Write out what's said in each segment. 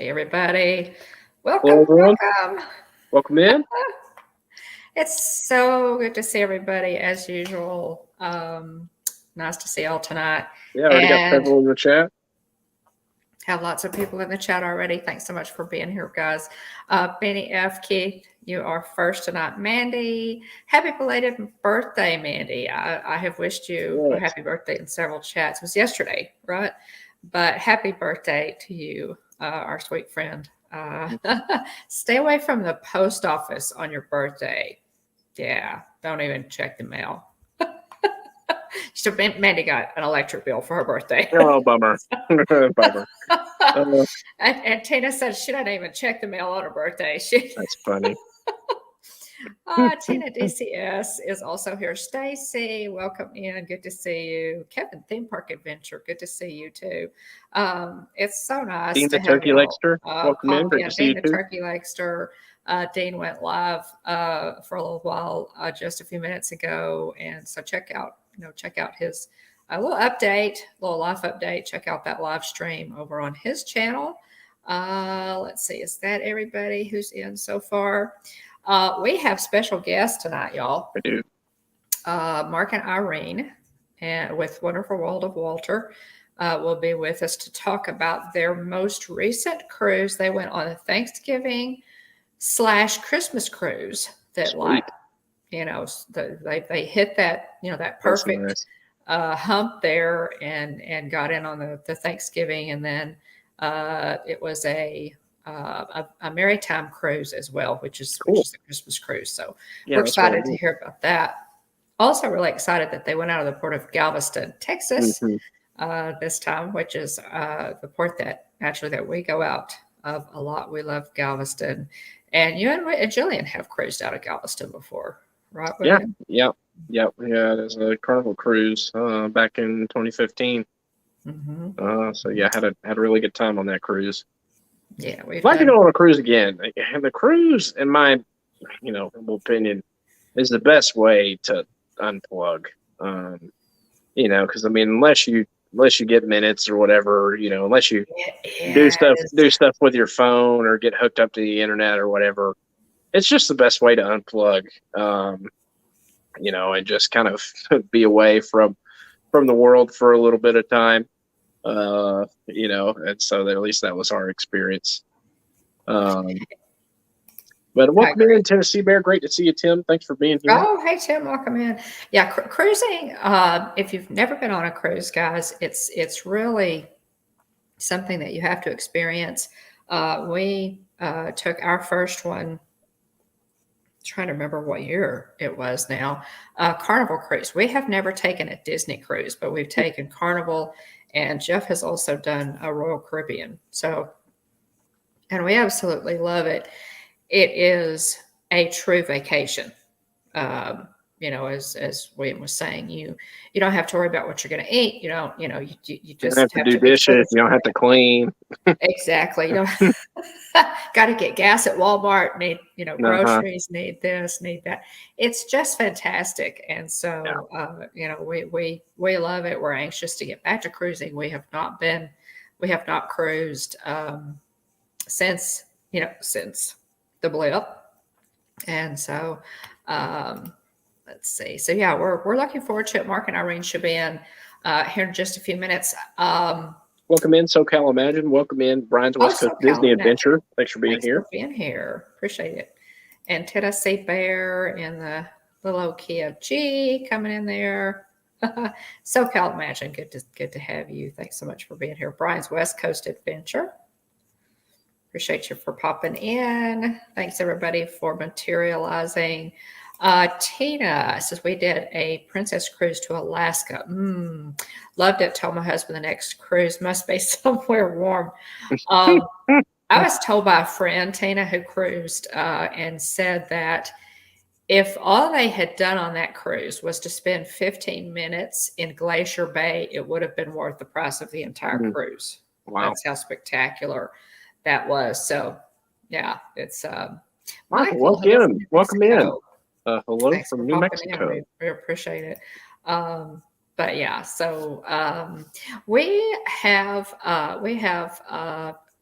Hey, everybody. Hello, Welcome, everyone. welcome. Welcome in. It's so good to see everybody as usual. Nice to see y'all tonight. Yeah, I already got And several in the chat. have lots of people in the chat already. Thanks so much for being here, guys. Benny F. Keith, you are first tonight. Mandy, happy belated birthday, Mandy. I have wished you a Yes. happy birthday in several chats. It was yesterday, right? But happy birthday to you, our sweet friend. Stay away from the post office on your birthday. Yeah, don't even check the mail. So Mandy got an electric bill for her birthday. Oh, bummer. Bummer. And Tina said she didn't even check the mail on her birthday. That's funny. Tina DCS is also here. Stacy, welcome in. Good to see you. Kevin, Theme Park Adventure. Good to see you too. It's so nice Dean to the have Turkey y'all Legster. Welcome in. pop Great in. to see Dean you the too. Turkey Legster. Dean went live for a little while just a few minutes ago, and so check out his little update, little live update. Check out that live stream over on his channel. Let's see, is that everybody who's in so far? We have special guests tonight, y'all. I do. Mark and Irene, and with Wonderful World of Walter, will be with us to talk about their most recent cruise. They went on a Thanksgiving/Christmas cruise that, Sweet. they hit that, that That's perfect nice. hump there and got in on the Thanksgiving, and then it was a maritime cruise as well, which is Cool. the Christmas cruise. So Yeah, we're that's really excited to hear about that. Also, really excited that they went out of the port of Galveston, Texas, this time, which is the port that we go out of a lot. We love Galveston, and you and Jillian have cruised out of Galveston before, right? William? Yeah. There's a Carnival cruise back in 2015. So yeah, had a really good time on that cruise. Yeah, I'd like to go on a cruise again. And the cruise, in my humble opinion, is the best way to unplug. Because unless you get minutes or whatever, unless you do stuff with your phone or get hooked up to the internet or whatever, it's just the best way to unplug. And just kind of be away from the world for a little bit of time. And so at least that was our experience. But welcome in, Tennessee Bear. Great to see you, Tim. Thanks for being here. Oh, hey, Tim. Welcome in. Yeah, cruising. If you've never been on a cruise, guys, it's really something that you have to experience. We took our first one. Trying to remember what year it was now. Carnival cruise. We have never taken a Disney cruise, but we've taken Carnival, and Jeff has also done a Royal Caribbean. And we absolutely love it. It is a true vacation. As William was saying, you don't have to worry about what you're going to eat. You just have to do dishes. You don't have to clean. Exactly. You don't got to get gas at Walmart. Need groceries. Need this. Need that. It's just fantastic. And so we love it. We're anxious to get back to cruising. We have not cruised since the blip. And so let's see. So yeah, we're looking forward to it. Mark and Irene should be in here in just a few minutes. Welcome in, SoCal Imagine. Welcome in, Brian's West Coast Disney Adventure. Thanks for being here. Appreciate it. And Tennessee Bear and the little old Kia G coming in there. SoCal Imagine, good to have you. Thanks so much for being here. Brian's West Coast Adventure. Appreciate you for popping in. Thanks everybody for materializing. Tina says we did a princess cruise to Alaska. Loved it. Told my husband the next cruise must be somewhere warm. I was told by a friend, Tina, who cruised, and said that if all they had done on that cruise was to spend 15 minutes in Glacier Bay, it would have been worth the price of the entire cruise. Wow. That's how spectacular that was. So yeah, it's Michael, welcome in. Hello from New Mexico. We appreciate it. But yeah, so we have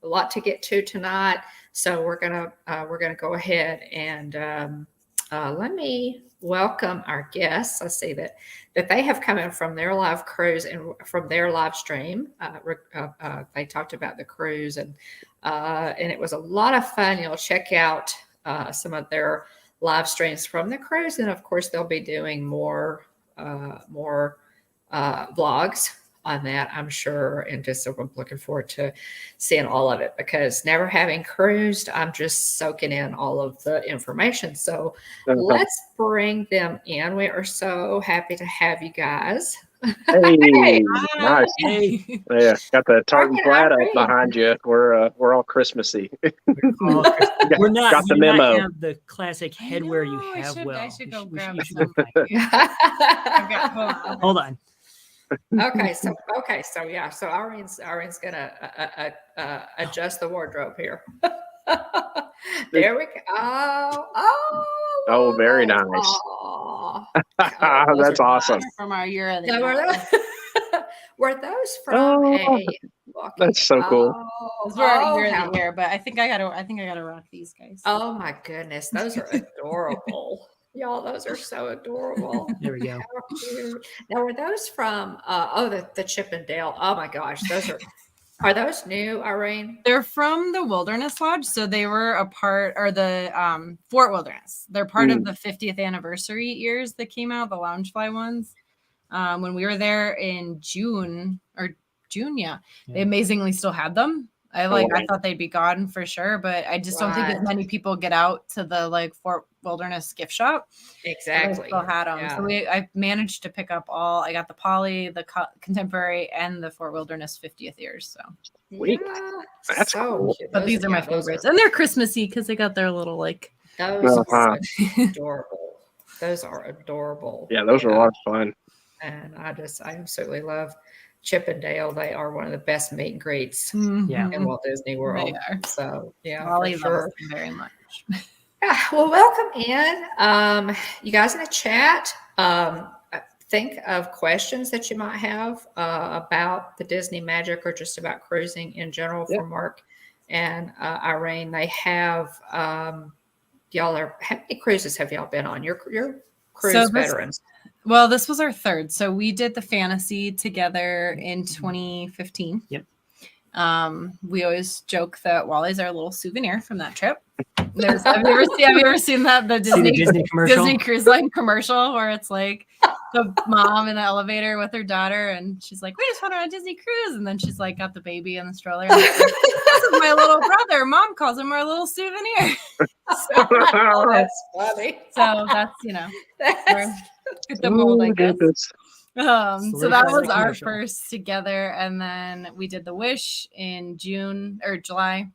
lot to get to tonight. So we're gonna go ahead and let me welcome our guests. I see that they have come in from their live cruise and from their live stream. They talked about the cruise and it was a lot of fun. You'll check out some of their live streams from the cruise, and of course they'll be doing more vlogs on that, I'm sure. And just so I'm looking forward to seeing all of it, because never having cruised, I'm just soaking in all of the information. So let's bring them in. We are so happy to have you guys. Hey, nice. Hey. Yeah, got the tartan Mark and flat up Irene. behind you. We're all Christmassy. We're not. Got the we do not memo. have the classic headwear you I have. I should go grab you should some. go find Hold Hold on. Okay, so yeah, so Irene's gonna adjust the wardrobe here. There we go. Oh, very nice. Oh, That's awesome. from our year of the now, year. were those from a? That's so cool. Those were our year how- of the year, but I think I gotta rock these guys. Oh my goodness, those are adorable. Y'all, those are so adorable. There we go. How cute. Now, were those from the Chip and Dale? Oh my gosh, those are those new, Irene? They're from the Wilderness Lodge, so they were a part, or the Fort Wilderness. They're part of the 50th anniversary years that came out, the Loungefly ones. When we were there in June, yeah. They amazingly still had them. I thought they'd be gone for sure, but I just don't think as many people get out to the Fort Wilderness gift shop. Exactly. So still had them. Yeah. So I managed to pick up all. I got the Poly, the Contemporary, and the Fort Wilderness 50th years. So Sweet. Yeah, That's cool. cute. but these are my favorites, and they're Christmassy because they got their little Those are Uh-huh. adorable. Those are adorable. Yeah, those are a lot of fun. And I absolutely love Chip and Dale. They are one of the best meet and greets Yeah. in Walt Disney World. They are. So yeah, Molly for sure. loves them very much. Yeah, well, welcome in. You guys in the chat. Think of questions that you might have about the Disney magic or just about cruising in general for Mark and Irene. They have how many cruises have y'all been on? Your cruise veterans. Well, this was our third. So we did the Fantasy together in 2015. Yep. We always joke that Wally's our little souvenir from that trip. Have you ever seen that the Disney commercial? Disney Cruise Line commercial where it's like the mom in the elevator with her daughter and she's like, we just went on a Disney cruise, and then she's like got the baby in the stroller. And like, this is my little brother. Mom calls him our little souvenir. Oh, that's funny. So that's That's- fit the mold, I guess. Goodness. So that was our commercial. first together, and then we did the Wish in June or July,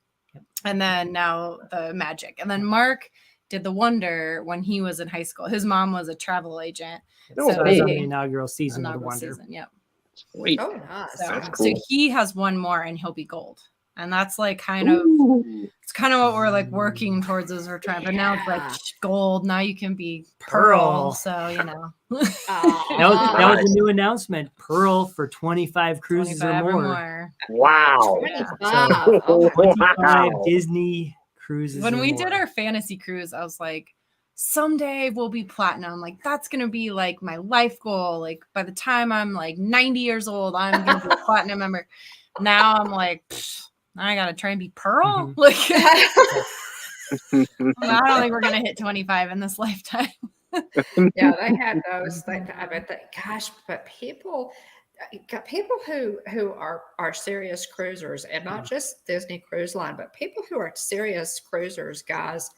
and then now the Magic, and then Mark did the Wonder when he was in high school. His mom was a travel agent. Oh, So that's on hey. the inaugural season of the Inaugural Wonder. season, yep. Sweet. Oh, nice. So, That's so cool. he has one more, and he'll be gold, and that's like kind of what we're like working towards as we're trying. But now it's like gold. Now you can be pearl. So That was a new announcement. Pearl for 25 cruises 25 or more. Wow. 25. So- Oh, my 25 Wow. Disney cruises. When or we more. did our fantasy cruise, I was like, someday we'll be platinum. Like that's gonna be like my life goal. Like by the time I'm like 90 years old, I'm gonna be a platinum member. Now I'm like, now I gotta try and be pearl. Mhm. Like I don't think we're gonna hit 25 in this lifetime. Yeah, they had those. I bet that. Gosh, but people who are serious cruisers, and not just Disney Cruise Line, but people who are serious cruisers, guys,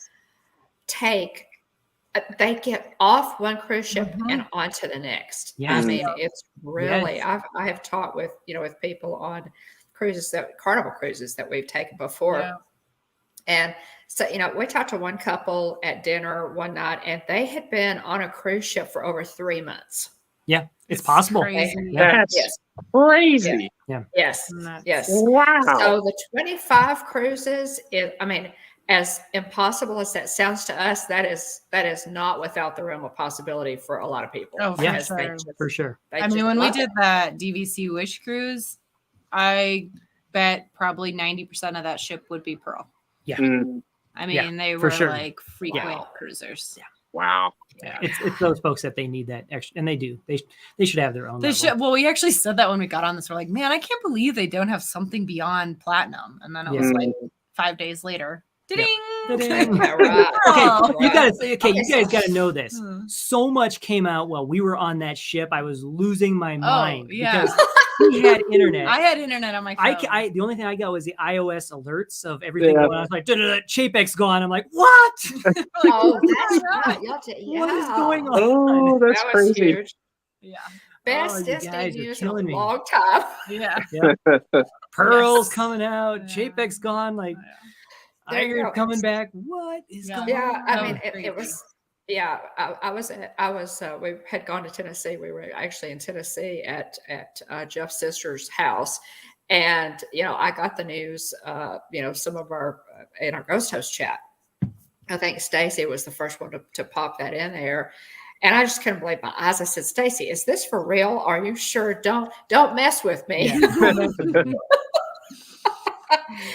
they get off one cruise ship and onto the next. Yes. I mean, it's really. Yes. I have talked with people on cruises, Carnival cruises that we've taken before. Yeah. And so, we talked to one couple at dinner one night, and they had been on a cruise ship for over 3 months. Yeah, it's possible. Crazy. That's Yes. crazy. Yes. Nuts. Yes. Wow. So the 25 cruises is, as impossible as that sounds to us, that is not without the realm of possibility for a lot of people. Oh, for Because sure. they just- For sure. they I just mean, when we love did it. that DVC Wish cruise, I bet probably 90% of that ship would be Pearl. Yeah. I mean, Yeah, they for were sure. like frequent Wow. cruisers. Yeah. Wow. Yeah. It's those folks that they need that extra, and they do. They should have their own. They level. should. Well, we actually said that when we got on this. We're like, man, I can't believe they don't have something beyond platinum. And then it was like 5 days later. Ding. Ta-ding. Right. Okay, you gotta Right. say. Okay, you Okay, guys gotta know this. So much came out while we were on that ship. I was losing my mind because we had internet. I had internet on my phone. I the only thing I got was the iOS alerts of everything going on. I was like, Chapek's gone. I'm like, what? Oh, that's right. Y'all did, What is yeah. going on? Oh, that's That was crazy. huge. Yeah. Best you Disney guys are news in a killing me. long time. Yeah. Pearl's Yes. coming out. Yeah. Chapek's gone. Like, There you Iger's go. coming back. What is going Yeah, on? I That mean, was it crazy. was. Yeah, we had gone to Tennessee. We were actually in Tennessee at Jeff's sister's house, and I got the news. Some of our in our ghost host chat. I think Stacy was the first one to pop that in there, and I just couldn't believe my eyes. I said, "Stacy, is this for real? Are you sure? Don't mess with me." Yeah.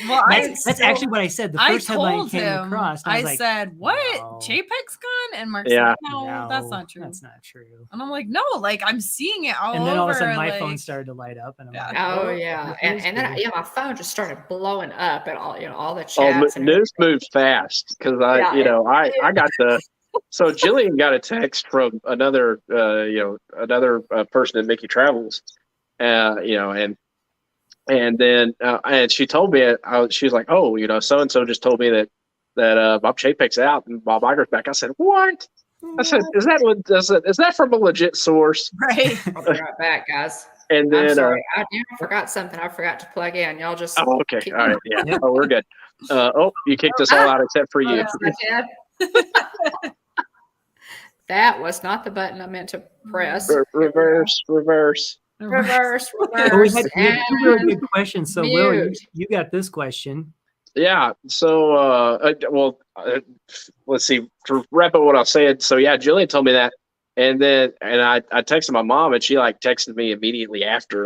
Well, That's actually what I said. The I first headline told came him. across. And I I was like, said, "What? no. Chapek's gone?" And Mark's Yeah. like, "No, that's not true." That's not true. And I'm like, "No, like I'm seeing it all And then all of a over, sudden, my like- phone started to light up, and I'm Yeah. like, Oh yeah, this is and then good. my phone just started blowing up at all the Oh, chats. and news moves fast because I got so Jillian got a text from another person at Mickey Travels, and then and she told me she was like, oh, so and so just told me that Bob Chapek's out and Bob Iger's back. I said, what? I said, is that from a legit source? right? I'll be right back, guys. And I'm then sorry, I forgot something. I forgot to plug in. Y'all just. oh, okay, keep all right, going. yeah, oh, we're good. You kicked us all out except for you. Yes, I did. That was not the button I meant to press. Reverse. Reverse. But we Reverse. had two really good questions. So, Will, mute. you got this question. Yeah. So, let's see. To wrap up what I said. So, yeah, Jillian told me that, and I texted my mom, and she texted me immediately after,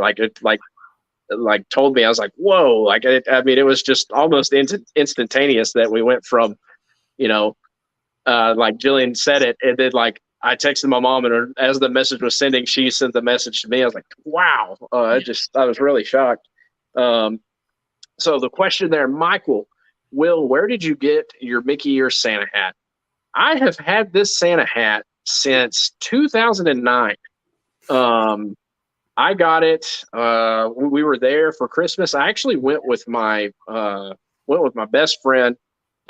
told me. I was like, whoa! It was just almost instantaneous that we went from, Jillian said it, and then I texted my mom, and as the message was sending, she sent the message to me. I was like, wow! I was really shocked. So the question there, Michael, Will, where did you get your Mickey Ears Santa hat? I have had this Santa hat since 2009. I got it. We were there for Christmas. I actually went with my best friend.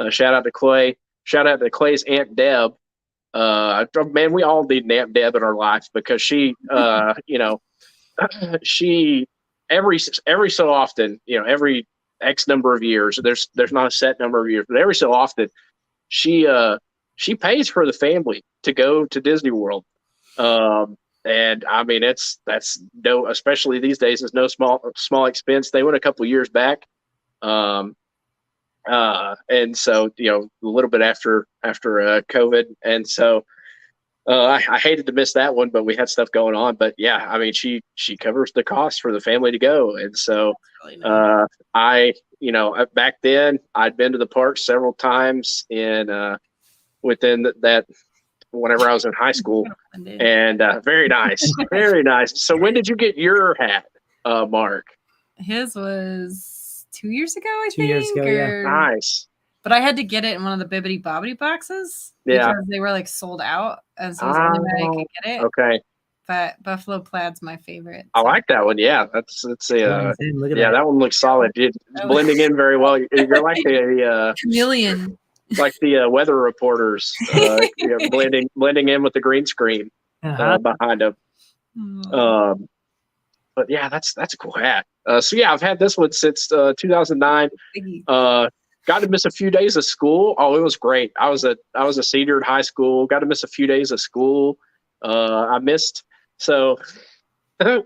Shout out to Clay. Shout out to Clay's Aunt Deb. Man, we all need an Aunt Deb in our life because she, she every so often, every X number of years, there's not a set number of years, but every so often, she pays for the family to go to Disney World. And I mean, that's no, especially these days, it's no small expense. They went a couple of years back. And so, a little bit after COVID. And so, I hated to miss that one, but we had stuff going on. But yeah, I mean, she covers the cost for the family to go. And so, Really nice. back then I'd been to the park several times within that, whenever I was in high school, and very nice, very nice. So when did you get your hat, Mark? His was 2 years ago, I 2 think. years ago, yeah. Nice. But I had to get it in one of the Bibbidi Bobbidi boxes Yeah. because they were sold out, and so it was the only way I could get it. Okay. But Buffalo Plaid's my favorite. I like that one. Yeah, Look at that one looks solid. It's blending in very well. You're like the chameleon. like the weather reporters, blending in with the green screen behind them. But yeah, that's a cool hat. So yeah, I've had this one since 2009. Got to miss a few days of school. Oh, it was great. I was a senior in high school. Got to miss a few days of school. I missed. So, I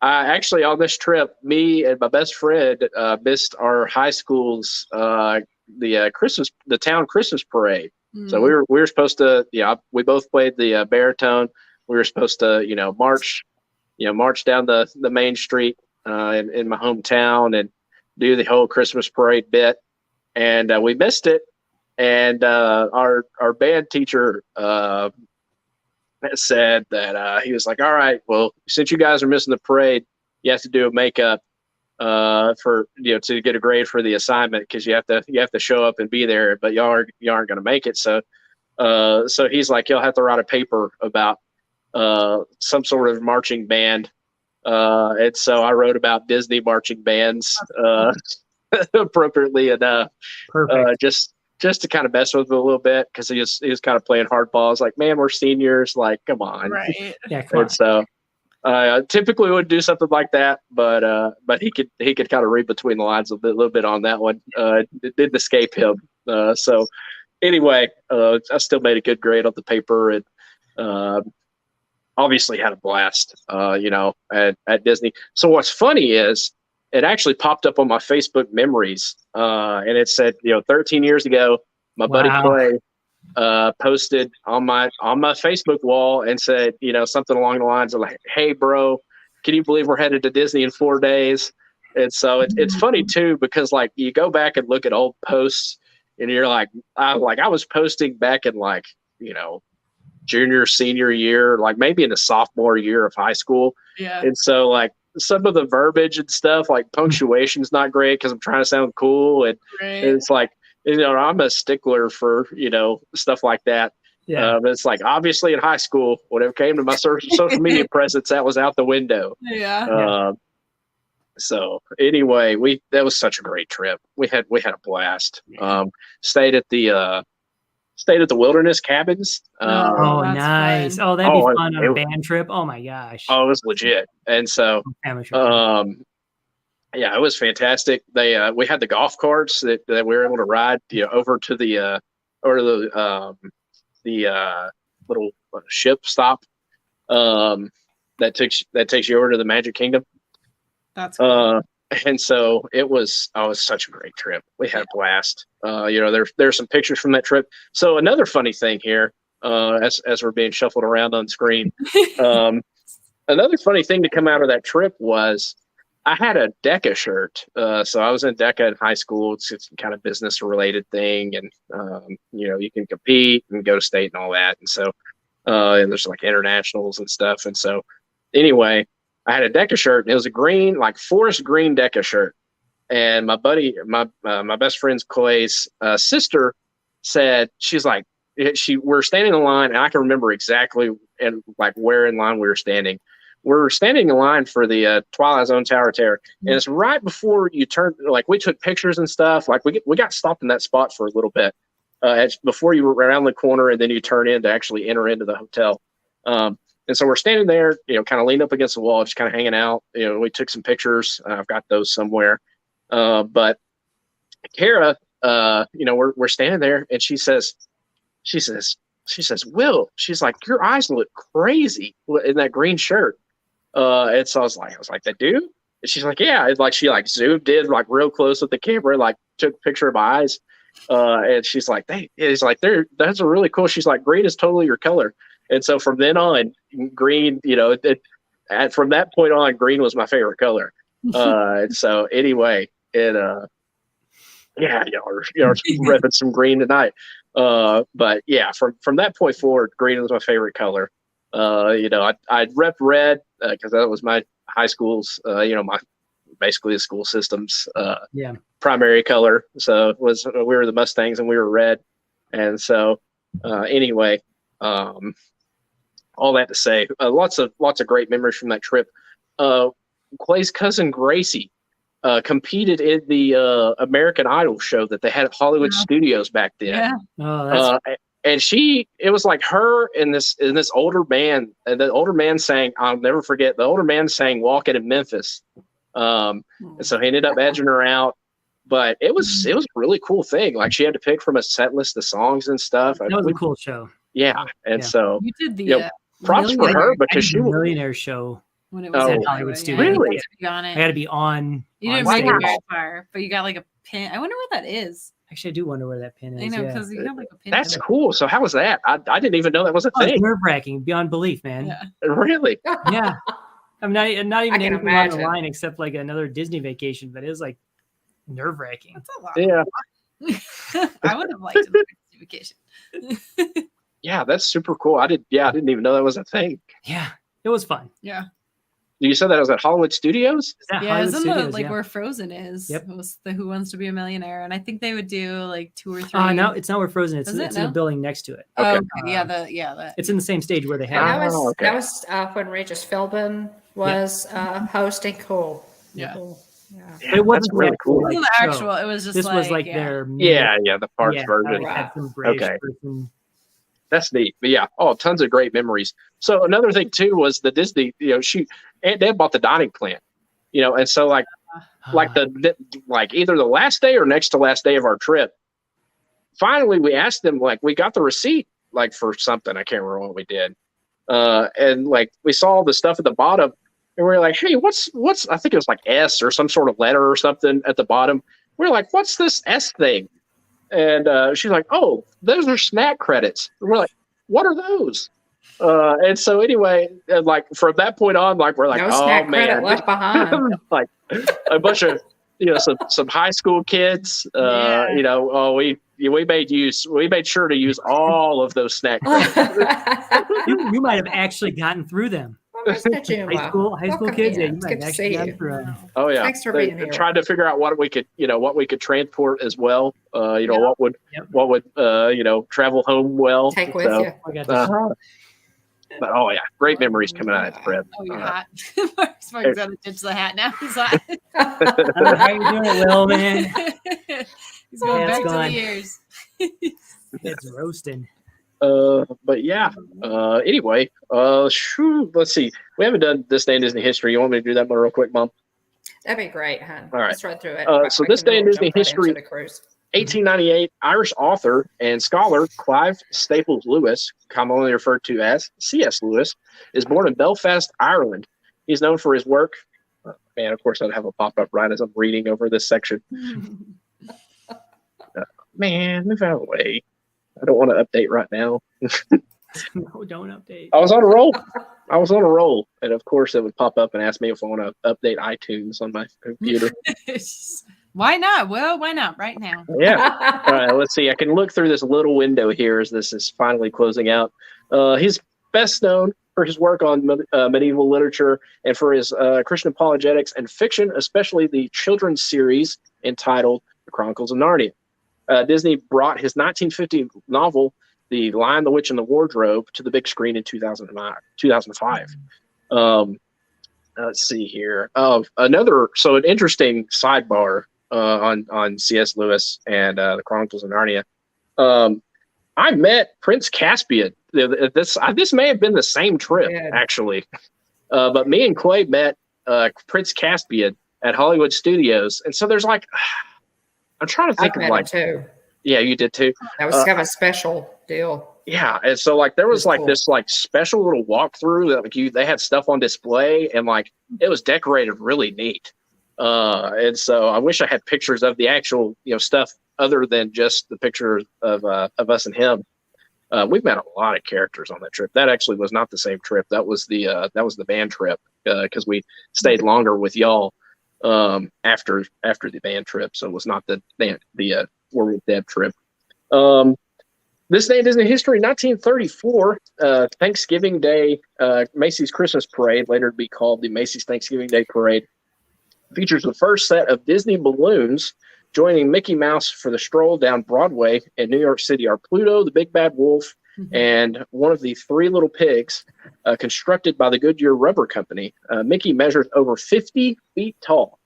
actually on this trip, me and my best friend missed our high school's the town Christmas parade. So we were supposed to, we both played the baritone. We were supposed to, march down the main street in my hometown and do the whole Christmas parade bit. And we missed it. And our band teacher said that he was like, all right, well, since you guys are missing the parade, you have to do a makeup for to get a grade for the assignment, because you have to show up and be there, but y'all aren't going to make it. So he's like, you'll have to write a paper about some sort of marching band. And so I wrote about Disney marching bands appropriately enough. Perfect. Just to kind of mess with him a little bit, because he was kind of playing hardball. I was like, man, we're seniors. Like, come on. Right. Yeah, come on. And so typically would do something like that, but he could kind of read between the lines a little bit on that one. It didn't escape him. So anyway, I still made a good grade on the paper, and obviously had a blast, at Disney. So what's funny is, it actually popped up on my Facebook memories, and it said, 13 years ago, my buddy Clay posted on my Facebook wall and said, something along the lines of like, hey, bro, can you believe we're headed to Disney in 4 days? And so it's funny too, because like you go back and look at old posts, and you're like, I was posting back in like, junior, senior year, like maybe in the sophomore year of high school. Yeah. And so like, some of the verbiage and stuff, like punctuation's not great because I'm trying to sound cool. And it's like, I'm a stickler for, stuff like that. Yeah. But it's like, obviously in high school, whatever came to my social media presence, that was out the window. Yeah. So anyway, that was such a great trip. We had a blast. Stayed at the wilderness cabins. Nice. Fun. Oh, that'd be fun on a band trip. Oh my gosh. Oh, it was legit. And so, yeah, it was fantastic. We had the golf carts that we were able to ride, over to the little ship stop that takes you over to the Magic Kingdom. That's cool. And so it was such a great trip. We had a blast. There's some pictures from that trip. So another funny thing here, as we're being shuffled around on screen, another funny thing to come out of that trip was I had a DECA shirt. So I was in DECA in high school. It's kind of business related thing. And, you can compete and go to state and all that. And so, and there's like internationals and stuff. And so anyway, I had a DECA shirt, and it was a green, like forest green DECA shirt. And my buddy, my best friend's Clay's sister said, she's like, we're standing in line, and I can remember exactly and like where in line we were standing. We're standing in line for the Twilight Zone Tower of Terror, and it's right before you turn. Like we took pictures and stuff. Like we got stopped in that spot for a little bit before you were around the corner, and then you turn in to actually enter into the hotel. And so we're standing there, kind of leaned up against the wall, just kind of hanging out. We took some pictures. I've got those somewhere. But Kara, we're standing there, and she says, Will, she's like, your eyes look crazy in that green shirt. And so I was like, they do? And she's like, yeah. It's like she like zoomed in like real close with the camera, like took a picture of my eyes. And she's like, that's a really cool. She's like, green is totally your color. And so from then on, green, from that point on, green was my favorite color. And so anyway, y'all are repping some green tonight. But yeah, from that point forward, green was my favorite color. I'd rep red because that was my high school's, basically the school system's primary color. So we were the Mustangs and we were red. And so anyway, all that to say, lots of great memories from that trip. Clay's cousin Gracie competed in the American Idol show that they had at Hollywood Studios back then. Yeah. Oh, and it was like her and this older man, and the older man sang, I'll never forget, the older man sang Walking in Memphis. And so he ended up edging her out. But it was a really cool thing. Like she had to pick from a set list of songs and stuff. that was a cool show. Yeah. And so You did the props for her because she was Millionaire show when it was at Hollywood Studios. Really? I had to be on. You didn't on make it stage. very far, but you got like a pin. I wonder what that is. Actually, I do wonder where that pin is. I know yeah. because you got like a pin. That's cool. So how was that? I didn't even know that was a Oh, it's thing. nerve-wracking, beyond belief, man. Yeah. Really? Yeah. I'm not even I can anything on the imagine. line except like another Disney vacation, but it was like nerve-wracking. That's a lot. Yeah. I would have liked another vacation. Yeah, that's super cool. I didn't even know that was a thing. Yeah, it was fun. Yeah. You said that was at Hollywood Studios? Is that Yeah, Hollywood isn't Studios? it like Yeah. where Frozen is? Yep. It was the Who Wants to Be a Millionaire, and I think they would do like 2 or 3. No, it's not where Frozen is. Is it? It's in No? the building next to it. Oh, Okay. okay. Yeah, It's in the same stage where they And have. that was when Regis Philbin was hosting. Cool. Yeah. Cool. Yeah. But it wasn't That's really the cool. It like, wasn't the show. actual. It was just This was like yeah. their mini- Yeah, the parks version. like, had Right. some British Okay. person. That's neat. But yeah, tons of great memories. So another thing too was the Disney, Aunt Deb bought the dining plan, and so like either the last day or next to last day of our trip, finally we asked them, like, we got the receipt like for something. I can't remember what we did. And like we saw the stuff at the bottom and we were like, hey, what's I think it was like S or some sort of letter or something at the bottom. We were like, what's this S thing? And she's like, oh, those are snack credits. And we're like, what are those? And so anyway, like from that point on, like we're like, No oh snack man, credit left behind. like a bunch of some high school kids. We made sure to use all of those snack credits. You might have actually gotten through them. High High school kids, yeah, you might have actually gotten through them. Oh yeah, Thanks for being here. Tried to figure out what we could transport as well. What would travel home well. Take with you. I got this. But oh yeah, great memories coming out of that trip. Oh, you're hot. Mark's got to ditch the hat now. He's hot. I don't know how you doing it, Will, man. He's going Hat's back gone. to the ears. It's roasting. But yeah. Anyway, let's see. We haven't done this day in Disney history. You want me to do that one real quick, Mom? That'd be great, hon. All right. Let's run through it. So this day in Disney history, The cruise. 1898, Irish author and scholar Clive Staples Lewis, commonly referred to as C.S. Lewis, is born in Belfast, Ireland. He's known for his work. Man, of course, I'd have a pop-up right as I'm reading over this section. Man, move out of the way. I don't want to update right now. No, don't update. I was on a roll. And of course, it would pop up and ask me if I want to update iTunes on my computer. Why not? Well, why not right now? Yeah. All right, let's see. I can look through this little window here as this is finally closing out. He's best known for his work on medieval literature and for his Christian apologetics and fiction, especially the children's series entitled The Chronicles of Narnia. Disney brought his 1950 novel, The Lion, the Witch, and the Wardrobe, to the big screen in 2005. Let's see here. An interesting sidebar on C.S. Lewis and the Chronicles of Narnia. I met Prince Caspian. This may have been the same trip, actually. But me and Clay met Prince Caspian at Hollywood Studios. And so there's like, I'm trying to think I of like, too. Yeah, you did too. That was kind of a special deal. Yeah, and so like there was like cool. this like special little walkthrough that like they had stuff on display and like it was decorated really neat. And so I wish I had pictures of the actual stuff other than just the picture of us and him. We've met a lot of characters on that trip. That actually was not the same trip. That was the band trip because we stayed longer with y'all after the band trip. So it was not the War with Deb trip. This day in Disney history, 1934, Thanksgiving Day, Macy's Christmas Parade, later to be called the Macy's Thanksgiving Day Parade, features the first set of Disney balloons joining Mickey Mouse for the stroll down Broadway in New York City are Pluto, the Big Bad Wolf, and one of the three little pigs constructed by the Goodyear Rubber Company. Mickey measures over 50 feet tall.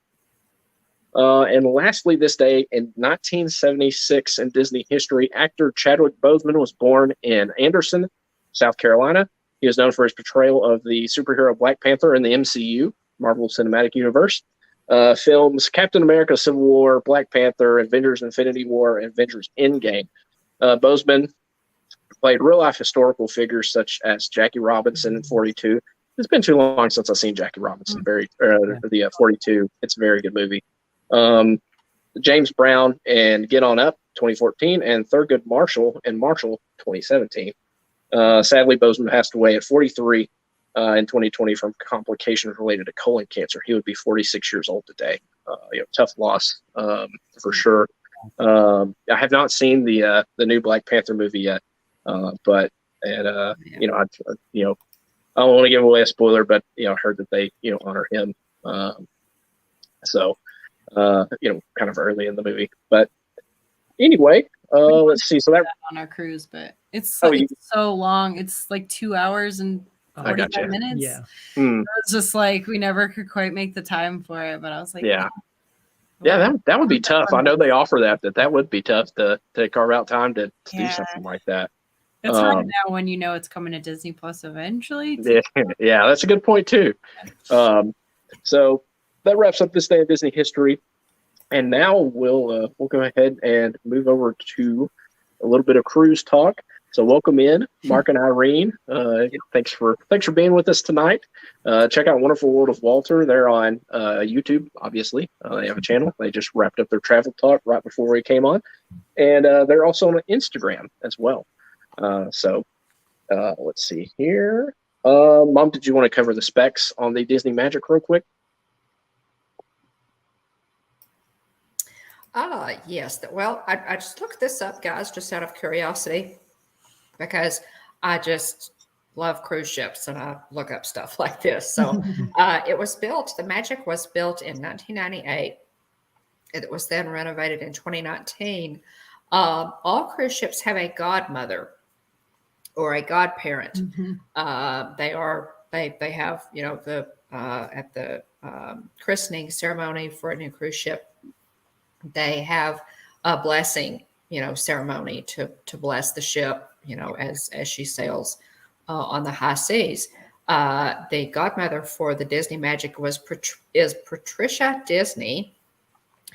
And lastly, this day in 1976 in Disney history, actor Chadwick Boseman was born in Anderson, South Carolina. He is known for his portrayal of the superhero Black Panther in the MCU, Marvel Cinematic Universe. Films Captain America Civil War, Black Panther, Avengers Infinity War, and Avengers Endgame. Boseman played real-life historical figures such as Jackie Robinson in 42. It's been too long since I've seen Jackie Robinson. 42. It's a very good movie. James Brown and Get On Up 2014 and Thurgood Marshall and Marshall 2017. Sadly, Boseman passed away at 43 in 2020 from complications related to colon cancer. He would be 46 years old today. Tough loss for sure. I have not seen the new Black Panther movie yet, but I don't want to give away a spoiler, but I heard that they honor him. So kind of early in the movie, but anyway, let's see. So that on our cruise, but it's so long. It's like 2 hours and 45 minutes. Yeah. It's just like we never could quite make the time for it, but I was like, yeah, that would be tough. I know they offer that would be tough to carve out time to do something like that. It's hard now when it's coming to Disney Plus eventually. Yeah, that's a good point too. So that wraps up this day in Disney history, and now we'll go ahead and move over to a little bit of cruise talk. So welcome in, Mark and Irene. Thanks for being with us tonight. Check out Wonderful World of Walter. They're on YouTube, obviously. They have a channel. They just wrapped up their travel talk right before we came on, and they're also on Instagram as well. So let's see here. Mom, did you want to cover the specs on the Disney Magic real quick? Yes. Well, I just looked this up, guys, just out of curiosity, because I just love cruise ships and I look up stuff like this. So the Magic was built in 1998. It was then renovated in 2019. All cruise ships have a godmother or a godparent. Mm-hmm. They have, at the christening ceremony for a new cruise ship, they have a blessing, ceremony to bless the ship, as she sails on the high seas. The godmother for the Disney Magic is Patricia Disney,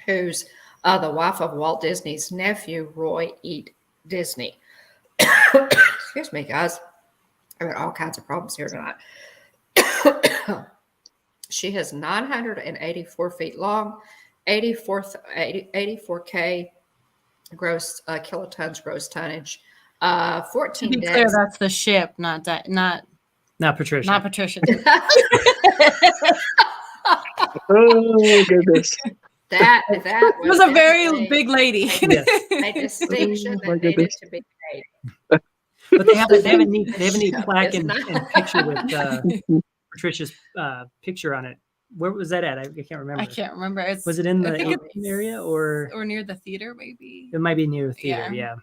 who's the wife of Walt Disney's nephew, Roy E. Disney. Excuse me, guys. I've got all kinds of problems here tonight. She is 984 feet long, 84K gross kilotons gross tonnage. 14 to be decks. clear, that's the ship, not Patricia. Not Patricia. Oh goodness. That was a very big lady. Yes. A distinction that needed to be made. But they have a neat plaque and picture with Patricia's picture on it. Where was that at? I can't remember. I can't remember. Was it in the area or near the theater? Maybe it might be near the theater. Yeah.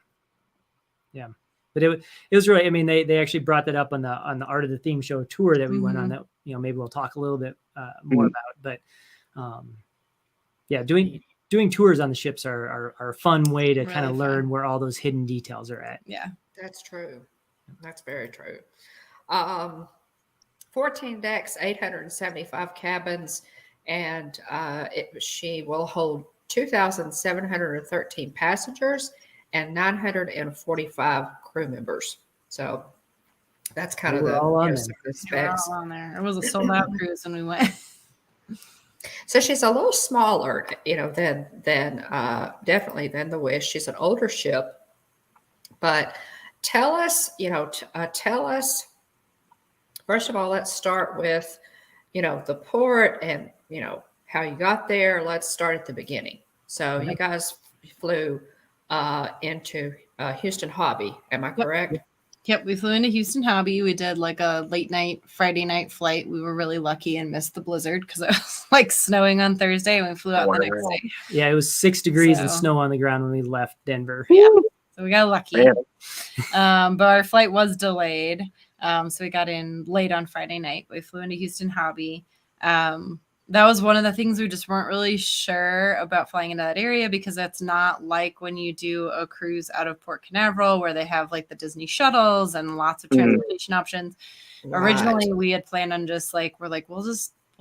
But it was really. I mean, they actually brought that up on the Art of the Theme Show tour that we went on. That maybe we'll talk a little bit more about. But doing tours on the ships are a fun way to kind of learn where all those hidden details are at. Yeah, that's true. That's very true. 14 decks, 875 cabins, and she will hold 2,713 passengers and 945 crew members. So that's kind of the specs. all on there. It was a sold out cruise when we went. So she's a little smaller, than definitely than the Wish. She's an older ship, but tell us. First of all, let's start with, the port and, how you got there. Let's start at the beginning. So you guys flew into Houston Hobby. Am I correct? Yep. We flew into Houston Hobby. We did like a late night Friday night flight. We were really lucky and missed the blizzard because it was like snowing on Thursday and we flew out the next day. Yeah, it was 6 degrees and snow on the ground when we left Denver. Yeah. So we got lucky. But our flight was delayed. So we got in late on Friday night. We flew into Houston Hobby. That was one of the things we just weren't really sure about flying into that area because that's not like when you do a cruise out of Port Canaveral where they have like the Disney shuttles and lots of transportation options. Right. Originally, we had planned on we'll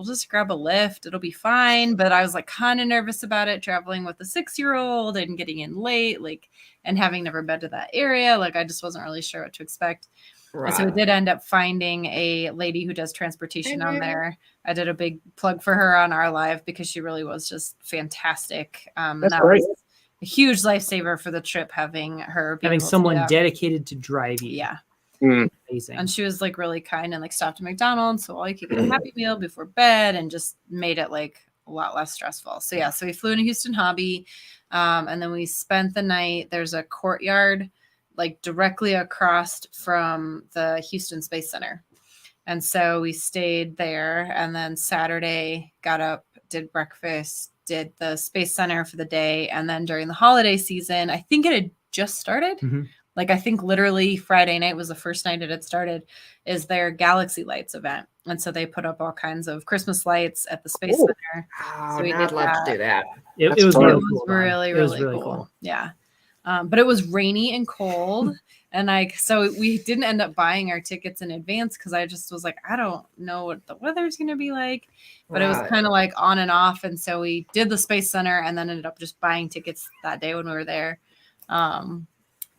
just grab a lift. It'll be fine. But I was like kind of nervous about it, traveling with a 6-year-old and getting in late, and having never been to that area. I just wasn't really sure what to expect. Right. And so we did end up finding a lady who does transportation on there. I did a big plug for her on our live because she really was just fantastic. And that was a huge lifesaver for the trip, having someone dedicated to drive you. Yeah. Amazing. And she was like really kind and like stopped at McDonald's, so all you could get a Happy Meal before bed, and just made it like a lot less stressful. So yeah, so we flew into Houston Hobby, and then we spent the night. There's a courtyard like directly across from the Houston Space Center, and so we stayed there. And then Saturday got up, did breakfast, did the Space Center for the day, and then during the holiday season, I think it had just started. Like, I think literally Friday night was the first night it had started, is their Galaxy Lights event. And so they put up all kinds of Christmas lights at the Space Center. Oh, So we I'd did love that. to do that. It That's was fun. real It was cool, Ron. really, It was really cool. Yeah. But it was rainy and cold. And so we didn't end up buying our tickets in advance because I just was like, I don't know what the weather's going to be like. But it was kind of like on and off. And so we did the Space Center and then ended up just buying tickets that day when we were there.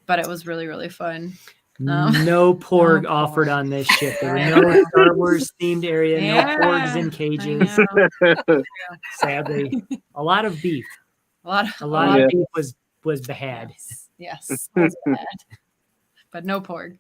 But it was really, really fun. No porg no offered porg. on this ship. There were I no know. Star Wars themed area, Yeah, no porgs in I cages. know. Sadly, a lot of beef. A lot of Yeah. beef was bad. Yes, it was bad. But no porg.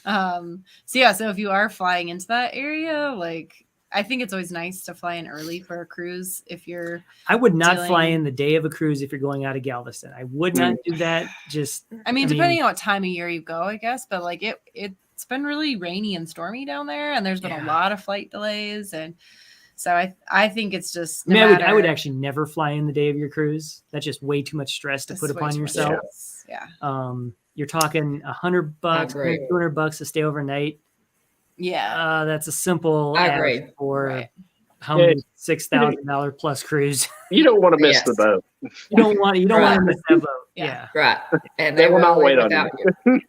So yeah, so if you are flying into that area, like, I think it's always nice to fly in early for a cruise if you're. I would not fly dealing- in the day of a cruise if you're going out of Galveston. I would not do that. Just, I mean, depending on what time of year you go, I guess, but like it's been really rainy and stormy down there, and there's been a lot of flight delays, and so I think it's just. I would actually never fly in the day of your cruise. That's just way too much stress to put upon yourself. Yeah. You're talking $100, $200 to stay overnight. Yeah. That's a simple I ask agree. for how many $6,000 plus cruise. You don't want to miss the boat. You don't want to miss that boat. Yeah. Right. And They will not leave wait on without you.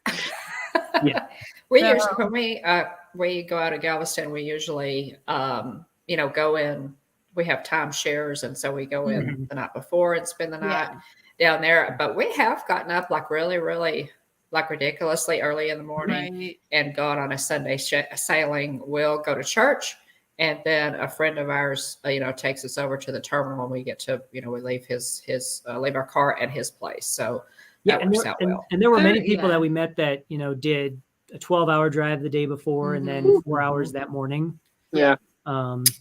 Yeah. We So- usually, when we go out of Galveston, we usually go in. We have timeshares, and so we go in the night before and spend the night down there. But we have gotten up like really, really like ridiculously early in the morning and gone on a Sunday sailing. We'll go to church, and then a friend of ours, takes us over to the terminal, and we get to, we leave leave our car at his place. So that works out well. And there were many people that we met that, did a 12-hour drive the day before and then 4 hours that morning. Yeah.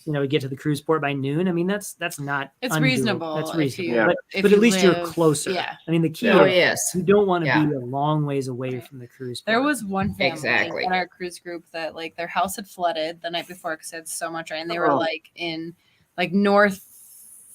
We get to the cruise port by noon. I mean, that's not. It's reasonable. That's reasonable. Yeah. But at least you're closer. Yeah. I mean, the key. Yes. You don't want to be a long ways away from the cruise port. There was one family in Exactly. our cruise group that like their house had flooded the night before because it had so much rain. They were like in like north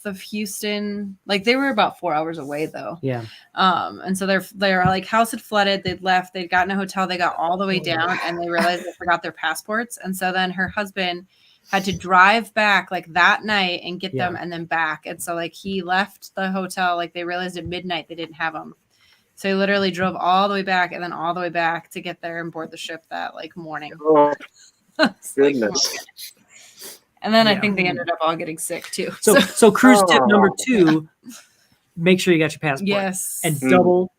of Houston. Like they were about 4 hours away though. Yeah. And so they're like house had flooded. They'd left. They'd gotten a hotel. They got all the way down and they realized they forgot their passports. And so then her husband had to drive back like that night and get them and then back. And so like he left the hotel, like they realized at midnight they didn't have them. So he literally drove all the way back and then all the way back to get there and board the ship that like morning. Oh, goodness. And then I think they ended up all getting sick too. So cruise tip number 2, make sure you got your passport. Yes. And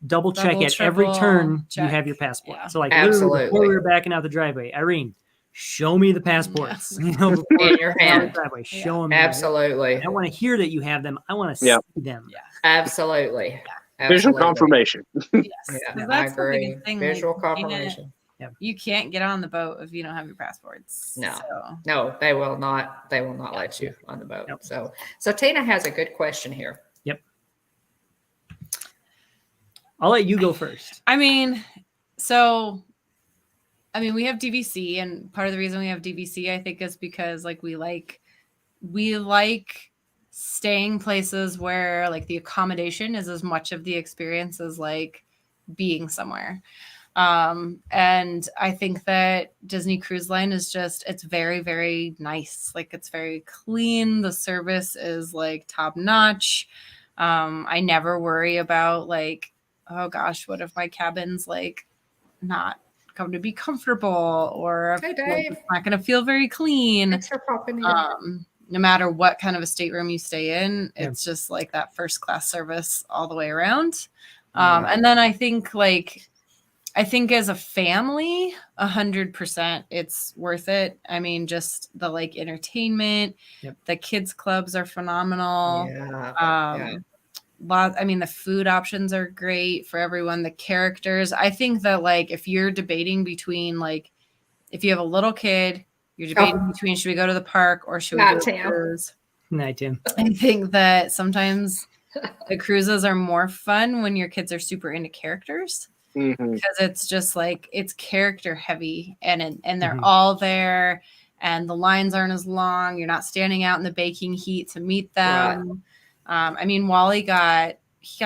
double check at every turn you have your passport. Yeah. So like Absolutely. literally before we were backing out the driveway, Irene, show me the passports. In your hand. Driveway. Show them. Absolutely. I want to hear that you have them. I want to see them. Yeah. Absolutely. visual confirmation. Yes. Yeah, I That's the agree. biggest thing, Visual like, confirmation. you can't get on the boat if you don't have your passports. No. So. No, they will not. They will not let you on the boat. Yep. So Tina has a good question here. Yep. I'll let you go first. I mean, we have DVC, and part of the reason we have DVC, I think, is because like we like staying places where like the accommodation is as much of the experience as like being somewhere. And I think that Disney Cruise Line is it's very, very nice. Like it's very clean. The service is like top notch. I never worry about like, oh gosh, what if my cabin's like not going to be comfortable, or Hey, Dave. it's not going to feel very clean. Thanks for popping in. No matter what kind of a stateroom you stay in, it's just like that first class service all the way around. And then I think as a family, 100%, it's worth it. I mean, just the like entertainment, the kids clubs are phenomenal. I mean, the food options are great for everyone. The characters. I think that like if you're debating between like if you have a little kid, you're debating between should we go to the park or should we go to the cruise? Night, Tim. I think that sometimes the cruises are more fun when your kids are super into characters because it's just like it's character heavy and they're all there and the lines aren't as long. You're not standing out in the baking heat to meet them. Right. I mean, Wally got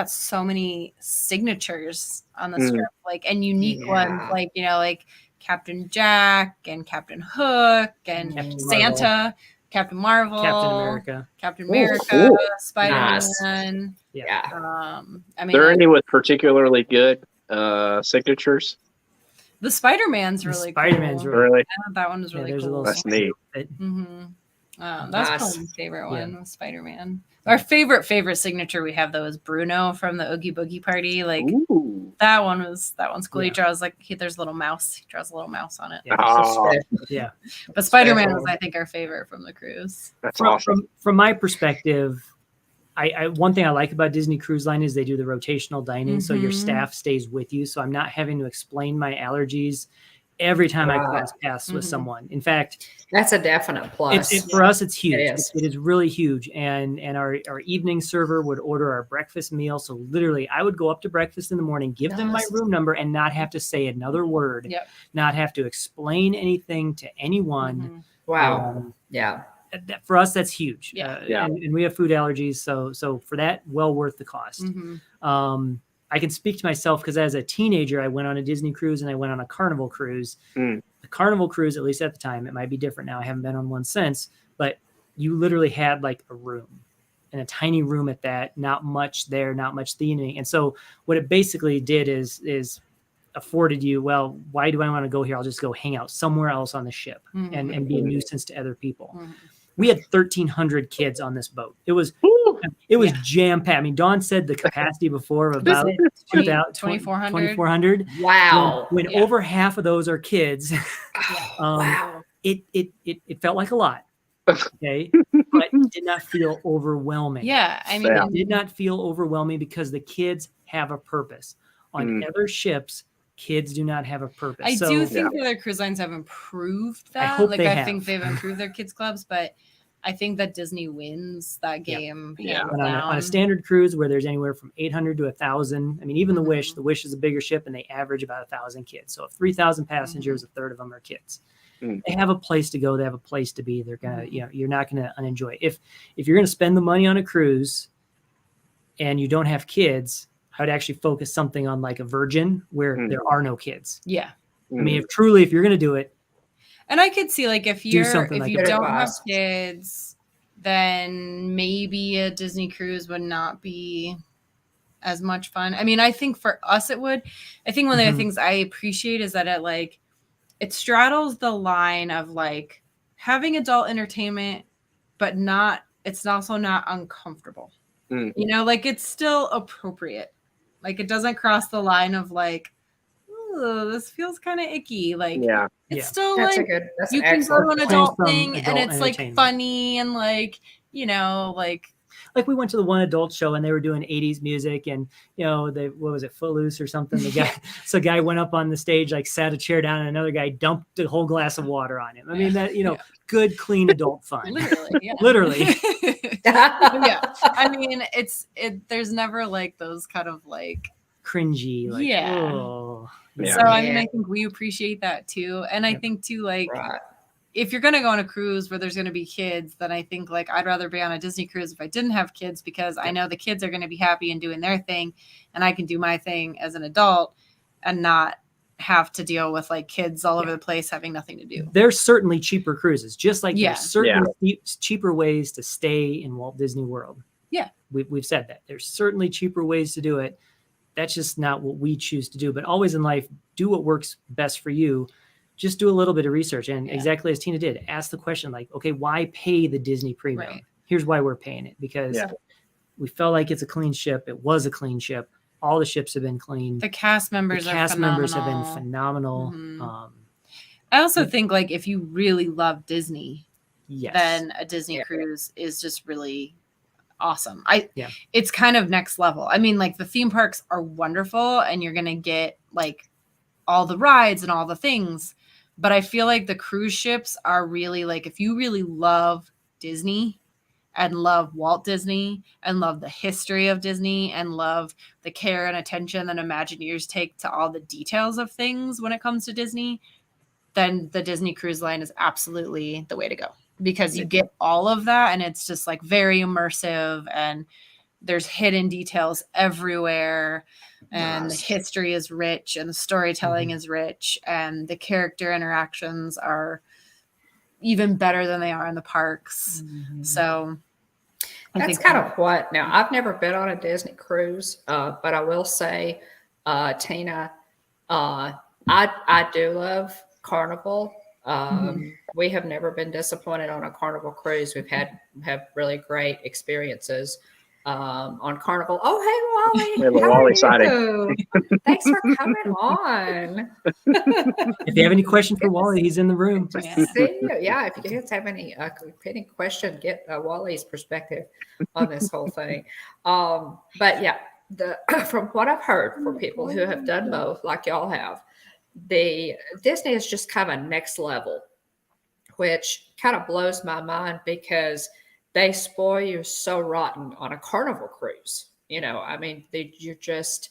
so many signatures on the strip, like and unique ones, like like Captain Jack and Captain Hook and Captain Santa. Marvel. Captain Marvel, Captain America, cool. Spider-Man. Yeah. I mean, there any with particularly good signatures? The Spider-Man's really Spider-Man's cool. Really? Yeah, that one was really cool. That's neat. That's probably my favorite one with Spider-Man. Our favorite signature we have though is Bruno from the Oogie Boogie Party. Like that one's cool. He draws like there's a little mouse. He draws a little mouse on it. Yeah. But Spider-Man was I think our favorite from the cruise. That's awesome. From my perspective, I one thing I like about Disney Cruise Line is they do the rotational dining, so your staff stays with you. So I'm not having to explain my allergies every time I cross paths with someone. In fact, that's a definite plus. For us, it's huge. It is really huge. And our evening server would order our breakfast meal. So literally, I would go up to breakfast in the morning, give them my room number, and not have to say another word. Not have to explain anything to anyone. Wow. Yeah. For us, that's huge. And we have food allergies, so for that, well worth the cost. I can speak to myself because as a teenager, I went on a Disney cruise and I went on a Carnival cruise. The Carnival cruise, at least at the time, it might be different now. I haven't been on one since, but you literally had like a room and a tiny room at that, not much there, not much theming. And so what it basically did is afforded you, well, why do I want to go here? I'll just go hang out somewhere else on the ship and be a nuisance to other people. We had 1,300 kids on this boat. It was jam packed. I mean, Dawn said the capacity before of about 2,400. Wow. When over half of those are kids, it felt like a lot. Okay, but it did not feel overwhelming. Yeah, I mean, it did not feel overwhelming because the kids have a purpose. On other ships, kids do not have a purpose. I do think the other cruise lines have improved that. I think they've improved their kids clubs, but I think that Disney wins that game. On a standard cruise where there's anywhere from 800 to 1,000. I mean, even the Wish is a bigger ship and they average about 1,000 kids. So if 3,000 passengers, a third of them are kids. They have a place to go. They have a place to be. They're gonna, you're not gonna unenjoy it. If you're gonna spend the money on a cruise and you don't have kids, I would actually focus something on like a Virgin where there are no kids. Yeah. I mean, if you're going to do it. And I could see like if you don't have kids, then maybe a Disney cruise would not be as much fun. I mean, I think for us it would. I think one of the things I appreciate is that it straddles the line of like having adult entertainment, but it's also not uncomfortable. Like it's still appropriate. Like it doesn't cross the line of like, oh, this feels kind of icky. Like it's still that's like that's you can go to an adult thing and it's like funny and like, like we went to the one adult show and they were doing 80s music and what was it, Footloose or something? The guy went up on the stage, like sat a chair down and another guy dumped a whole glass of water on him. I mean that, good, clean adult fun. Literally. Yeah. I mean, there's never like those kind of like cringy. Like, oh. So I mean, I think we appreciate that too. And I think too, like if you're going to go on a cruise where there's going to be kids, then I think like I'd rather be on a Disney cruise if I didn't have kids because I know the kids are going to be happy and doing their thing and I can do my thing as an adult and not have to deal with like kids all over the place having nothing to do. There's certainly cheaper cruises, just like there's certainly cheaper ways to stay in Walt Disney World. Yeah. We've said that. There's certainly cheaper ways to do it. That's just not what we choose to do. But always in life, do what works best for you. Just do a little bit of research. And exactly as Tina did, ask the question like, okay, why pay the Disney premium? Right. Here's why we're paying it. Because we felt like it's a clean ship. It was a clean ship. All the ships have been clean. The cast members have been phenomenal. I also think like if you really love Disney, then a Disney cruise is just really awesome. Yeah. It's kind of next level. I mean, like the theme parks are wonderful and you're going to get like all the rides and all the things, but I feel like the cruise ships are really like, if you really love Disney and love Walt Disney and love the history of Disney and love the care and attention that Imagineers take to all the details of things when it comes to Disney, then the Disney Cruise Line is absolutely the way to go, because you get all of that and it's just like very immersive and there's hidden details everywhere and the history is rich and the storytelling is rich and the character interactions are even better than they are in the parks. So that's kind of what, now I've never been on a Disney cruise, but I will say, Tina, I do love Carnival. We have never been disappointed on a Carnival cruise. We've have really great experiences on Carnival. Oh, hey, Wally. How are you? Thanks for coming on. If you have any questions for Wally, he's in the room. See you. Yeah, if you guys have any question, get Wally's perspective on this whole thing. But yeah, from what I've heard from people who have done both, like y'all have, the Disney is just kind of next level, which kind of blows my mind because they spoil you so rotten on a Carnival cruise. You know, I mean, you're just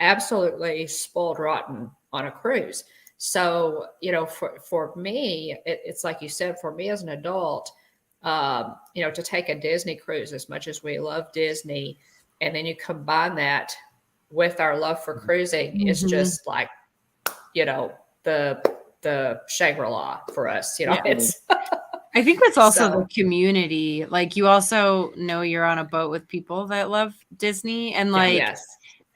absolutely spoiled rotten on a cruise. So, you know, for me, it's like you said, for me as an adult, you know, to take a Disney cruise, as much as we love Disney, and then you combine that with our love for cruising, it's just like, you know, the Shangri-La for us. You know, it's. I think that's also the community. Like you also know you're on a boat with people that love Disney, and like,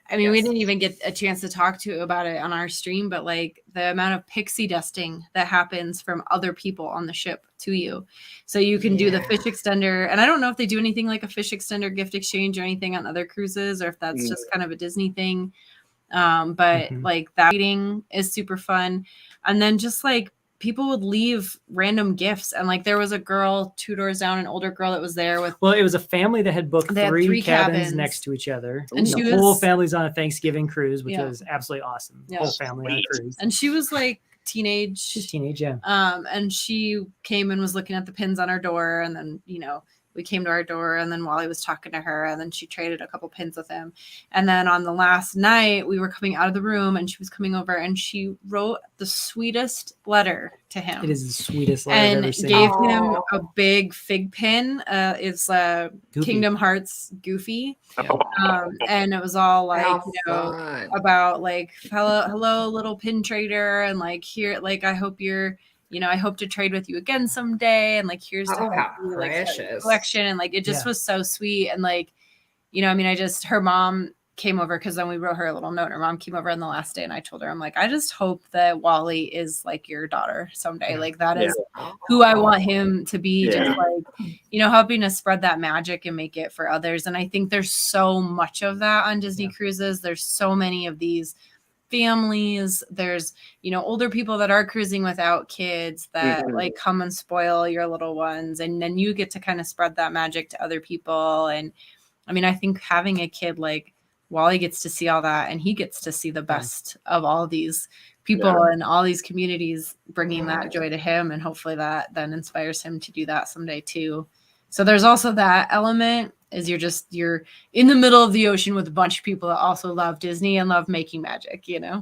I mean, we didn't even get a chance to talk to about it on our stream, but like the amount of pixie dusting that happens from other people on the ship to you. So you can do the fish extender. And I don't know if they do anything like a fish extender gift exchange or anything on other cruises, or if that's just kind of a Disney thing. But like that reading is super fun. And then just like people would leave random gifts, and like there was a girl 2 doors down, an older girl that was there with. Well, it was a family that had booked three cabins next to each other, and the whole family's on a Thanksgiving cruise, which was absolutely awesome. Whole family on a cruise, and she was like teenage. She's teenage, yeah. And she came and was looking at the pins on our door, and then we came to our door, and then Wally was talking to her, and then she traded a couple pins with him. And then on the last night, we were coming out of the room, and she was coming over, and she wrote the sweetest letter to him. It is the sweetest letter and I've ever seen. Gave him a big fig pin. It's Kingdom Hearts Goofy. And it was all like, about like, hello, little pin trader. And like, here, like, I hope you're, I hope to trade with you again someday. And like, here's how precious collection. And like, it just was so sweet. And like, I mean, her mom came over, because then we wrote her a little note, and her mom came over on the last day, and I told her, I'm like, I just hope that Wally is like your daughter someday. Like that is who I want him to be. Just like, helping to spread that magic and make it for others. And I think there's so much of that on Disney cruises. There's so many of these families. There's, older people that are cruising without kids that like come and spoil your little ones. And then you get to kind of spread that magic to other people. And I mean, I think having a kid like Wally gets to see all that, and he gets to see the best of all these people and all these communities, bringing that joy to him. And hopefully that then inspires him to do that someday too. So there's also that element, is you're in the middle of the ocean with a bunch of people that also love Disney and love making magic, Yeah.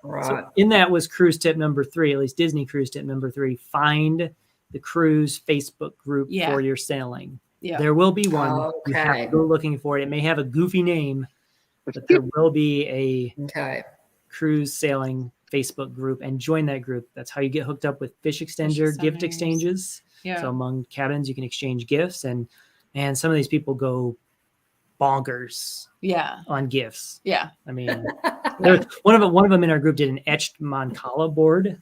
Right. So in that was cruise tip number 3, at least Disney cruise tip number 3, find the cruise Facebook group for your sailing. Yeah. There will be one. Okay. You have to go looking for it. It may have a goofy name, but there will be a cruise sailing Facebook group, and join that group. That's how you get hooked up with fish extender gift exchanges. Yeah. So among cabins, you can exchange gifts, and some of these people go bonkers. Yeah. On gifts. Yeah. I mean, one of them in our group did an etched Mancala board.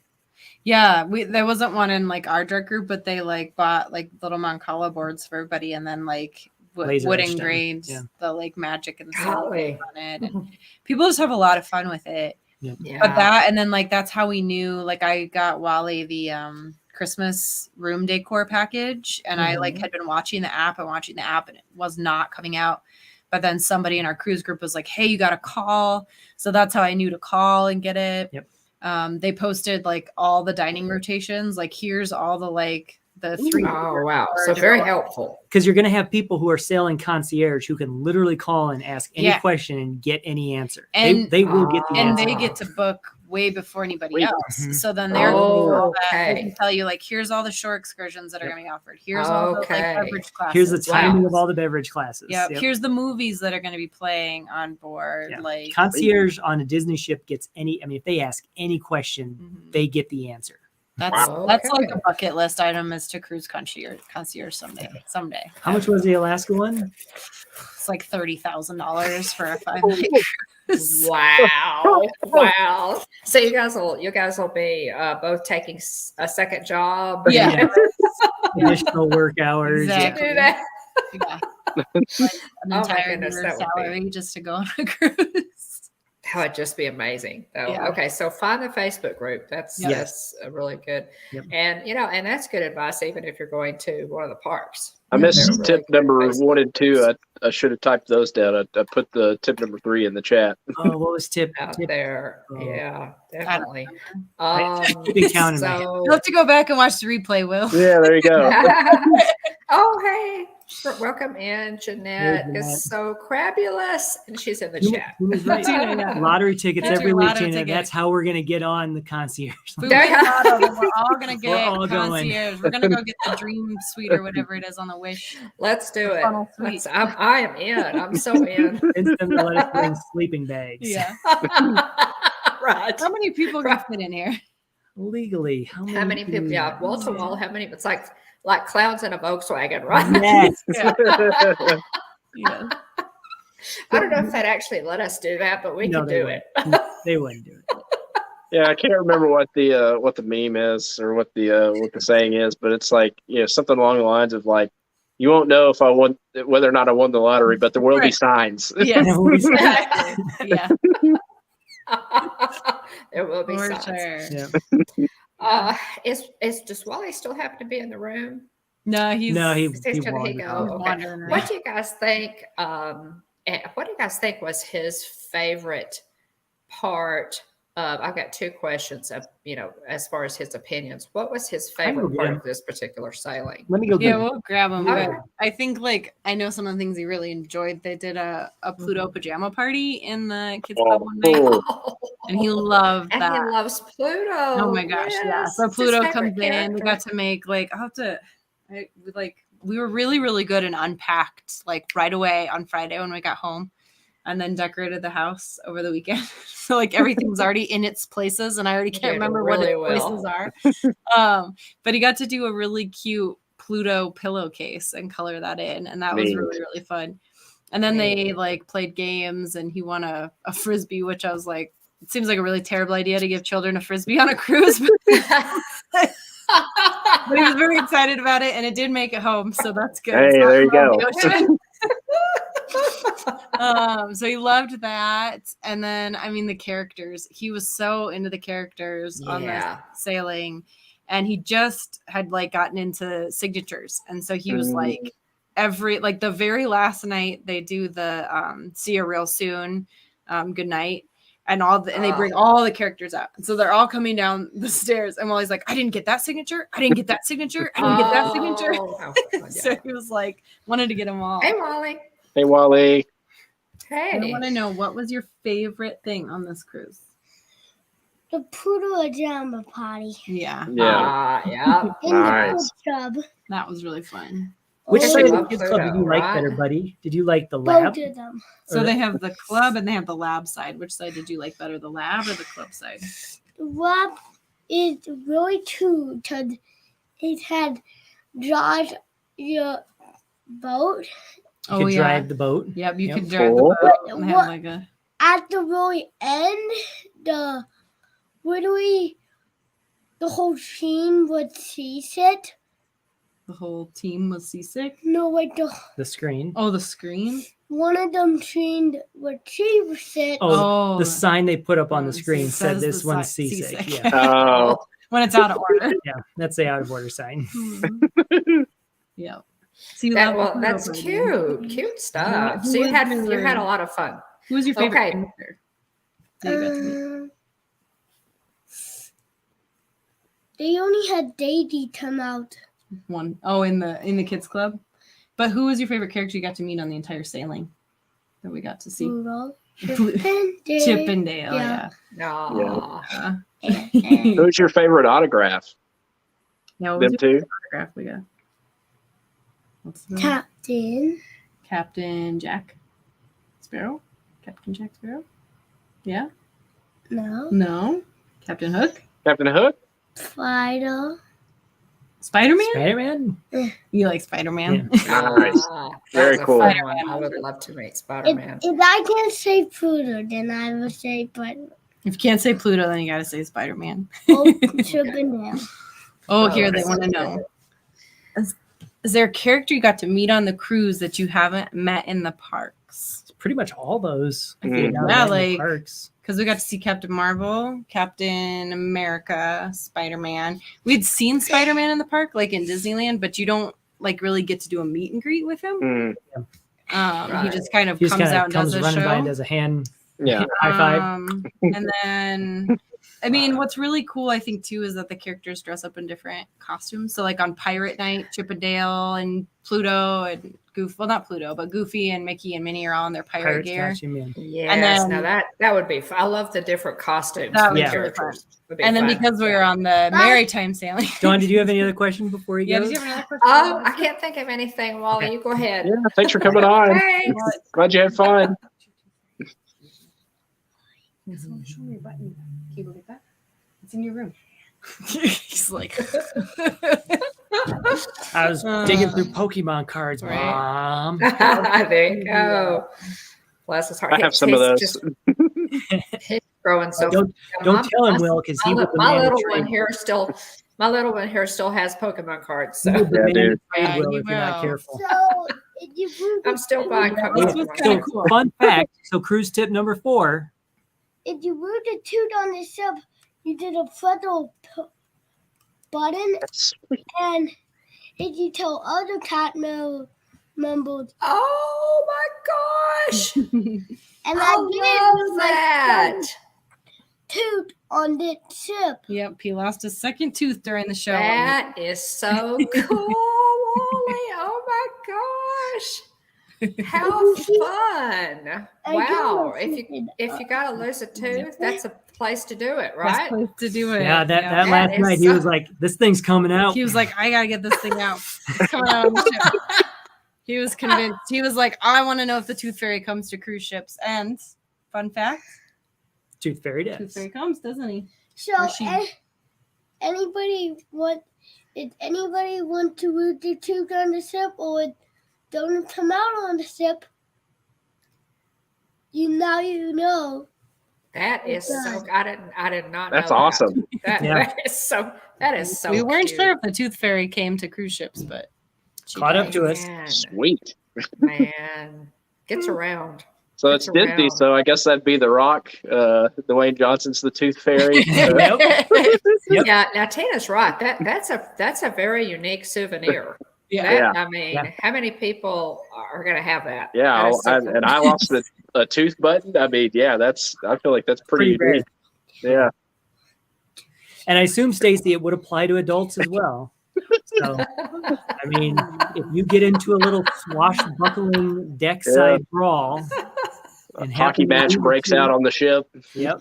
Yeah, there wasn't one in like our direct group, but they like bought like little Mancala boards for everybody, and then like wood engraved the like magic and stuff on it, and people just have a lot of fun with it. Yeah. But that, and then like that's how we knew. Like I got Wally the Christmas room decor package, and I like had been watching the app and it was not coming out. But then somebody in our cruise group was like, "Hey, you got to call." So that's how I knew to call and get it. Yep. They posted like all the dining rotations. Like, here's all the like the 3. Oh, wow. So very helpful. Because you're going to have people who are selling concierge who can literally call and ask any question and get any answer. And they will get the and answer. they get to book way before anybody else. Mhm. So then they're all that. They Okay. can tell you like, here's all the shore excursions that are going to be offered. Here's all the like beverage classes. Here's the timing Wow. of all the beverage classes. Yeah. Here's the movies that are going to be playing on board. Yeah. Like Concierge on a Disney ship gets any. I mean, if they ask any question, they get the answer. That's Wow. that's Okay. like a bucket list item is to cruise concierge someday. How much was the Alaska one? It's like $30,000 for a 5-night cruise. Wow. Wow. So you guys will be both taking a second job. Yeah. Additional work hours. To Exactly. do that. Yeah. Like an my entire goodness, year's that would be- salary just to go on a cruise. That would just be amazing. Though. Yeah. Okay, so find the Facebook group. That's really good. Yep. And and that's good advice even if you're going to one of the parks. I missed They're really tip good number Facebook 1 and 2. I should have typed those down. I put the tip number 3 in the chat. Oh, what was tip? out tip there. Oh. Yeah, definitely. keeping count in my head. You'll have to go back and watch the replay, Will. Yeah, there you go. Oh, hey. Welcome in, Jeanette. Jeanette. It's so crabulous. And she's in the Tina- chat. Tina's right. Tina, yeah. Lottery tickets That's every your week, lotto Tina. ticket. That's how we're gonna get on the concierge. We win lotto, then we're all gonna We're get all going. concierge. We're gonna go get the dream suite or whatever it is on the Wish. Let's do it. Funnel suite. I am in. I'm so in. Instant to let us bring sleeping bags. Yeah. Right. How many people can fit in here? Legally, How many people? Yeah, wall to wall. How many? It's like clowns in a Volkswagen, right? Yes. Yeah. I don't know if that actually let us do that, but we No, can they do wouldn't. it. They wouldn't do it. Yeah, I can't remember what the meme is or what the saying is, but it's like something along the lines of like, you won't know if I won whether or not I won the lottery, but there will be signs. Yes. Yeah. Yeah. There will be For signs. sure. Yeah. Does Wally still happen to be in the room? No, he's No, he Did he wandered go? off. Okay. wandering around. What do you guys think? What do you guys think was his favorite part of? I've got 2 questions. As far as his opinions, what was his favorite get part him. of this particular sailing? Let me go. Yeah, get we'll grab him. Okay. But I think I know some of the things he really enjoyed. They did a Pluto pajama party in the kids club one night, cool. and he loved And that. he loves Pluto. Oh my gosh, yeah. Yes, So it's his Pluto favorite comes in. We character. got to make we were really, really good and unpacked right away on Friday when we got home, and then decorated the house over the weekend. So everything's already in its places, and I already can't did remember really what its well. places are. But he got to do a really cute Pluto pillowcase and color that in, and that was Neat. really, really fun. And then they played games, and he won a frisbee, which I was like, it seems like a really terrible idea to give children a frisbee on a cruise, but he was very excited about it, and it did make it home, so that's good. Hey, It's not there you on go. the ocean. So he loved that, and then the characters. He was so into the characters on the Yeah. sailing, and he just had gotten into signatures, and so he was the very last night they do the see you real soon, good night. And they bring all the characters out. And so they're all coming down the stairs. And Wally's like, I didn't get that signature. I didn't get that signature. I didn't get that signature. Oh, how fun, yeah. So he was wanted to get them all. Hey, Wally. Hey, Wally. Hey. I want to know, what was your favorite thing on this cruise? The Pluto pajama party. Yeah, Yeah. Yeah. In Nice. the club. that was really fun. Which Oh, side of I the love kids club did you Pluto, like right? better, buddy? Did you like the lab? Both of them. So Or they have the club and they have the lab side. Which side did you like better, the lab or the club side? The lab is really cool because it had drive your boat. You could drive the boat. Yep, you Yep. could drive Cool. the boat. But And what- have a At the very end, the whole team would seasick. the whole team was seasick. No, The screen. Oh, the screen. one of them trained with seasick. Oh, Oh, the sign they put up on the so it screen said says this the one's si- seasick. seasick. Yeah. Oh, when it's out of order. Yeah, that's the out of order sign. Yeah. So you That, love well, the that's photo party. cute stuff. Who So you was had your- a lot of fun. Who was your favorite Okay. character that you got to meet? They only had Daisy come out. One. Oh, in the kids club. But who was your favorite character you got to meet on the entire sailing that we got to see? Rudolph, Chippendale. Chippendale, Yeah. yeah. Aw. And Who's your favorite autograph? Yeah, what was Them your two? autograph we got? What's the Captain. Captain Jack Sparrow? Captain Jack Sparrow? Yeah? No. No. Captain Hook? Captain Hook? Fido. Spider-Man? Spider-Man? You like Spider-Man? Nice. Ah, that Very was a cool. fun one. I would love to meet Spider-Man. If I can't say Pluto, then I will say but If you can't say Pluto, then you gotta say Spider-Man. oh, Chippendale. Oh, Oh, here they that's want to so know. Is there a character you got to meet on the cruise that you haven't met in the parks? Pretty much all those. Mhm. Yeah, Yeah, in the like- parks. Because we got to see Captain Marvel, Captain America, Spider-Man. We'd seen Spider-Man in the park, like in Disneyland, but you don't like really get to do a meet and greet with him. Mm, He Right. just kind of He just comes kind out of and does comes a running by and show. does a hand yeah. high five. And then, I mean, what's really cool, I think, too, is that the characters dress up in different costumes. So, like on Pirate Night, Chippendale and Pluto and Goofy, well, not Pluto, but Goofy and Mickey and Minnie are all in their pirate Pirates gear. costume, yeah. Yes, then- now that would be fun. I love the different costumes That for the was really characters. Would be And then fun. because we were on the maritime sailing. Dawn, did you have any other questions before you Yeah, go? did you have another question? Oh, I can't think of anything, Wally. Okay. You go ahead. Yeah. Thanks for coming on. Thanks. Glad you had fun. Show me your button. Can you go get that? It's in your room. He's like, I was digging through Pokemon cards, Right. Mom. There you go. Bless his heart. I have some of those. He's growing so. Don't tell him, Will, because he was the My man little to one trade. here still. My little one here still has Pokemon cards. He So was the Yeah, man to dude. trade, Yeah, Will, he if you're not will. careful. So if you move I'm still buying Yeah, Pokemon this was cards. kinda So, cool. fun fact. So, cruise tip number 4. if you move the tooth on the ship, you did a little button, and if you tell other cat members, Oh my gosh! and I I did love that. tooth on the ship. yep, he lost his second tooth during the show. That is so cool, Wally. Oh my gosh! How fun! I Wow! do If you gotta lose a tooth, that's a place to do it, Best right? place to do it. Yeah, that That last is night he so- was like, "This thing's coming out." He was like, I gotta get this thing out. It's coming out on the ship. He was convinced. He was like, I want to know if the Tooth Fairy comes to cruise ships. And fun fact, Tooth Fairy Tooth does. Fairy comes, doesn't he? So Or she- anybody want to move the tooth on the ship, or don't come out on the ship? You know. That is so. I did not. That's know that. awesome. Yeah. That is so. we weren't cute. sure if the Tooth Fairy came to cruise ships, but she Caught did. up to us. Man, Sweet. man, gets around. So it's It's Disney. around. So I guess that'd be The Rock. Dwayne Johnson's the Tooth Fairy. Yep. Yep. Yeah, now Tina's right. That's a very unique souvenir. Yeah. That, I mean, Yeah. how many people are going to have that? Yeah, That is so cool. and I lost a tooth button. I mean, yeah, I feel like that's pretty Pretty unique. Yeah. And I assume, Stacy, it would apply to adults as well. So, I mean, if you get into a little swashbuckling deck side brawl, A and hockey happen to match lose breaks to- out on the ship. Yep.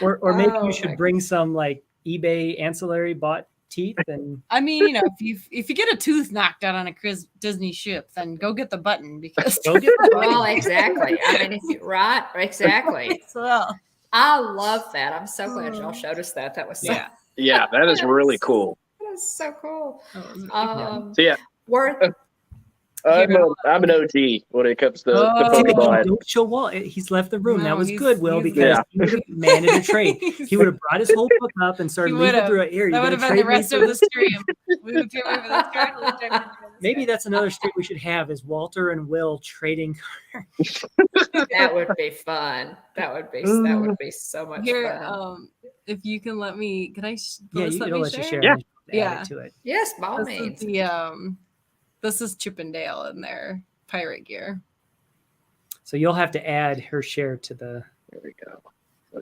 Or maybe Oh, you should my bring some like eBay ancillary bought teeth and I mean, you know, if you get a tooth knocked out on a Disney ship, then go get the button because go get the Well, exactly. I mean, if you right, exactly. well, I love that. I'm so glad y'all showed us that. That was so, yeah. Yeah, that is really cool. that is so cool. That was really Um, So yeah, were I'm an OG when it comes to Pokemon. Don't show Will. He's left the room. No, that was he's- good, Will, he's because good. he would have demanded a trade. He would have brought his whole book up and started He leafing would've. through it. Here, That you would have gonna been the trade me rest for of the this? stream. We would trade me for this card. We would trade me for this Maybe card. that's another stream we should have is Walter and Will trading. That would be fun. That would be so much Here, fun. if you can let me, can I? Yeah, Let it'll me let you share. Yeah. and then add Yeah. it to it. Yes, by all This is means. this is Chip and Dale in their pirate gear. So you'll have to add her share to the. There we go.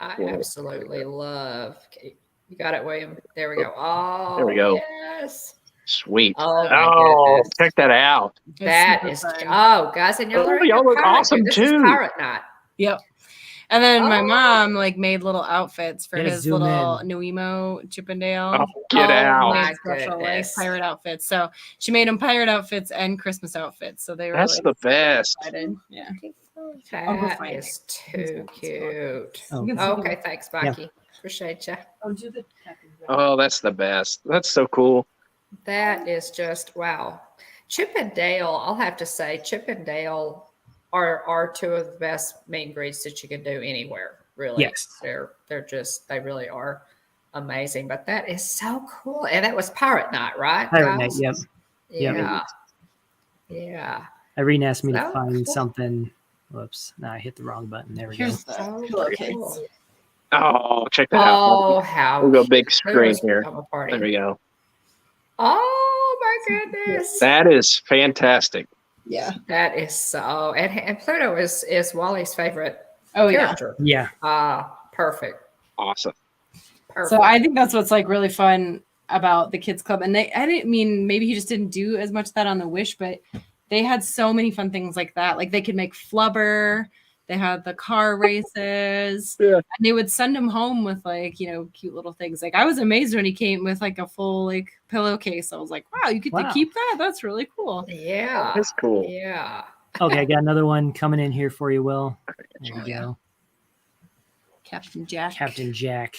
I Cool. absolutely love. Okay, you got it, William. There we go. Oh, There we go. Yes. Sweet. Oh my goodness. Check that out. It's That super is. fun. Oh, guys, and you're Oh, learning y'all your look pirate awesome, gear. This is too. Pirate Night. Yep. And then my Oh. mom made little outfits for Gotta his zoom little in. Chippendale Chip and Dale. Oh, get Oh, out. my Made special goodness. pirate outfits. So she made them pirate outfits and Christmas outfits. So they were That's the best. excited. Yeah. Oh, go That find is it. too cute. Oh, You can see Okay, thanks, Becky. Appreciate you. Oh, that's the best. That's so cool. That is just wow. Chip and Dale, I'll have to say, Chip and Dale are two of the best meet and greets that you can do anywhere. Really, Yes. they really are amazing. But that is so cool, and that was Pirate Night, right? Pirate Night. guys? Yep. Yep. Yeah, yeah. Irene asked me to So find cool. something. Whoops. No, I hit the wrong button. There we Here's go. the So pillowcase. cool. Oh, check that Oh, out. how We'll go big cute. screen Let's here. become a party. There we go. Oh my goodness. That is fantastic. Yeah. That is so, and Pluto is Wally's favorite Oh yeah. character. Yeah. Perfect. Awesome. Perfect. So I think that's what's really fun about the kids club. And I didn't mean maybe he just didn't do as much of that on the Wish, but they had so many fun things like that. Like they could make flubber. They had the car races. Yeah. And they would send him home with cute little things. Like I was amazed when he came with a full pillowcase. I was like, wow, you get to Wow. keep that? That's really cool. Yeah. That's cool. Yeah. Okay, I got another one coming in here for you, Will. There Oh, you yeah. go. Captain Jack. Captain Jack.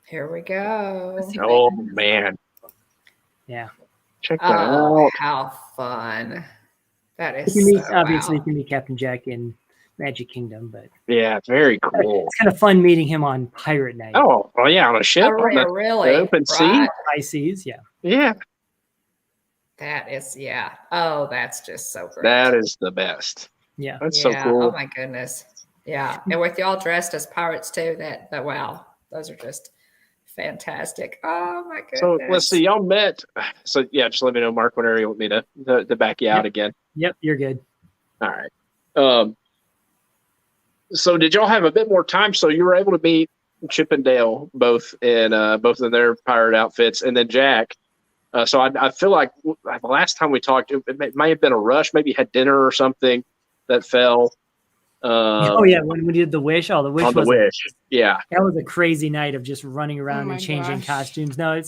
Here we go. Let's see. Oh, man. Yeah. Check that Oh, out. how fun. That is You can meet, so, obviously, wow. you can meet Captain Jack in Magic Kingdom, but Yeah, very cool. it's kind of fun meeting him on Pirate Night. Oh, well, yeah, on a ship. Oh, on the really? open sea. Right? High seas, yeah. Yeah, That is, yeah. Oh, that's just so great. that is the best. Yeah. That's Yeah. so cool. Oh my goodness. Yeah. And with y'all dressed as pirates too, that wow. Those are just fantastic. Oh my goodness. So let's see, y'all met. So yeah, just let me know, Mark, whenever you want me to back you out again. Yep, you're good. All right. So did y'all have a bit more time? So you were able to meet Chip and Dale both in their pirate outfits, and then Jack. So I feel like the last time we talked, it may have been a rush. Maybe you had dinner or something that fell. Oh yeah, when we did the Wish, the Wish on the was Wish. Yeah. that was a crazy night of just running around my and changing gosh. costumes. No,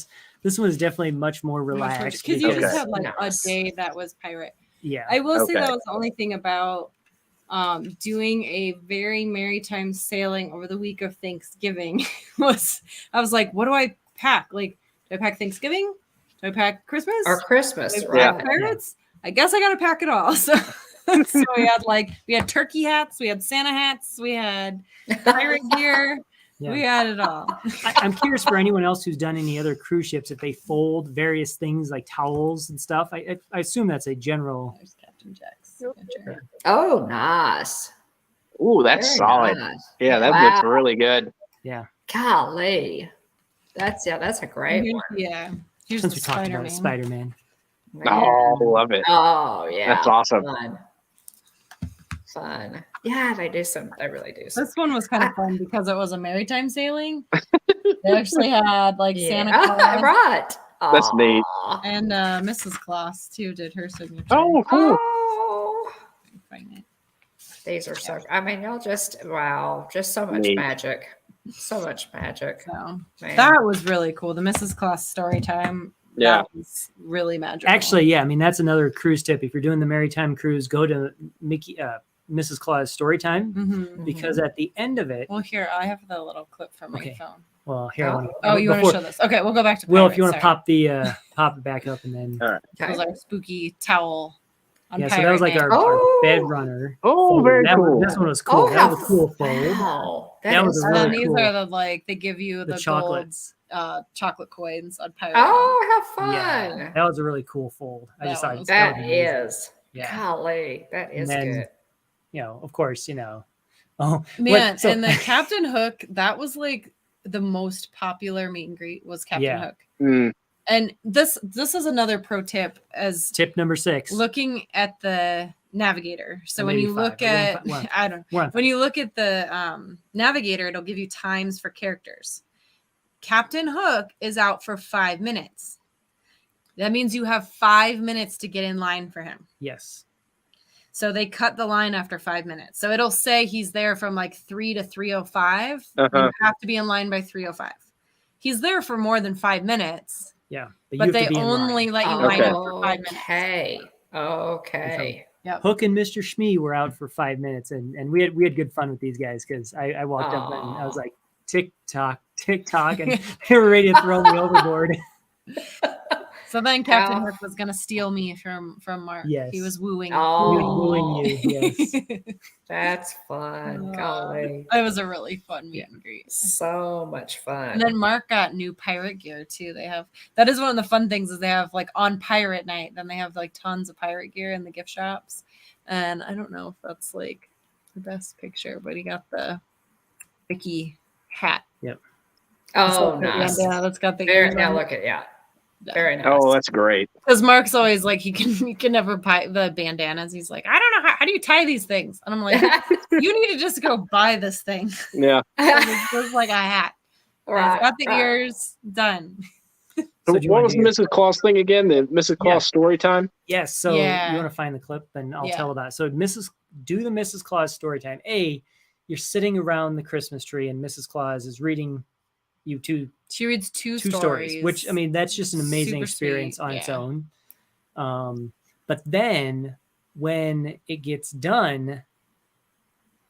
this one was definitely much more relaxed. Because you Okay. just had Nice. a day that was pirate. yeah, I will say Okay. that was the only thing about doing a very maritime sailing over the week of Thanksgiving was I was like, what do I pack? Like, do I pack Thanksgiving? Do I pack Christmas? or Christmas, Do I right? pack pirates? I guess I gotta pack it all. So we had turkey hats, we had Santa hats, we had pirate gear, Yeah. we had it all. I'm curious for anyone else who's done any other cruise ships if they fold various things like towels and stuff. I assume that's a general. There's Captain Jack's signature. Oh, nice. Ooh, that's Very solid. nice. Yeah, that Wow. looks really good. Yeah, Golly. That's a great one. Yeah. Here's since the we talked Spider-Man. about Spider-Man. Oh, love it. Oh yeah. That's awesome. Fun. Yeah, they really do some. This one was kind of fun because it was a maritime sailing. They actually had Santa Yeah, Claus right. That's neat. Aw. and Mrs. Claus too did her signature. Oh, cool. Oh, Find it. these are so. I mean, y'all just so much Neat. magic, so much magic. So Man. that was really cool. The Mrs. Claus story time. Yeah. That was really magical. Actually, yeah, I mean that's another cruise tip. If you're doing the maritime cruise, go to Mrs. Claus story time Mhm. because at the end of it, Well, here I have the little clip from my Okay. phone. well, here I Oh. wanna- Oh, you want to before- show this? Okay, we'll go back to Will, pirates, if you want to sorry. pop it back up and then All right. Okay. Those are spooky towel on Yeah, so Pirate that was like Night. our bed runner. Oh, fold. very That cool. This one was cool. Oh, That was a cool fold. Wow. That was is a And then really these cool. are the like they give you The the chocolate. gold chocolate coins on Pirate Night. Oh, how fun. Yeah, that was a really cool fold. I That just one thought was that That was amazing. is. Yeah. Golly, that is then, good. Of course, Oh Man, so, and the Captain Hook, that was like the most popular meet and greet was Captain Hook. Mm. And this is another pro tip as tip number 6. looking at the navigator. So Or when maybe you 5. look We're on at fi- I don't we're on when you look at the navigator, it'll give you times for characters. Captain Hook is out for 5 minutes. That means you have 5 minutes to get in line for him. Yes. So they cut the line after 5 minutes. So it'll say he's there from like 3 to 3:05. You have to be in line by 3:05. He's there for more than 5 minutes. Yeah. But they only let you line up for 5 minutes. Okay. Yep. Hook and Mr. Shmee were out for 5 minutes, and we had good fun with these guys because I walked up and I was like, tick tock, and they were ready to throw me overboard. So then Captain Hook was gonna steal me from Mark. Yes. He was wooing. He was wooing you. Yes. That's fun. Golly. It was a really fun meet and greet. So much fun. And then Mark got new pirate gear too. That is one of the fun things is they have like on Pirate Night, then they have like tons of pirate gear in the gift shops. And I don't know if that's like the best picture, but he got the Vicky hat. Yep. Oh, nice. Yeah, that's got the There, ears now on it. look at very nice. Oh, that's great. Because Mark's always like, you can never buy the bandanas. He's like, I don't know how do you tie these things? And I'm like, you need to just go buy this thing. Yeah. It's just like a hat. Right, It's got the right. ears done. So do you what wanna was the do? Mrs. Claus thing again? The Mrs. Claus story time? Yes. So Yeah. you want to find the clip, and I'll Yeah. tell about it. So do the Mrs. Claus story time. You're sitting around the Christmas tree, and Mrs. Claus is reading you She reads two stories, which I mean, that's just an amazing Super experience sweet, on its yeah. own. But then when it gets done,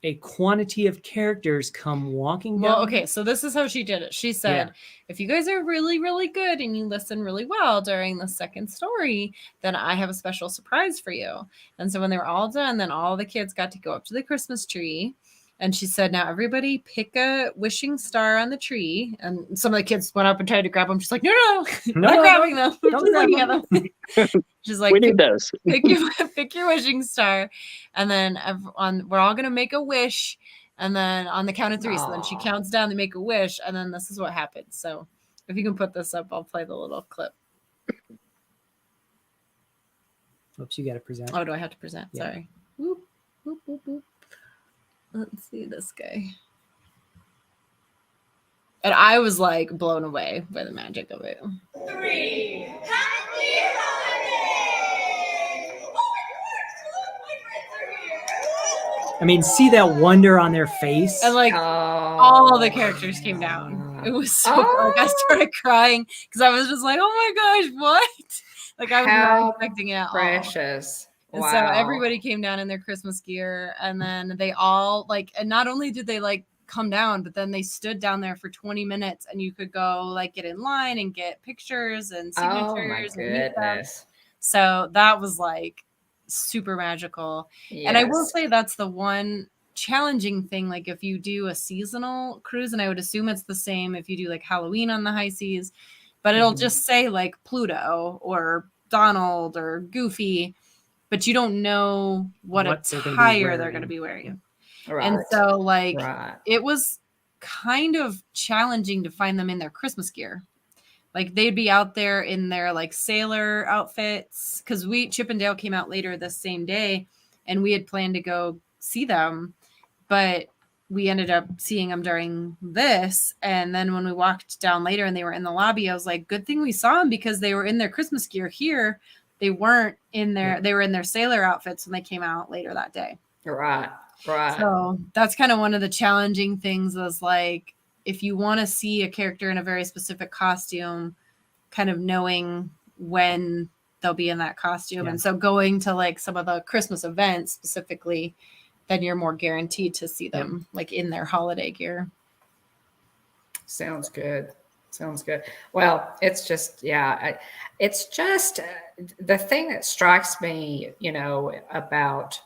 a quantity of characters come walking down. Well, okay, so this is how she did it. She said, if you guys are really, really good and you listen really well during the second story, then I have a special surprise for you. And so when they were all done, then all the kids got to go up to the Christmas tree. And she said, now everybody pick a wishing star on the tree. And some of the kids went up and tried to grab them. She's like, no, I'm not grabbing them. I'm just looking at them. She's like, We need those. pick your wishing star, and then we're all gonna make a wish, and then on the count of 3. So then she counts down to make a wish, and then this is what happens. So if you can put this up, I'll play the little clip. Oops, you got to present. Oh, do I have to present? Yeah. Sorry. Whoop, whoop, whoop, whoop. Let's see this guy. And I was like blown away by the magic of it. 3. Happy holidays! Oh my friends are here! I mean, see that wonder on their face. And like all the characters came down. It was so like I started crying because I was just like, oh my gosh, what? Like I was not expecting it at all. Precious. And so everybody came down in their Christmas gear, and then they all like, and not only did they like come down, but then they stood down there for 20 minutes, and you could go like get in line and get pictures and signatures. Oh my and meet them. goodness. So that was like super magical. Yes. And I will say that's the one challenging thing. Like if you do a seasonal cruise, and I would assume it's the same if you do like Halloween on the high seas, but it'll just say like Pluto or Donald or Goofy, but you don't know what attire they're going to be wearing. Right. And so like Right. it was kind of challenging to find them in their Christmas gear. Like they'd be out there in their like sailor outfits, because Chip and Dale came out later this same day, and we had planned to go see them, but we ended up seeing them during this. And then when we walked down later and they were in the lobby, I was like, good thing we saw them, because they were in their Christmas gear here. They weren't in their, they were in their sailor outfits when they came out later that day. Right. Right. So that's kind of one of the challenging things, is like, if you want to see a character in a very specific costume, kind of knowing when they'll be in that costume. Yeah. And so going to like some of the Christmas events specifically, then you're more guaranteed to see them like in their holiday gear. Sounds good. Sounds good. Well, it's just, it's just the thing that strikes me, about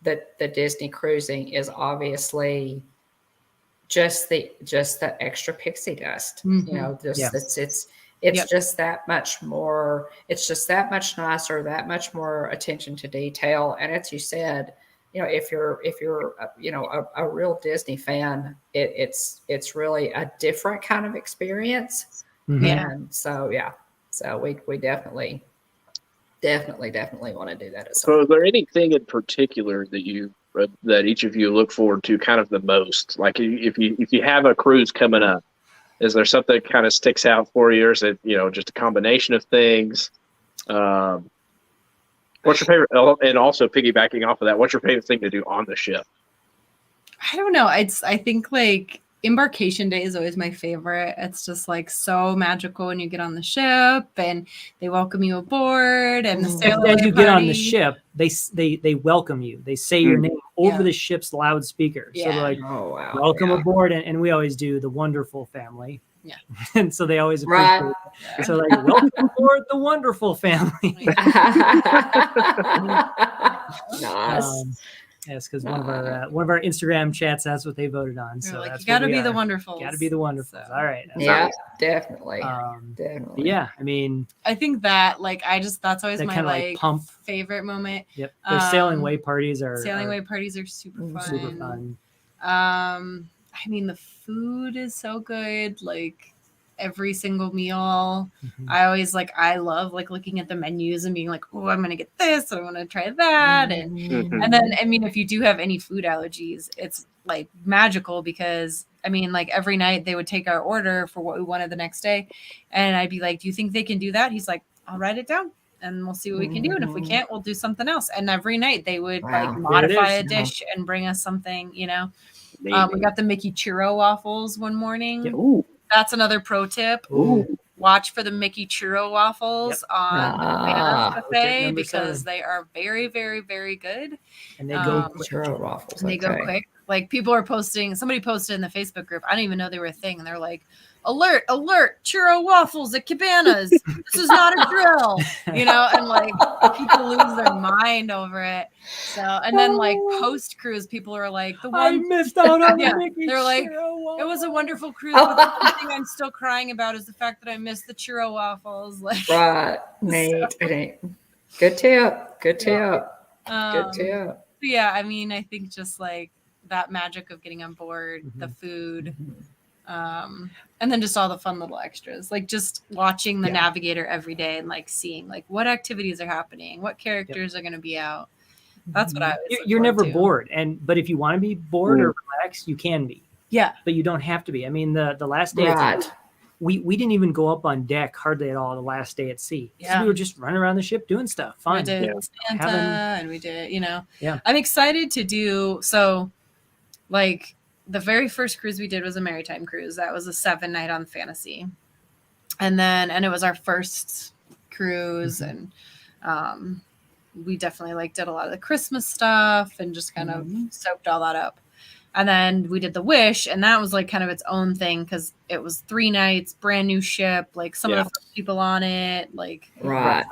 the Disney cruising is obviously just the extra pixie dust. It's just that much more. It's just that much nicer, that much more attention to detail. And as you said, if you're a real Disney fan, it's really a different kind of experience. And so we definitely want to do that. So, is there anything in particular that each of you look forward to kind of the most? Like, if you have a cruise coming up, is there something that kind of sticks out for you, or is it just a combination of things? What's your favorite? And also piggybacking off of that, what's your favorite thing to do on the ship? I don't know. I think like embarkation day is always my favorite. It's just like so magical when you get on the ship and they welcome you aboard, and the sail as you get on the ship, they welcome you. They say your name over the ship's loudspeaker. So they're like, "Oh wow, welcome aboard!" And we always do the wonderful family. Yeah, and so they always appreciate it. Yeah. So like, welcome aboard the wonderful family. Nice. Yes, because one of our Instagram chats, that's what they voted on. So like, that's you got to be the wonderful. Got to be the wonderful. So. All right. Definitely. Definitely. Yeah, I mean, I think that that's always my like pump favorite moment. Yep. Their sailing way parties are super fun. Super fun. I mean, the food is so good. Like every single meal. I love like looking at the menus and being like, oh, I'm gonna get this, I want to try that. And then I mean, if you do have any food allergies, it's like magical, because I mean, like every night they would take our order for what we wanted the next day, and I'd be like, do you think they can do that? He's like, I'll write it down and we'll see what we can do, and if we can't, we'll do something else. And every night they would like modify a dish and bring us something. We got the Mickey churro waffles one morning. Ooh. That's another pro tip. Ooh. Watch for the Mickey churro waffles on the Bananas Buffet, because they are very, very, very good. And they go quick. Churro waffles. And they go quick. Like people are posting, somebody posted in the Facebook group, I didn't even know they were a thing. And they're like, alert, churro waffles at Cabanas. This is not a drill, and like people lose their mind over it. So, and then like post cruise, people are like, I missed out on the Mickey they're like, it was a wonderful cruise, but the only thing I'm still crying about is the fact that I missed the churro waffles. Like, right, Nate. Good tip. Good tip. Yeah, I mean, I think just like that magic of getting on board, the food. And then just all the fun little extras, like just watching the navigator every day and like seeing like what activities are happening, what characters are going to be out. That's what I was. You're never bored, but if you want to be bored or relaxed, you can be. Yeah, but you don't have to be. I mean, the last day, we didn't even go up on deck hardly at all. The last day at sea, we were just running around the ship doing stuff. Fun. We did Santa, and we did. I'm excited to do so. Like, the very first cruise we did was a maritime cruise. That was a 7-night on Fantasy. And it was our first cruise. And we definitely did a lot of the Christmas stuff and just kind of soaked all that up. And then we did the Wish, and that was like kind of its own thing, because it was 3 nights, brand new ship, like some of the people on it, like, that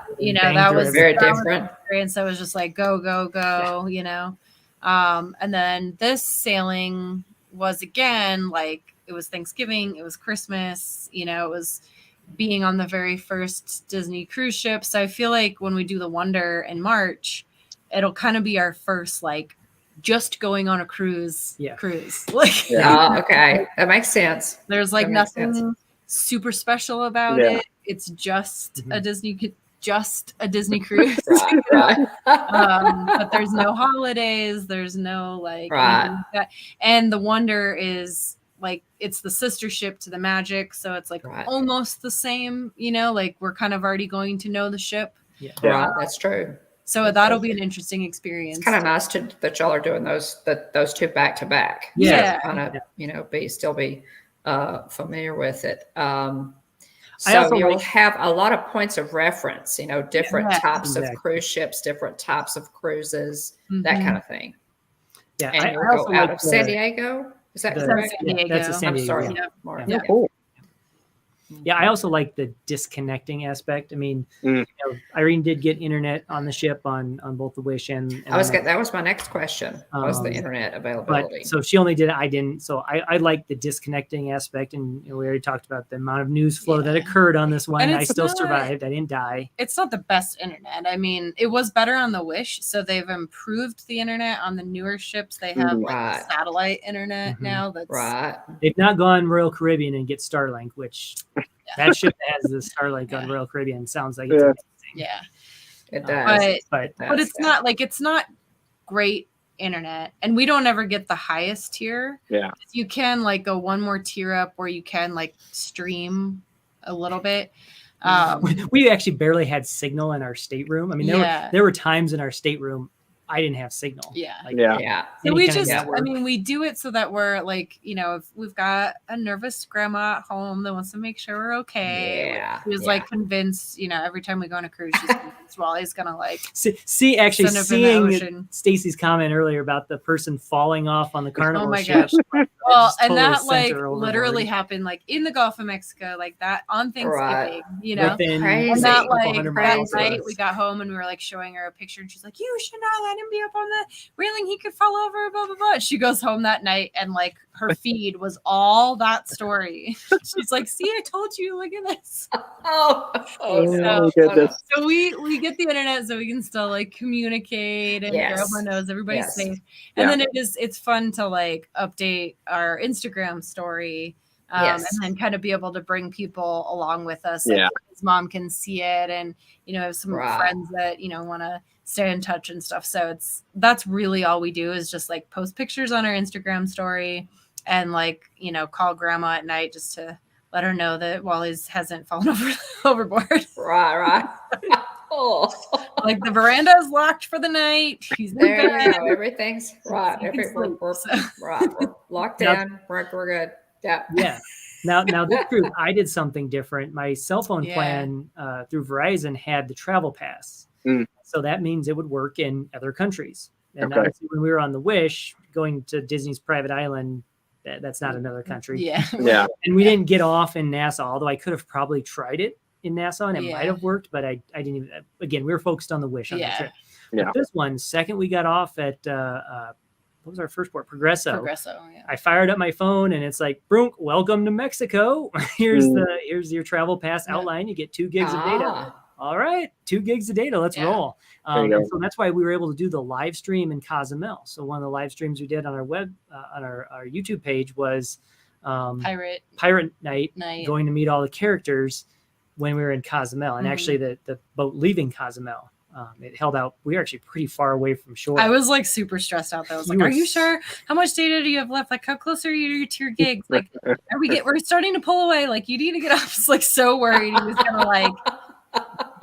was very different. And so it was just like, go, and then this sailing was again, like, it was Thanksgiving, it was Christmas, it was being on the very first Disney cruise ship. So I feel like when we do the Wonder in March, it'll kind of be our first, like, just going on a cruise. Like, okay, that makes sense. There's like nothing super special about it. It's just a Disney cruise. But there's no holidays, there's no like that. And the Wonder is like, it's the sister ship to the Magic, so it's like almost the same, like we're kind of already going to know the ship. That's true. So that'll be an interesting experience. It's kind of nice that y'all are doing those two back to back. Kind of be familiar with it. So you'll have a lot of points of reference, different types of cruise ships, different types of cruises, that kind of thing. Yeah, and you'll go out of San Diego. Is that correct? San Diego. That's a San Diego. I'm sorry. Cool. Yeah, I also like the disconnecting aspect. I mean, Irene did get internet on the ship on both the Wish and that was my next question. Was the internet availability? But so she only did it. I didn't. So I like the disconnecting aspect, and we already talked about the amount of news flow that occurred on this one. And I still survived. I didn't die. It's not the best internet. I mean, it was better on the Wish, so they've improved the internet on the newer ships. They have like satellite internet now. That's right. They've not gone Royal Caribbean and get Starlink, which that ship that has the Starlink on Royal Caribbean sounds like it's amazing. Yeah, it does. But it's not like it's not great internet, and we don't ever get the highest tier. Yeah, you can like go one more tier up where you can like stream a little bit. We actually barely had signal in our stateroom. I mean, there were times in our stateroom I didn't have signal. So we just, I mean, we do it so that we're like, you know, if we've got a nervous grandma at home that wants to make sure we're okay. Who's like convinced, you know, every time we go on a cruise, she's convinced Wally's gonna like actually seeing Stacy's comment earlier about the person falling off on the Carnival ship. Well, and that like literally happened like in the Gulf of Mexico, like that on Thanksgiving, you know, and that like that night we got home and we were like showing her a picture and she's like, you should not let him be up on the railing, he could fall over, blah blah blah. She goes home that night and like her feed was all that story. She's like, see, I told you, look at this. So we get the internet so we can still like communicate and everyone knows everybody's safe. And then it's fun to like update our Instagram story and then kind of be able to bring people along with us. Like his mom can see it, and you know, have some friends that, you know, want to stay in touch and stuff. So that's really all we do is just like post pictures on our Instagram story and like, you know, call grandma at night just to let her know that Wally's hasn't fallen overboard. Right. Like the veranda is locked for the night. She's there. You go. Everything's right. We're locked in. We're good. Yeah. Now this group, I did something different. My cell phone plan through Verizon had the travel pass. So that means it would work in other countries. And obviously when we were on the Wish going to Disney's private island, that's not another country. Yeah. And we didn't get off in Nassau, although I could have probably tried it in Nassau and it might have worked, but I didn't even, again, we were focused on the Wish on the trip. But this one, second we got off at, what was our first port? Progresso. I fired up my phone and it's like, Brunk, welcome to Mexico. Here's your travel pass outline. You get 2 gigs of data. All right, 2 gigs of data. Let's roll. So that's why we were able to do the live stream in Cozumel. So one of the live streams we did on our web, on our YouTube page was Pirate Night, going to meet all the characters when we were in Cozumel. And actually the boat leaving Cozumel, it held out. We were actually pretty far away from shore. I was like super stressed out though. I was like, are you sure? How much data do you have left? Like, how close are you to your gigs? Like, we're starting to pull away. Like, you need to get up. I was like so worried he was gonna like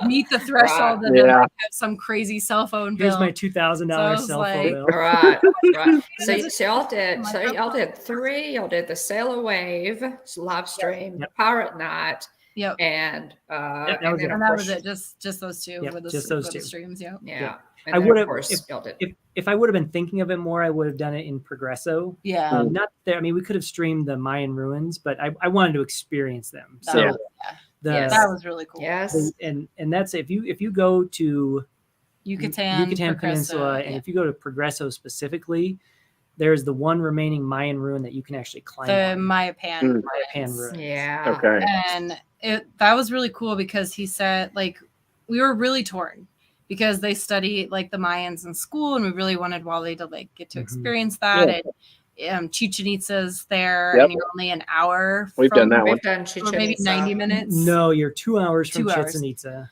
meet the threshold and then like, have some crazy cell phone bill. Here's my $2,000 cell phone bill. Right. So y'all did 3. Y'all did the Sailor Wave live stream, Pirate Night. And that was it. Just those two. Yep, with the, just those with two. The streams. Yeah. I would have, if I would have been thinking of it more, I would have done it in Progresso. Not there. I mean, we could have streamed the Mayan ruins, but I wanted to experience them. That was really cool. Yes. And that's if you go to Yucatan Peninsula, and if you go to Progresso specifically, there's the one remaining Mayan ruin that you can actually climb. The Mayapan ruin. Yeah. Okay. And that was really cool because he said like we were really torn because they study like the Mayans in school and we really wanted Wally to like get to experience that. And Chichen Itza's there and you're only an hour. We've done that one. Or maybe 90 minutes. No, you're 2 hours from Chichen Itza.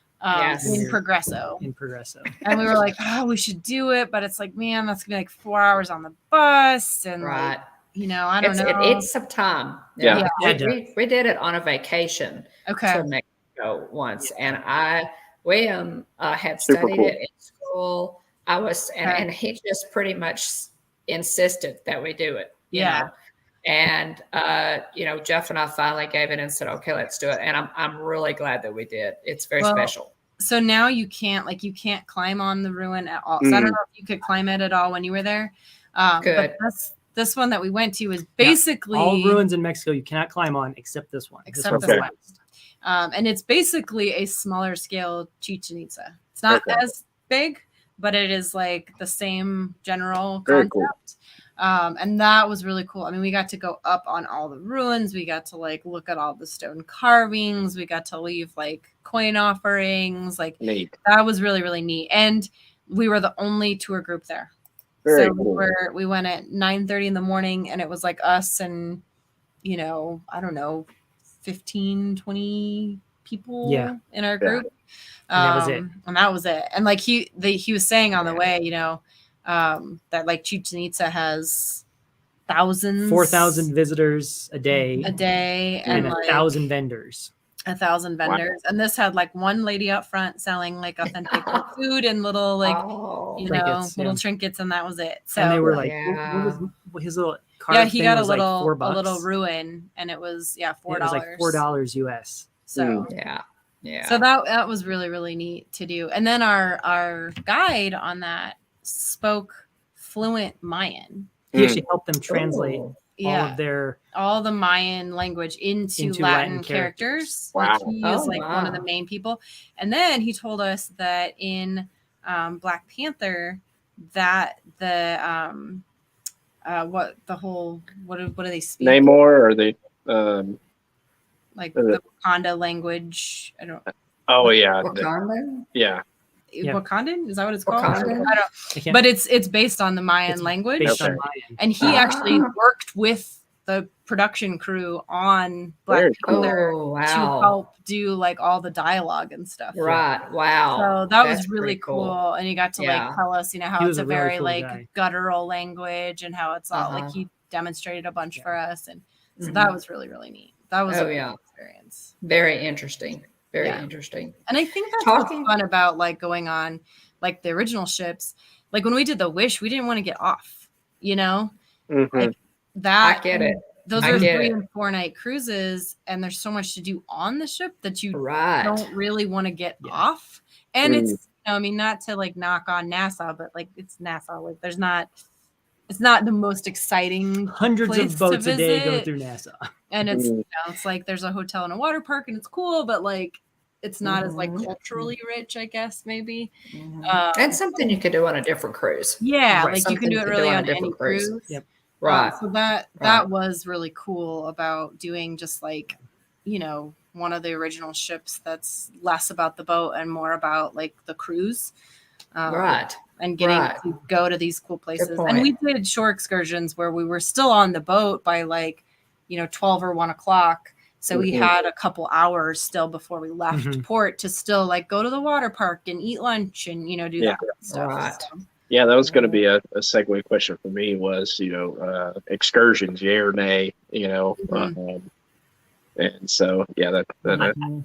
In Progresso. And we were like, oh, we should do it. But it's like, man, that's going to be like 4 hours on the bus. And like, you know, I don't know. It's some time. Yeah. We did it on a vacation to Mexico once. And William had studied it in school. And he just pretty much insisted that we do it. You know? And Jeff and I finally gave it and said, okay, let's do it. And I'm really glad that we did. It's very special. So now you can't climb on the ruin at all. So I don't know if you could climb it at all when you were there. Good. But this one that we went to is basically all ruins in Mexico you cannot climb on except this one. Except this one. And it's basically a smaller scale Chichen Itza. It's not as big, but it is like the same general Very concept. cool. And that was really cool. I mean, we got to go up on all the ruins. We got to like look at all the stone carvings. We got to leave like coin offerings. Like Neat. that was really, really neat. And we were the only tour group there. Very So cool. we went at 9:30 in the morning, and it was like us and, you know, I don't know, 15, 20 people in our group. And that was it. And that was it. And like he was saying on the way, you know, that like Chichen Itza has thousands, 4,000 visitors a day, and a like 1,000 vendors. 1,000 vendors. Wow. And this had like one lady up front selling like authentic food and little like you trinkets, know, little trinkets, and that was it. So and they were like, what was his little card? Yeah, he got like $4. a little ruin, and it was $4. It was like $4 US. So yeah. So that was really, really neat to do. And then our guide on that spoke fluent Mayan. He actually helped them translate all the Mayan language into Latin characters. Wow. Like he is one of the main people. And then he told us that in Black Panther, that the what do they speak? Namor, or the like the Wakanda language. I don't. Oh yeah. Wakandan? Yeah. Wakandan? Is that what it's called? Wakandan? I don't. But it's based on the Mayan language. Based on Mayan. And he actually worked with the production crew on Black Panther to help do like all the dialogue and stuff. Right. Wow. So that was really cool. And he got to like tell us, you know, how it's a very cool like guy. Guttural language, and how it's all like he demonstrated a bunch for us. And so that was really, really neat. That was a cool experience. Very interesting. Very interesting. And I think that's what's fun about like going on like the original ships. Like when we did the Wish, we didn't want to get off, you know? Like that. I get it. Those are 3 and 4 night cruises, and there's so much to do on the ship that you don't really want to get off. And it's, you know, I mean, not to like knock on NASA, but like it's NASA. Like it's not the most exciting. Hundreds of boats a day go through NASA. And it's, you know, it's like there's a hotel and a water park, and it's cool, but like it's not as like culturally rich, I guess, maybe. And something you could do on a different cruise. Yeah, like you can do it really on any cruise. Yep. Right. So that was really cool about doing just like, you know, one of the original ships that's less about the boat and more about like the cruise. And getting to go to these cool places. And we did shore excursions where we were still on the boat by like, you know, 12 or 1 o'clock. So we had a couple hours still before we left port to still like go to the water park and eat lunch and, you know, do that kind of stuff. So. Yeah, that was going to be a segue question for me was, you know, excursions, yay or nay, you know. And so, yeah,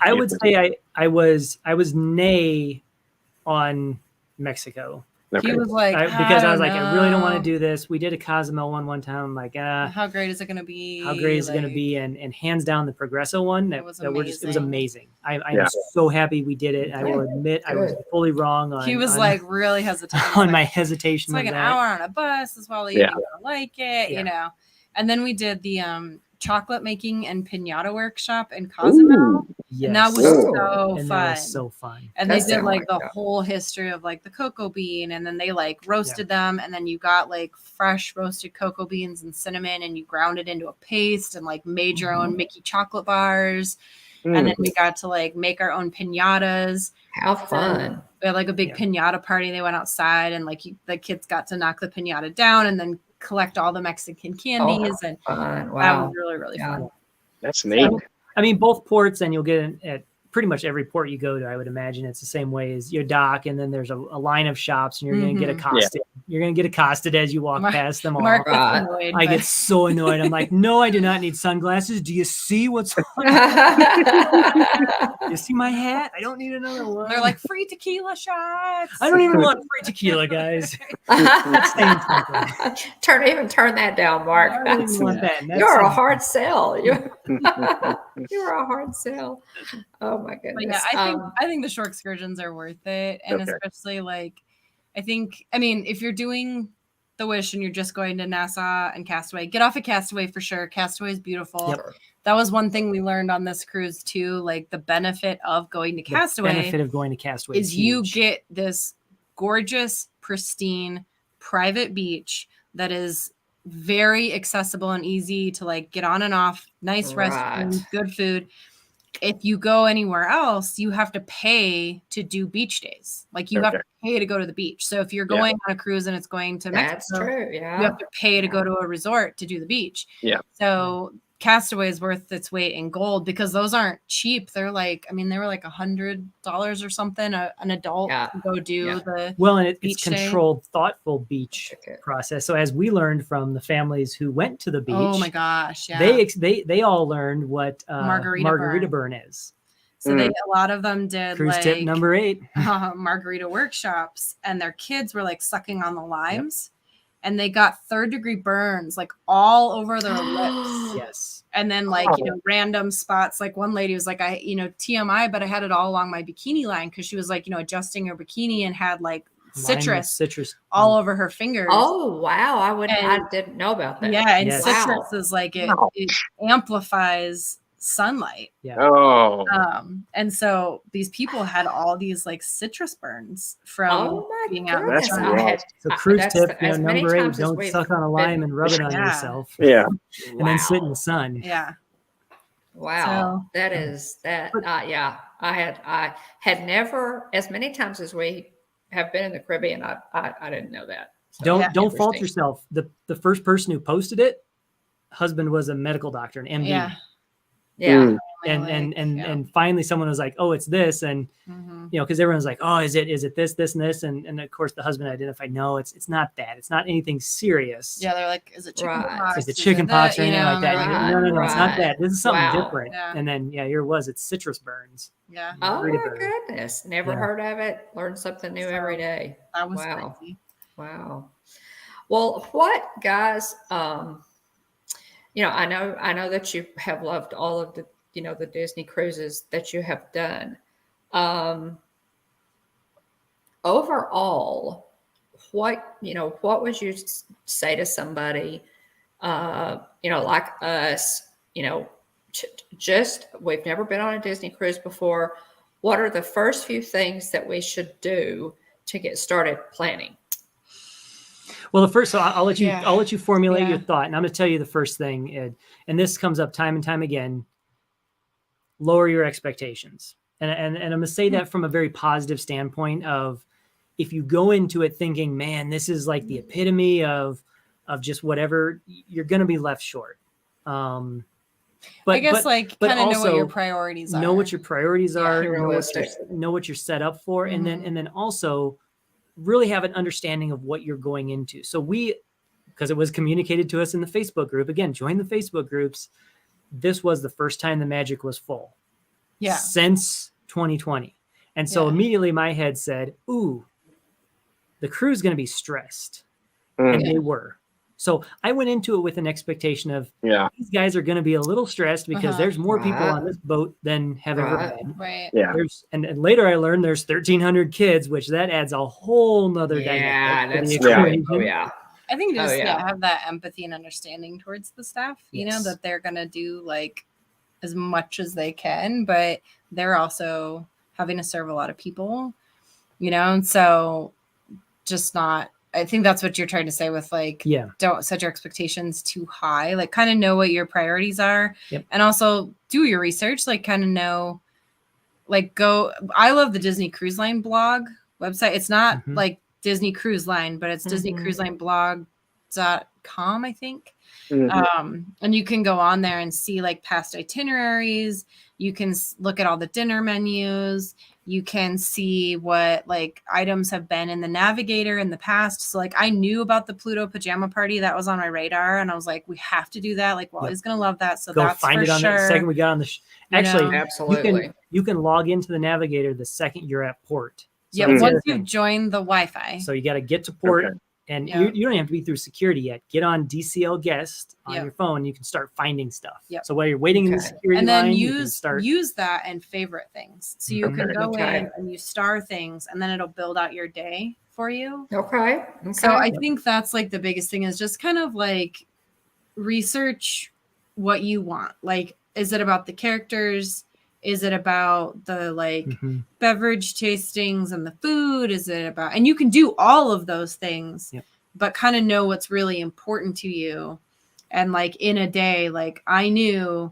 I would say I was nay on Mexico. He was like, because I was like, I really don't want to do this. We did a Cozumel one time. I'm like, how great is it going to be? How great is it going to be? And hands down, the Progresso one, it was amazing. I'm so happy we did it. I will admit I was fully wrong. He was like really hesitant on my hesitation. It's like an hour on a bus is probably you don't like it, you know. And then we did the chocolate making and piñata workshop in Cozumel. Yes. And that was so fun. That was so fun. And they did like the whole history of like the cocoa bean, and then they like roasted them, and then you got like fresh roasted cocoa beans and cinnamon, and you ground it into a paste and like made your own Mickey chocolate bars. And then we got to like make our own piñatas. How fun. We had like a big piñata party. They went outside, and like the kids got to knock the piñata down and then collect all the Mexican candies. And that was really, really fun. That's neat. I mean, both ports, and you'll get at pretty much every port you go to, I would imagine it's the same way as your dock, and then there's a line of shops, and you're going to get accosted. You're going to get accosted as you walk past them all. I get so annoyed. I'm like, no, I do not need sunglasses. Do you see what's on? You see my hat? I don't need another one. They're like, free tequila shots. I don't even want free tequila, guys. Turn that down, Mark. I don't even want that. You're a hard sell. You're a hard sell. Oh my goodness. But yeah, I think the shore excursions are worth it, and especially like I mean, if you're doing the Wish and you're just going to Nassau and Castaway, get off at Castaway for sure. Castaway is beautiful. Yep. That was one thing we learned on this cruise too. Like the benefit of going to Castaway. The benefit of going to Castaway is you get this gorgeous, pristine, private beach that is very accessible and easy to like get on and off. Nice restrooms, good food. If you go anywhere else, you have to pay to do beach days. Like you have to pay to go to the beach. So if you're going on a cruise and it's going to Mexico, that's true. Yeah, you have to pay to go to a resort to do the beach. Yeah. So Castaway is worth its weight in gold because those aren't cheap. They're like, I mean, they were like $100 or something. An adult to go do the and it's beach controlled, thoughtful beach process. So as we learned from the families who went to the beach, oh my gosh, they all learned what margarita burn is. So a lot of them did cruise tip number 8, margarita workshops, and their kids were like sucking on the limes. And they got 3rd-degree burns like all over their lips. Yes. And then like, random spots. Like one lady was like, TMI, but I had it all along my bikini line because she was like, adjusting her bikini and had like citrus all over her fingers. Oh, wow. I didn't know about that. Yeah. And citrus is like, it amplifies sunlight. Yeah. Oh. And so these people had all these like citrus burns from being out. That's right. So cruise tip number 8: don't suck on a lime and rub it on yourself. Yeah. And then sit in the sun. Yeah. Wow. So, that is that. I had never, as many times as we have been in the Caribbean, I didn't know that. So don't fault yourself. The first person who posted it, husband was a medical doctor, an MD. Yeah. Yeah. And finally someone was like, oh, it's this. And, because everyone's like, oh, is it this, and this? And of course the husband identified, no, it's not that. It's not anything serious. Yeah. They're like, is it chicken pox? Is it chicken pox or anything like that? Right, No, it's not that. This is something different. Yeah. And then, it's citrus burns. Yeah. Oh my goodness. Never heard of it. Learn something new every day. That was crazy. Wow. Well, what guys, I know that you have loved all of the, the Disney cruises that you have done. Overall, what would you say to somebody, like us, just, we've never been on a Disney cruise before. What are the first few things that we should do to get started planning? Well, I'll let you formulate your thought, and I'm going to tell you the first thing, Ed, and this comes up time and time again. Lower your expectations, and I'm going to say that from a very positive standpoint of, if you go into it thinking, man, this is like the epitome of just whatever, you're going to be left short. But I guess kind of know what your priorities are. Know what your priorities are. Realistic. Know what you're set up for, and then also really have an understanding of what you're going into. So because it was communicated to us in the Facebook group, again, join the Facebook groups. This was the first time the Magic was full. Yeah. Since 2020. And so immediately my head said, ooh, the crew's is going to be stressed. And they were. So I went into it with an expectation of these guys are going to be a little stressed because there's more people on this boat than have ever been. Right. Yeah. And later I learned there's 1,300 kids, which that adds a whole nother dynamic. That's right. Oh, yeah. I think just have that empathy and understanding towards the staff, that they're going to do like as much as they can, but they're also having to serve a lot of people, and so just not, I think that's what you're trying to say with like, don't set your expectations too high, like kind of know what your priorities are and also do your research, like kind of know, like I love the Disney Cruise Line blog website. It's not like Disney Cruise Line, but it's disneycruiselineblog.com, I think. And you can go on there and see like past itineraries. You can look at all the dinner menus. You can see what like items have been in the Navigator in the past. So like I knew about the Pluto pajama party that was on my radar, and I was like, we have to do that. Like Wally's gonna love that. So that's find for it on sure. the second we got on the actually absolutely. You can log into the Navigator the second you're at port. So once you've joined the Wi-Fi. So you got to get to port. And you don't have to be through security yet. Get on DCL Guest on your phone. You can start finding stuff. So while you're waiting in the security line, use that and favorite things. So you can go in and you star things, and then it'll build out your day for you. Okay. So I think that's like the biggest thing is just kind of like research what you want. Like, is it about the characters? Is it about the like beverage tastings and the food? Is it about, and you can do all of those things, but kind of know what's really important to you. And like in a day, like I knew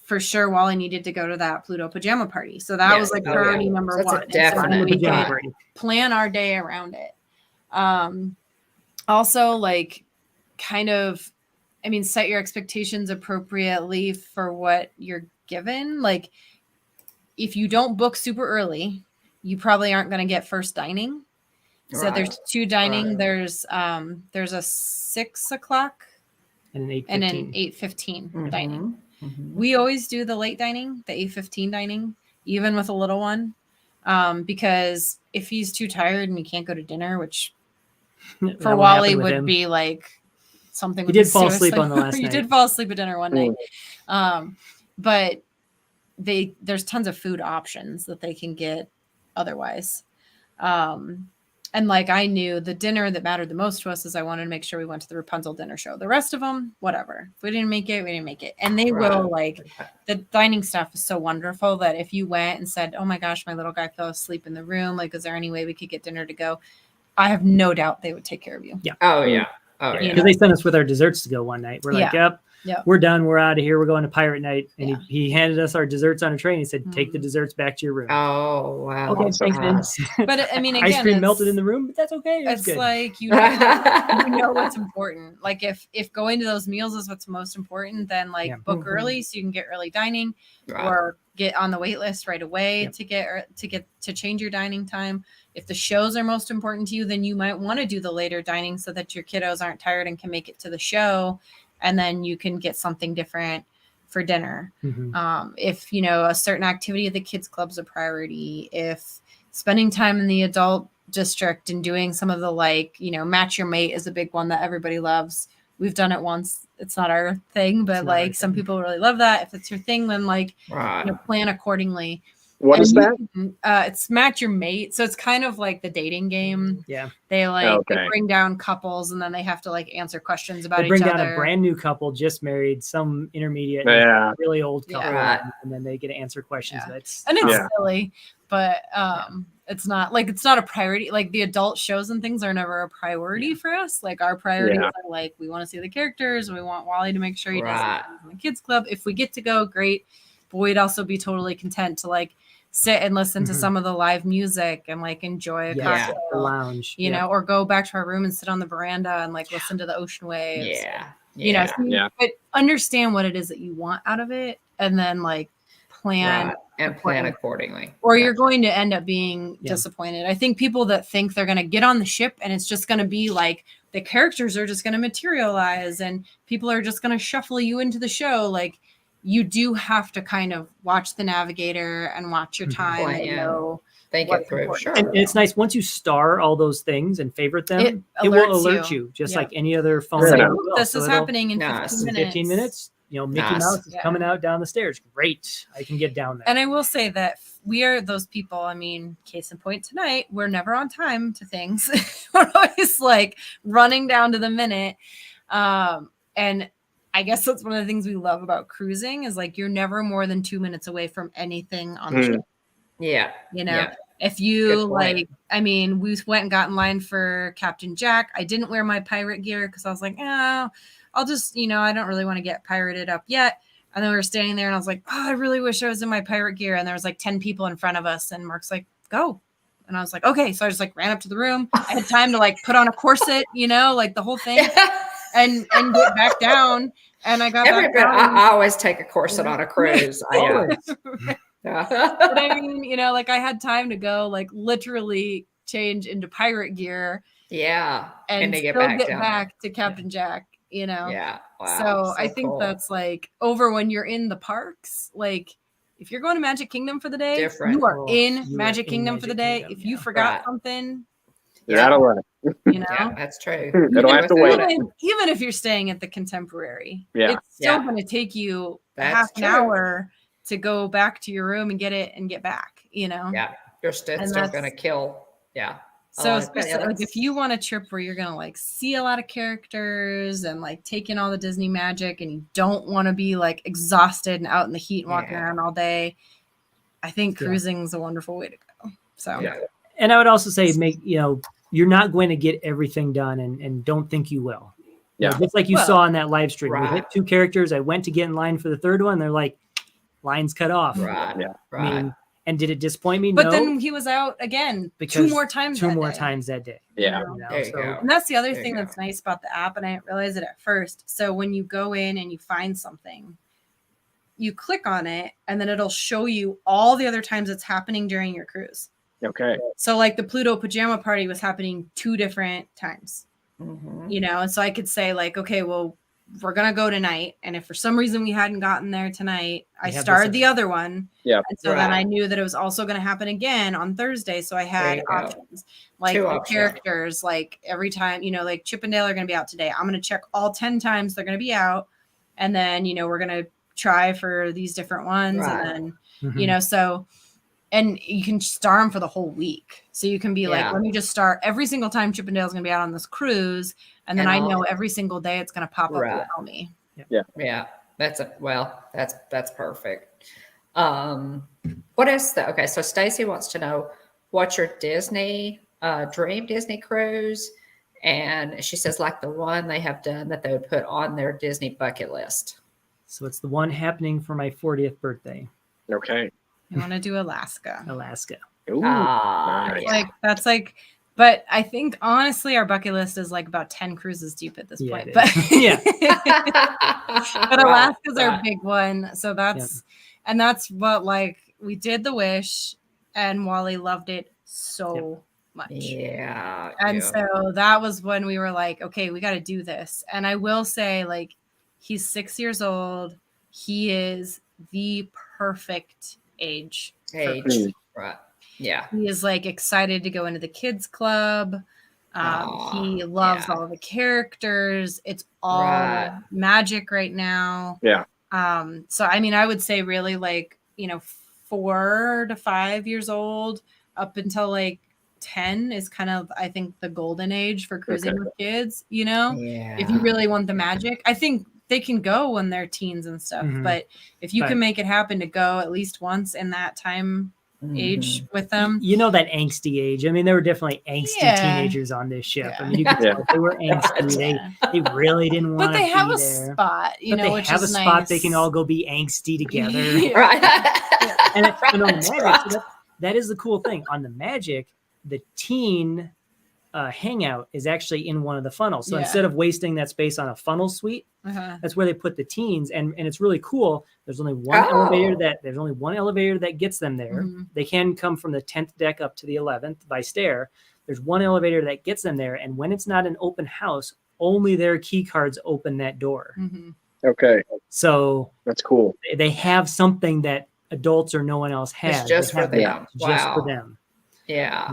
for sure Wally needed to go to that Pluto pajama party. So that was like priority number one. Definitely. We could plan our day around it. Also like kind of, I mean, set your expectations appropriately for what you're given. Like if you don't book super early, you probably aren't going to get first dining. So there's 2 dining. There's a 6 o'clock and an 8:15. And an 8:15 dining. We always do the late dining, the 8:15 dining, even with a little one. Because if he's too tired and he can't go to dinner, which for Wally would be like something. He did fall asleep on the last night. You did fall asleep at dinner one night. But there's tons of food options that they can get otherwise. And like I knew the dinner that mattered the most to us is I wanted to make sure we went to the Rapunzel dinner show. The rest of them, whatever. If we didn't make it, we didn't make it. And they will like the dining staff is so wonderful that if you went and said, "Oh my gosh, my little guy fell asleep in the room. Like, is there any way we could get dinner to go?" I have no doubt they would take care of you. Yeah. Oh yeah. Oh yeah. Because they sent us with our desserts to go one night. We're like, "Yep. We're done. We're out of here. We're going to pirate night." And he handed us our desserts on a tray and he said, "Take the desserts back to your room." Oh, wow. Okay, thanks, Vince. But I mean, again, ice cream melted in the room, but that's okay. It's good. like, you know what's important. Like if going to those meals is what's most important, then like book early so you can get early dining or get on the wait list right away to change your dining time. If the shows are most important to you, then you might want to do the later dining so that your kiddos aren't tired and can make it to the show. And then you can get something different for dinner. If, you know, a certain activity at the kids club's a priority, if spending time in the adult district and doing some of the like, you know, match your mate is a big one that everybody loves. We've done it once. It's not our thing, but like some people really love that. If it's your thing, then like you know, plan accordingly. What is that? It's match your mate. So it's kind of like the dating game. Yeah. They like they bring down couples and then they have to like answer questions about each other. They bring down a brand new couple just married, some intermediate, really old couple, and then they get to answer questions. And it's silly, but it's not a priority. Like the adult shows and things are never a priority for us. Like our priorities are like we want to see the characters and we want Wally to make sure he does in the kids club. If we get to go, great. But we'd also be totally content to like sit and listen to some of the live music and like enjoy a cocktail, lounge, you know, or go back to our room and sit on the veranda and like listen to the ocean waves. You know, but understand what it is that you want out of it and then like plan accordingly. Or you're going to end up being disappointed. I think people that think they're going to get on the ship and it's just going to be like the characters are just going to materialize and people are just going to shuffle you into the show. Like, you do have to kind of watch the navigator and watch your time and know think it through. Sure. And it's nice once you star all those things and favorite them, it will alert you just like any other phone. This is happening in 15 minutes. You know, Mickey Mouse is coming out down the stairs. Great. I can get down there. And I will say that we are those people. I mean, case in point tonight, we're never on time to things. We're always like running down to the minute. And I guess that's one of the things we love about cruising is like you're never more than 2 minutes away from anything on the ship. Yeah. You know, if you like, I mean, we went and got in line for Captain Jack. I didn't wear my pirate gear because I was like, oh, I'll just, you know, I don't really want to get pirated up yet. And then we were standing there and I was like, oh, I really wish I was in my pirate gear. And there was like 10 people in front of us. And Mark's like, go. And I was like, okay. So I just like ran up to the room. I had time to like put on a corset, you know, like the whole thing. And get back down, and I got back down. I always take a corset on a cruise. But I mean, you know, like I had time to go, like literally change into pirate gear. Yeah, and to get back to Captain Jack. You know. Yeah. Wow. So I think that's like over when you're in the parks, like. If you're going to Magic Kingdom for the day, you are in Magic Kingdom for the day. If you forgot something, you're out of luck. You know, that's true. You don't have to wait. Even if you're staying at the Contemporary, it's still going to take you half an hour to go back to your room and get it and get back. You know, your still going to kill. Yeah. So Oh, especially yeah, like if you want a trip where you're gonna like see a lot of characters and like take in all the Disney magic, and you don't want to be like exhausted and out in the heat and walking Yeah. around all day, I think Yeah. cruising is a wonderful way to go. So Yeah. And I would also say, you're not going to get everything done, and don't think you will. Yeah. Just like you saw on that live stream, we Right. hit 2 characters. I went to get in line for the third one. They're like, line's cut off. Right. Yeah. Right. I mean, and did it disappoint me? but No, then he was out again because 2 more times. Two that more day. times that day. Yeah. There you go. And that's the other There thing you that's nice about the app, and I didn't realize it at first. So when you go in and you find something, you click on it, and then it'll show you all the other times it's happening during your cruise. Okay. So like the Pluto pajama party was happening 2 different times, Mhm. and so I could say like, okay, well, we're going to go tonight. And if for some reason we hadn't gotten there tonight, I We have started this the other one. Yeah. And so then Right. I knew that it was also going to happen again on Thursday. So I had you go. options, like 2 the options. characters, like every time, like Chip and Dale are going to be out today. I'm going to check all 10 times they're going to be out. And then, we're going to try for these different ones. Right. And then, Mhm. so, and you can star them for the whole week. So you can be like, Yeah. let me just start every single time Chip and Dale's going to be out on this cruise. And then And I I'll- know every single day it's going to pop up Right. and tell me. Yeah. That's perfect. What is okay, so Stacy wants to know what's your Disney dream Disney cruise, and she says like the one they have done that they would put on their Disney bucket list. So it's the one happening for my 40th birthday, Okay. You want to do Alaska. Alaska. Ooh, Ah, nice. yeah. Like that's like, but I think honestly our bucket list is like about 10 cruises deep at this Yeah, point. it But is. Yeah. but Alaska's Right. our big one. So that's and that's what like we did the Wish, and Wally loved it so much. Yeah. And yeah. so that was when we were like, okay, we got to do this. And I will say, like, he's 6 years old. He is the perfect age. for Age. cruising. Right. Yeah. He is like excited to go into the kids club. He loves yeah. all the characters. It's all Right. magic right now. Yeah. So I mean, I would say really like 4 to 5 years old up until like 10 is kind of, I think, the golden age for cruising Okay. with kids. Yeah. If you really want the magic, I think they can go when they're teens and stuff. Mhm. But if you Right. can make it happen to go at least once in that time age with them, That angsty age. I mean, there were definitely angsty Yeah. teenagers on this ship. Yeah. I mean, you could tell they were angsty. Yeah. They really didn't want but to they have be a there. spot, But they which have a is spot nice. they can all go be angsty together. Yeah. Right. And on the Right, Magic, right. so that is the cool thing. On the Magic, the teen hangout is actually in one of the funnels. So Yeah. instead of wasting that space on a funnel suite, Uh-huh. that's where they put the teens, and it's really cool. There's only one elevator that gets them there. Mhm. They can come from the 10th deck up to the 11th by stair. There's one elevator that gets them there, and when it's not an open house, only their key cards open that door. Mhm. Okay. So That's cool. they have something that adults or no one else has. It's just They have for that them. just for Wow. them. Yeah.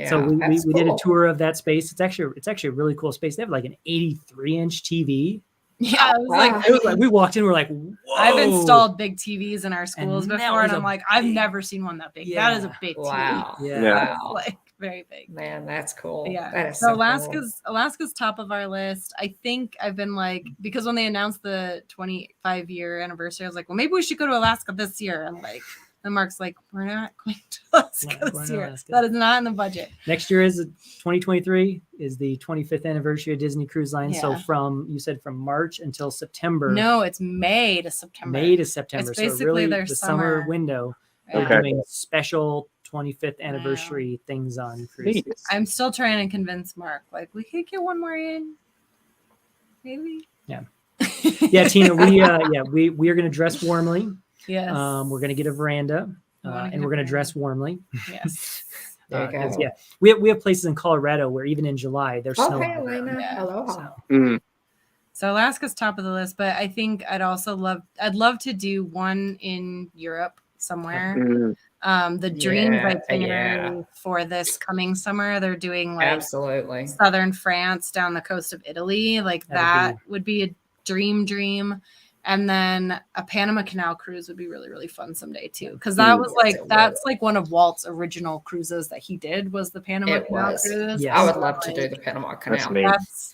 So we that's did a cool. tour of that space. It's actually a really cool space. They have like an 83-inch TV. Yeah, it was like It was like we walked in, we're like, whoa. I've installed big TVs in our schools And that before, was and I'm a like, I've big- never seen one that big. Yeah. That is a big Wow. Yeah. TV. Yeah. Wow. Like very big. Man, that's cool. Yeah. That is So so cool. Alaska's top of our list. I think I've been like, because when they announced the 25-year anniversary, I was like, well, maybe we should go to Alaska this year. And like, and Mark's like, we're not going to Alaska We're not this going to year. Alaska. That is not in the budget. Next year is 2023 is the 25th anniversary of Disney Cruise Line. So Yeah. you said from March until September. No, it's May to September. May to September. It's So basically really their the summer summer. window. Yeah. They're doing special 25th anniversary things on cruises. Neat. I'm still trying to convince Mark, like, we could get one more in. Maybe. Yeah. Yeah, Tina, we are going to dress warmly. Yes. We're going to get a veranda, I wanna get and a we're going to veranda. dress warmly. Yes. There you go. 'Cause, yeah, we have places in Colorado where even in July there's snow. Okay, on the ground. Elena. Yeah. Aloha. So, Mm. So Alaska's top of the list, but I think I'd love to do one in Europe somewhere. Mm. The dream Yeah, itinerary for this coming summer, they're doing like Absolutely. southern France down the coast of Italy. Like That'd that would be a dream. And then a Panama Canal cruise would be really, really fun someday too. Because that was like, that's like one of Walt's original cruises that he did was the Panama Canal cruise. Yes. I would love to do the Panama Canal.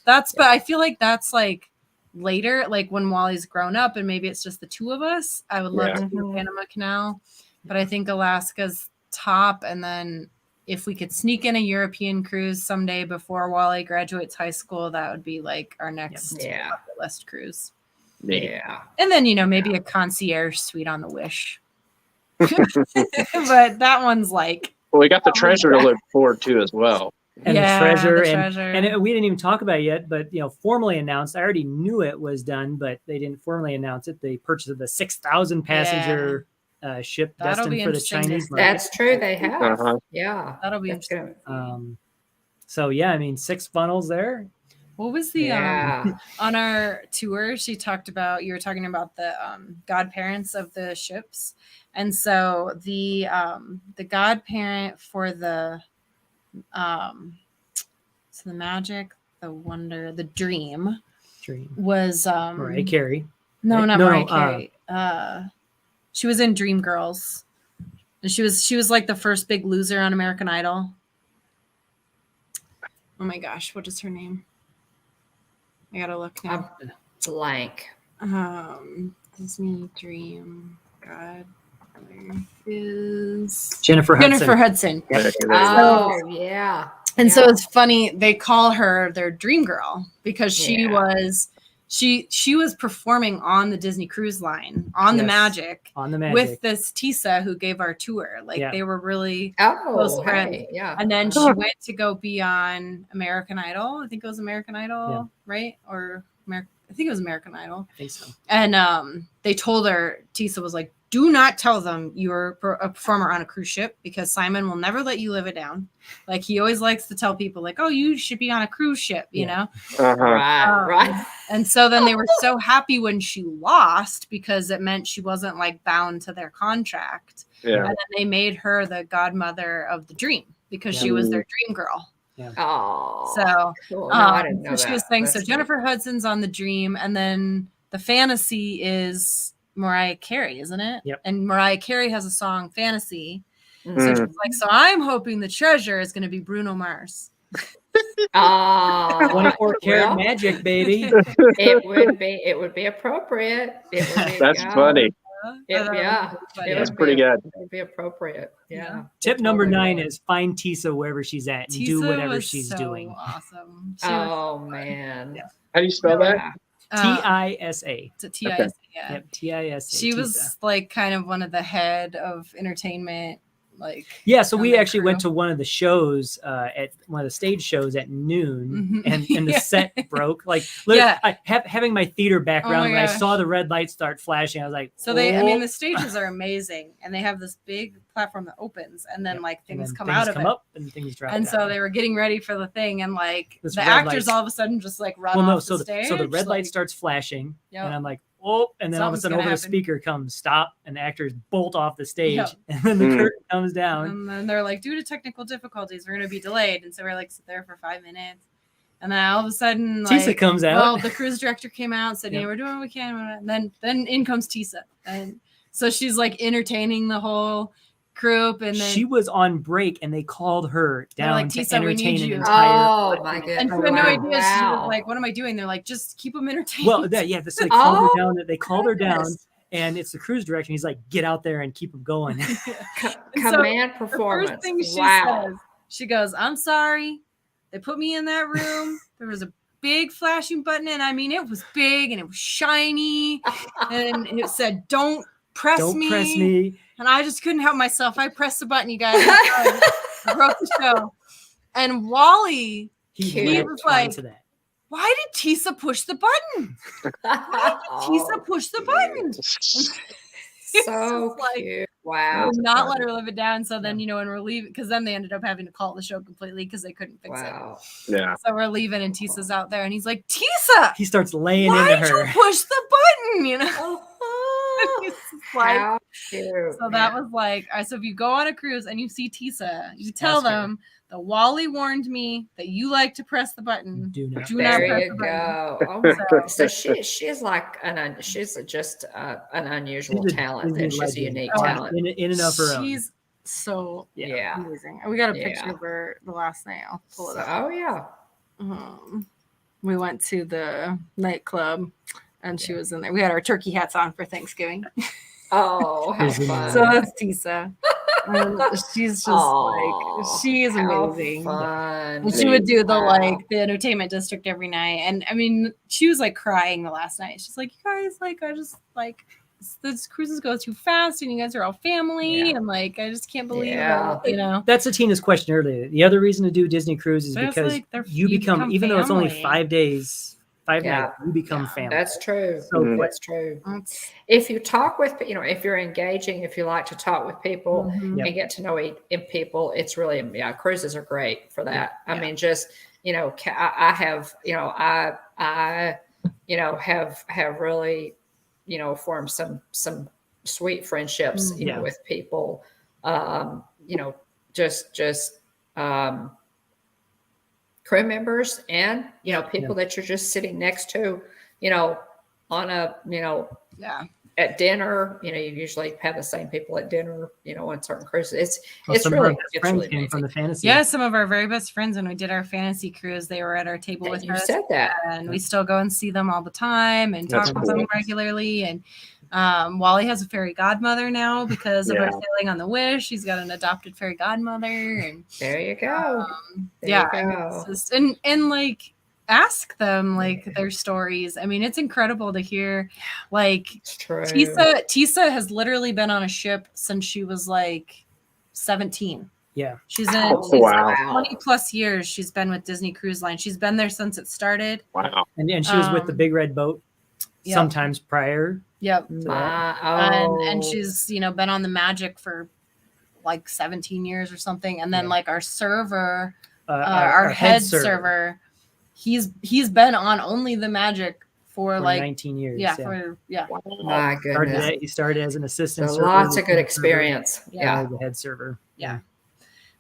That's but I feel like that's like later, like when Wally's grown up and maybe it's just the two of us. I would love to do the Panama Canal. But I think Alaska's top. And then if we could sneak in a European cruise someday before Wally graduates high school, that would be like our next bucket list cruise. Yeah. And then, maybe a concierge suite on the Wish. But that one's like. Well, we got the treasure to look forward to as well. And the treasure. And we didn't even talk about it yet, but, formally announced, I already knew it was done, but they didn't formally announce it. The purchase of the 6,000 passenger ship destined for the Chinese market. That's true. They have. Yeah. That'll be interesting. So, 6 funnels there. What was the on our tour? You were talking about the godparents of the ships, and so the godparent for the the magic, the wonder, the dream was Mariah Carey. No, not Mariah Carey. She was in Dreamgirls, and she was like the first big loser on American Idol. Oh my gosh, what is her name? I gotta look now. Blank. Disney Dream God is Jennifer Hudson. Oh yeah. And so it's funny they call her their dream girl because she was performing on the Disney Cruise Line on the Magic with this Tisa who gave our tour. Like they were really close friends. Yeah. And then she went to go be on American Idol. I think it was American Idol, right? Or I think it was American Idol. I think so. And they told her, Tisa was like, do not tell them you're a performer on a cruise ship because Simon will never let you live it down. Like he always likes to tell people like, oh, you should be on a cruise ship, you know? Right. And so then they were so happy when she lost because it meant she wasn't like bound to their contract. Yeah. And then they made her the godmother of the dream because she was their dream girl. Yeah. Oh. So, cool. No, I didn't know so she was saying, so Jennifer Hudson's on the dream, and then the fantasy is Mariah Carey, isn't it? Yep. And Mariah Carey has a song, Fantasy. So she's like, so I'm hoping the treasure is going to be Bruno Mars. 24 karat magic, baby. It would be appropriate. That's funny. That's pretty good. It would be appropriate. Yeah. Tip number 9 is find Tisa wherever she's at and do whatever she's doing. Awesome. Man. Yeah. How do you spell that? Tisa. It's a Tisa. Okay. Yeah. Yep, Tisa. She was like kind of one of the head of entertainment. So we actually went to one of the shows at one of the stage shows at noon, and the set broke. Like, having my theater background, when I saw the red light start flashing, I was like, so the stages are amazing, and they have this big platform that opens, and then things come out of it, up and things drop. And so they were getting ready for the thing, and the actors all of a sudden just run off the stage. So the red light starts flashing, and I'm like, oh, and then all of a sudden over the speaker comes stop, and the actors bolt off the stage, and then the curtain comes down. And then they're like, due to technical difficulties, we're going to be delayed. And so we're like, sit there for 5 minutes. And then all of a sudden, Tisa comes out. Well, the cruise director came out and said, we're doing what we can. And then in comes Tisa. And so she's like entertaining the whole group, and then she was on break, and they called her down like, Tisa, to entertain an entire. Oh my goodness! And she had no idea. She was like, "What am I doing?" They're like, "Just keep them entertained." Well, that's like called her down. They called her down, and it's the cruise director. He's like, "Get out there and keep them going." Command performance. The first thing she says, she goes, "I'm sorry. They put me in that room. There was a big flashing button, and I mean, it was big and it was shiny, and it said, "Don't press me." And I just couldn't help myself. I pressed the button, you guys. I broke the show. And Wally, he was like, why did Tisa push the button? Why did Tisa push the button? So cute. Wow. Not let her live it down. So then, when we're leaving, because then they ended up having to call the show completely because they couldn't fix it. Yeah. So we're leaving, and Tisa's out there, and he's like, Tisa! He starts laying into her. Why'd you push the button, It's just like, How cute. so that was like, so if you go on a cruise and you see Tisa, you tell them the Wally warned me that you like to press the button. Do not. press There you the button. go. Oh my God. So she's like she's just an unusual talent. Then she's a unique talent. In and of her own. She's so Yeah. amazing. We got a picture Yeah. of her the last night. I'll pull it up. Oh yeah. We went to the nightclub and she was in there. We had our turkey hats on for Thanksgiving. Oh, how fun. So that's Tisa. She's just like, she is amazing. Fun. And she would do the the entertainment district every night. And I mean, she was like crying the last night. She's like, you guys, like, I just like this cruises go too fast and you guys are all family. And like, I just can't believe it. You know, that's Tina's question earlier. The other reason to do Disney cruise is because like you become even family. though it's only 5 days, 5 nights, you become family. That's true. So that's true. If you talk with, if you're engaging, if you like to talk with people and get to know people, it's really, cruises are great for that. I mean, just, I have, have really, formed some sweet friendships, with people, just crew members and, people that you're just sitting next to, on a, at dinner, you usually have the same people at dinner, on certain cruises. It's really came from the fantasy. Yeah, some of our very best friends when we did our fantasy cruise, they were at our table with us. You said that. And we still go and see them all the time and talk with them regularly. And Wally has a fairy godmother now because of our sailing on the Wish. She's got an adopted fairy godmother. And there you go. It's just, and like ask them like their stories. I mean, it's incredible to hear. Like Tisa has literally been on a ship since she was like 17. Yeah. She's in 20 plus years. She's been with Disney Cruise Line. She's been there since it started. Wow. And she was with the Big Red Boat sometimes prior. Yep. And she's, been on the Magic for like 17 years or something. And then like our server, our head server, he's been on only the Magic for like 19 years. My goodness. He started as an assistant. So lots of good experience. The head server. Yeah.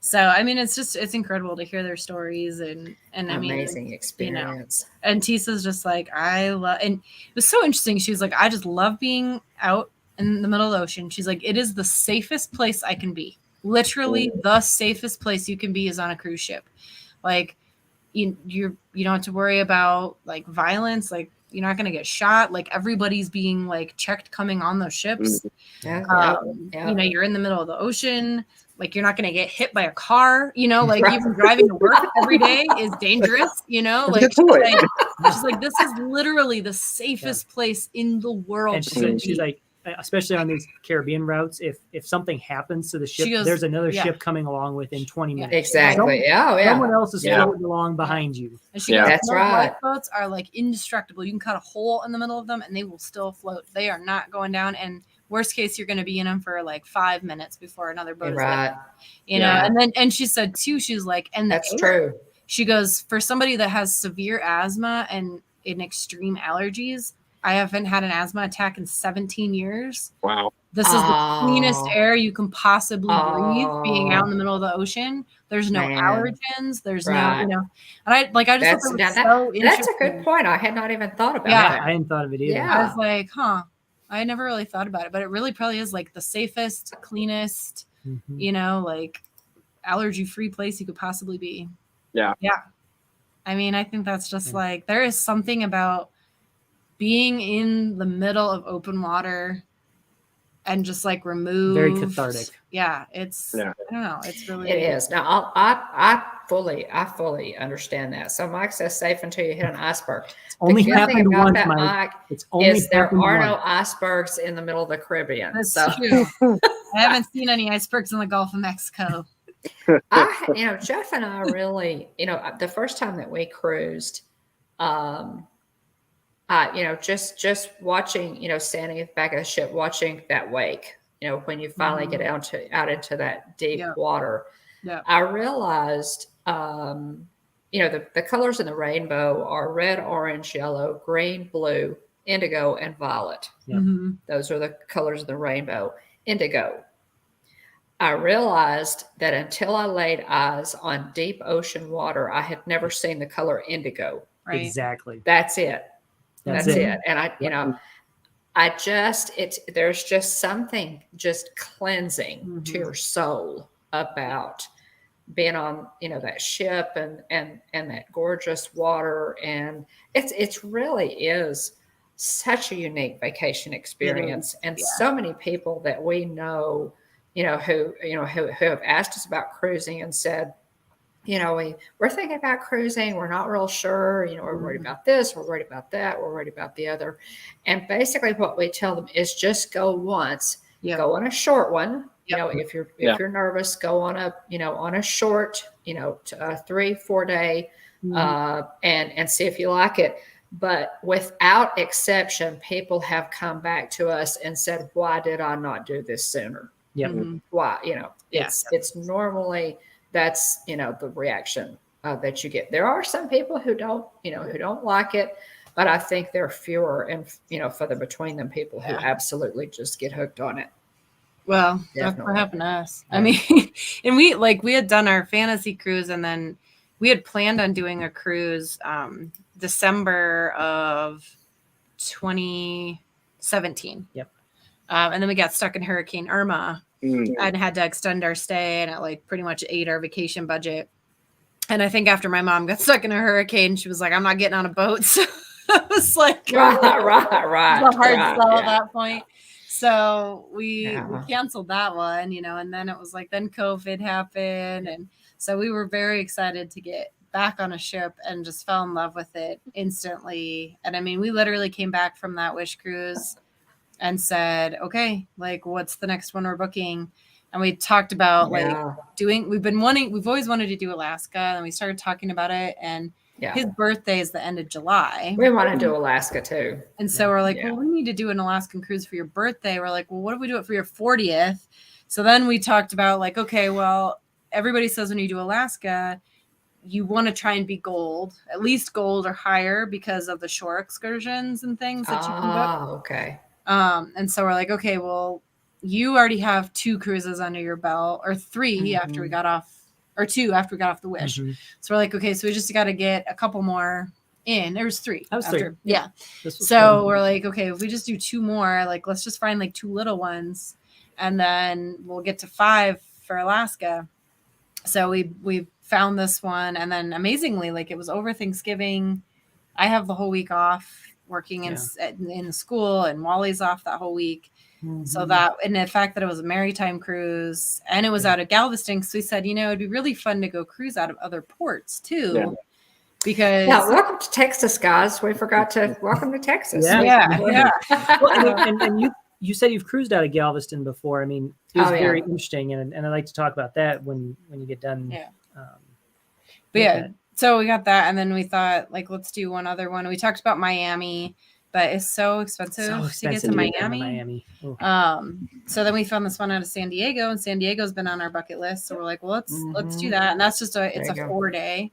So I mean, it's incredible to hear their stories and amazing experience. And Tisa's just like, and it was so interesting. She was like, I just love being out in the middle of the ocean. She's like, it is the safest place I can be. Literally, the safest place you can be is on a cruise ship. Like, you don't have to worry about like violence. Like, you're not going to get shot. Like, everybody's being like checked coming on those ships. You're in the middle of the ocean. Like, you're not going to get hit by a car, like even driving to work every day is dangerous, like she's like, this is literally the safest place in the world. And she's like, especially on these Caribbean routes, if something happens to the ship, there's another ship coming along within 20 minutes. Exactly. Someone else is floating along behind you. And she goes, that's right. Lifeboats are like indestructible. You can cut a hole in the middle of them and they will still float. They are not going down. And worst case, you're going to be in them for like 5 minutes before another boat is there. And she said too, she was like, and that's true. She goes, for somebody that has severe asthma and in extreme allergies, I haven't had an asthma attack in 17 years. Wow. This is the cleanest air you can possibly breathe being out in the middle of the ocean. There's no allergens. There's no, and I just thought so interesting. That's a good point. I had not even thought about that. I hadn't thought of it either. I was like, I never really thought about it, but it really probably is like the safest, cleanest, like allergy-free place you could possibly be. Yeah. Yeah. I mean, I think that's just like, there is something about being in the middle of open water and just like removed. Very cathartic. Yeah. It's, I don't know. It's really. It is. Now, I fully understand that. So Mike says safe until you hit an iceberg. Only happened once, Mike. It's only there are no icebergs in the middle of the Caribbean. That's true. I haven't seen any icebergs in the Gulf of Mexico. Jeff and I really, the first time that we cruised, just watching, standing at the back of the ship, watching that wake, when you finally get out into that deep water, I realized, the colors in the rainbow are red, orange, yellow, green, blue indigo, and violet. Yep. Those are the colors of the rainbow. Indigo. I realized that until I laid eyes on deep ocean water, I had never seen the color indigo. Right. Exactly. That's it. That's it. And I, there's just something just cleansing to your soul about being on, that ship and that gorgeous water. And it's really is such a unique vacation experience. And so many people that we know, who have asked us about cruising and said, we're thinking about cruising. We're not real sure. We're worried about this. We're worried about that. We're worried about the other. And basically what we tell them is just go once, go on a short one. If you're nervous, go on a short, 3-4 day, and see if you like it. But without exception, people have come back to us and said, why did I not do this sooner? Why, it's normally, that's, the reaction that you get. There are some people who don't like it, but I think there are fewer and, further between them people who absolutely just get hooked on it. Well, that's what happened to us. I mean, and we had done our fantasy cruise, and then we had planned on doing a cruise December of 2017. Yep. And then we got stuck in Hurricane Irma and had to extend our stay, and it pretty much ate our vacation budget. And I think after my mom got stuck in a hurricane, she was like, I'm not getting on a boat. So I was like, right. It's a hard sell at that point. So we canceled that one, and then it was then COVID happened. And so we were very excited to get back on a ship and just fell in love with it instantly. And I mean, we literally came back from that Wish cruise and said, okay, what's the next one we're booking? And we talked about we've always wanted to do Alaska, and we started talking about it. And his birthday is the end of July. We want to do Alaska too. And so we're well, we need to do an Alaskan cruise for your birthday. We're like, well, what if we do it for your 40th? So then we talked about okay, well, everybody says when you do Alaska, you want to try and be gold, at least gold or higher, because of the shore excursions and things that you can book. Oh, okay. And so we're like, okay, well, you already have 2 cruises under your belt, or 3 after we got off, or 2 after we got off the Wish. So we're like, okay, so we just got to get a couple more in. There was 3. That was after, 3. Yeah. So we're like, okay, if we just do 2 more, let's just find 2 little ones, and then we'll get to 5 for Alaska. So we found this one, and then amazingly, it was over Thanksgiving. I have the whole week off working in the school, and Wally's off that whole week. So that, and the fact that it was a maritime cruise, and it was out of Galveston, so we said, it'd be really fun to go cruise out of other ports too, because welcome to Texas, guys. We forgot to welcome to Texas. Yeah. Well, and you said you've cruised out of Galveston before. I mean, it was very interesting, and I'd like to talk about that when you get done. So we got that, and then we thought let's do one other one. We talked about Miami, but it's so expensive to get to Miami. So then we found this one out of San Diego, and San Diego's been on our bucket list. So we're like, well, let's do that. And that's just a 4-day.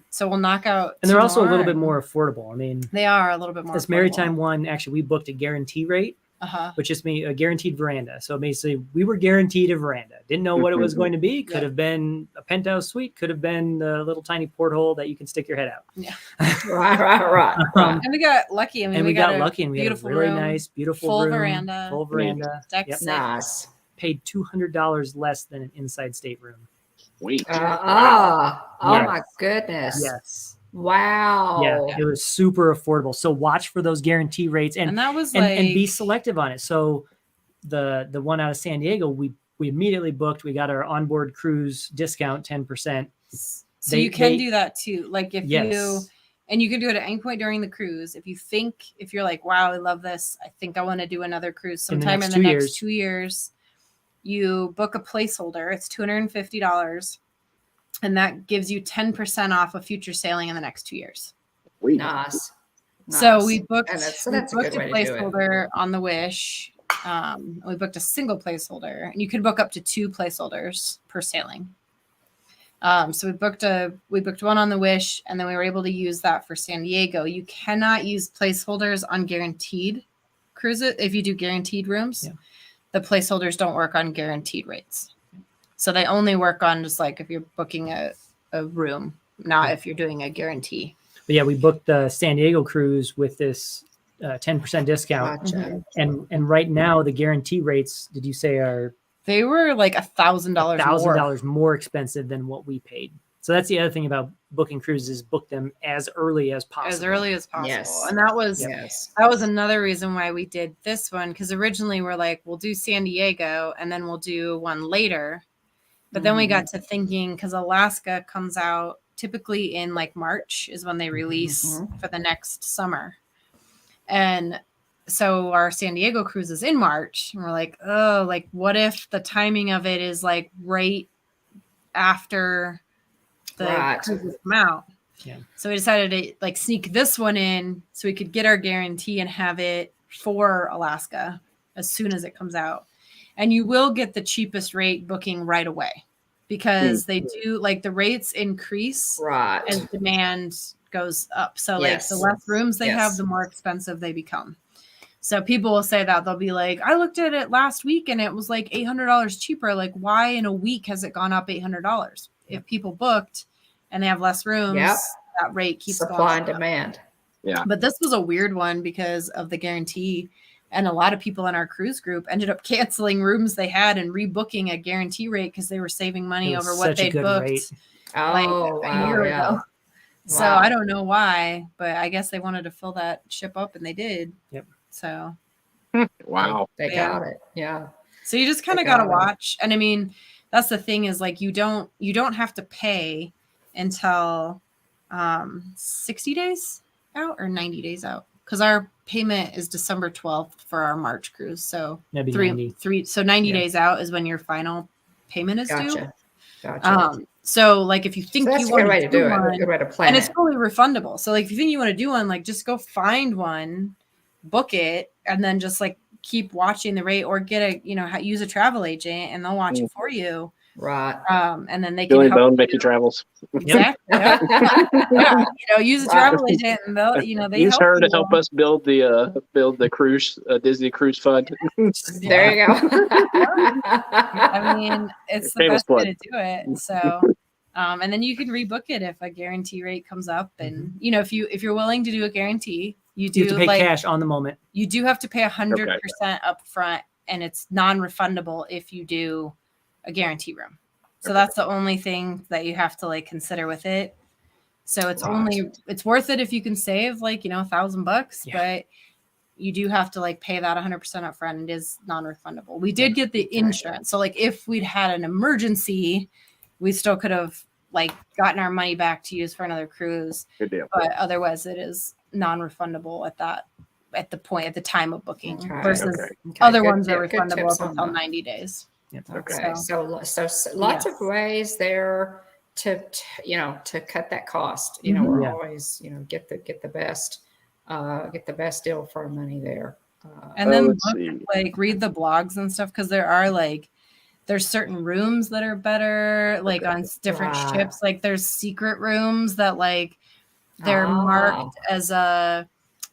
So we'll knock out. And they're also a little bit more affordable. I mean, they are a little bit more. This maritime one, actually, we booked a guarantee rate, which just means a guaranteed veranda. So basically, we were guaranteed a veranda. Didn't know what it was going to be. Could have been a penthouse suite. Could have been the little tiny porthole that you can stick your head out. Yeah. Right. And we got lucky. I mean, we got lucky, and we had a really room, nice, beautiful full room, veranda. Full veranda. Nice. Paid $200 less than an inside stateroom. Sweet. My goodness. Yes. Wow. Yeah, it was super affordable. So watch for those guarantee rates, and that was and be selective on it. So the one out of San Diego, we immediately booked. We got our onboard cruise discount 10%. So you can do that too. If you, and you can do it at any point during the cruise. If you're like, wow, I love this, I think I want to do another cruise sometime in the next 2 years, you book a placeholder. It's $250. And that gives you 10% off of future sailing in the next 2 years. Nice. So we booked, a a placeholder on the Wish. We booked a single placeholder, and you could book up to 2 placeholders per sailing. So we booked one on the Wish, and then we were able to use that for San Diego. You cannot use placeholders on guaranteed cruises. If you do guaranteed rooms, the placeholders don't work on guaranteed rates. So they only work on just like if you're booking a room, not if you're doing a guarantee. But yeah, we booked the San Diego cruise with this 10% discount. Gotcha. And right now the guarantee rates, did you say, are They were like $1,000 more expensive than what we paid. So that's the other thing about booking cruises, book them as early as possible. As early as possible. Yes. And that was Yes. that was another reason why we did this one, because originally we're like, we'll do San Diego and then we'll do one later. But then we got to thinking, because Alaska comes out typically in like March is when they release for the next summer. And so our San Diego cruise is in March, and we're like, oh, like what if the timing of it is like right after the cruises come out? Yeah. So we decided to like sneak this one in so we could get our guarantee and have it for Alaska as soon as it comes out. And you will get the cheapest rate booking right away, because they do like the rates increase as demand goes up. So like the less rooms they have, the more expensive they become. So people will say that they'll be like, I looked at it last week and it was like $800 cheaper. Like, why in a week has it gone up $800? If people booked and they have less rooms, that rate keeps supply going and demand. Yeah. But this was a weird one because of the guarantee. And a lot of people in our cruise group ended up canceling rooms they had and rebooking a guarantee rate because they were saving money over what they'd booked a year ago. So I don't know why, but I guess they wanted to fill that ship up, and they did. Yep. So wow, they got it. Yeah. So you just kind of got to watch. And I mean, that's the thing is like you don't have to pay until 60 days out or 90 days out, because our payment is December 12th for our March cruise. So 90 days out is when your final payment is due. Gotcha. So like if you think that's you a good want way to do one, it, a good way to plan and it. it's fully refundable. So like if you think you want to do one, like just go find one, book it, and then just like keep watching the rate, or get a use a travel agent and they'll watch it for you. Right. And then they can Jillian help Bone, you. Mickey Travels. Exactly. Use a travel agent, and they'll they use help her to you. help us build the cruise Disney cruise fund. There you go. I mean, it's the Famous best way blood. to do it. So, and then you can rebook it if a guarantee rate comes up, and if you're willing to do a guarantee, you have to pay cash on the moment. You do have to pay 100% up front, and it's non-refundable if you do a guarantee room. So that's the only thing that you have to like consider with it. So it's it's worth it if you can save like $1,000, but you do have to like pay that 100% up front. It is non-refundable. We did get the insurance, so like if we'd had an emergency, we still could have like gotten our money back to use for another cruise. Good deal. But otherwise, it is non-refundable at the time of booking versus other ones are refundable up until 90 days. Okay. So lots of ways there to cut that cost. We're always, get the best deal for our money there. And then read the blogs and stuff, because there are there's certain rooms that are better, like on different ships. Like there's secret rooms that they're marked as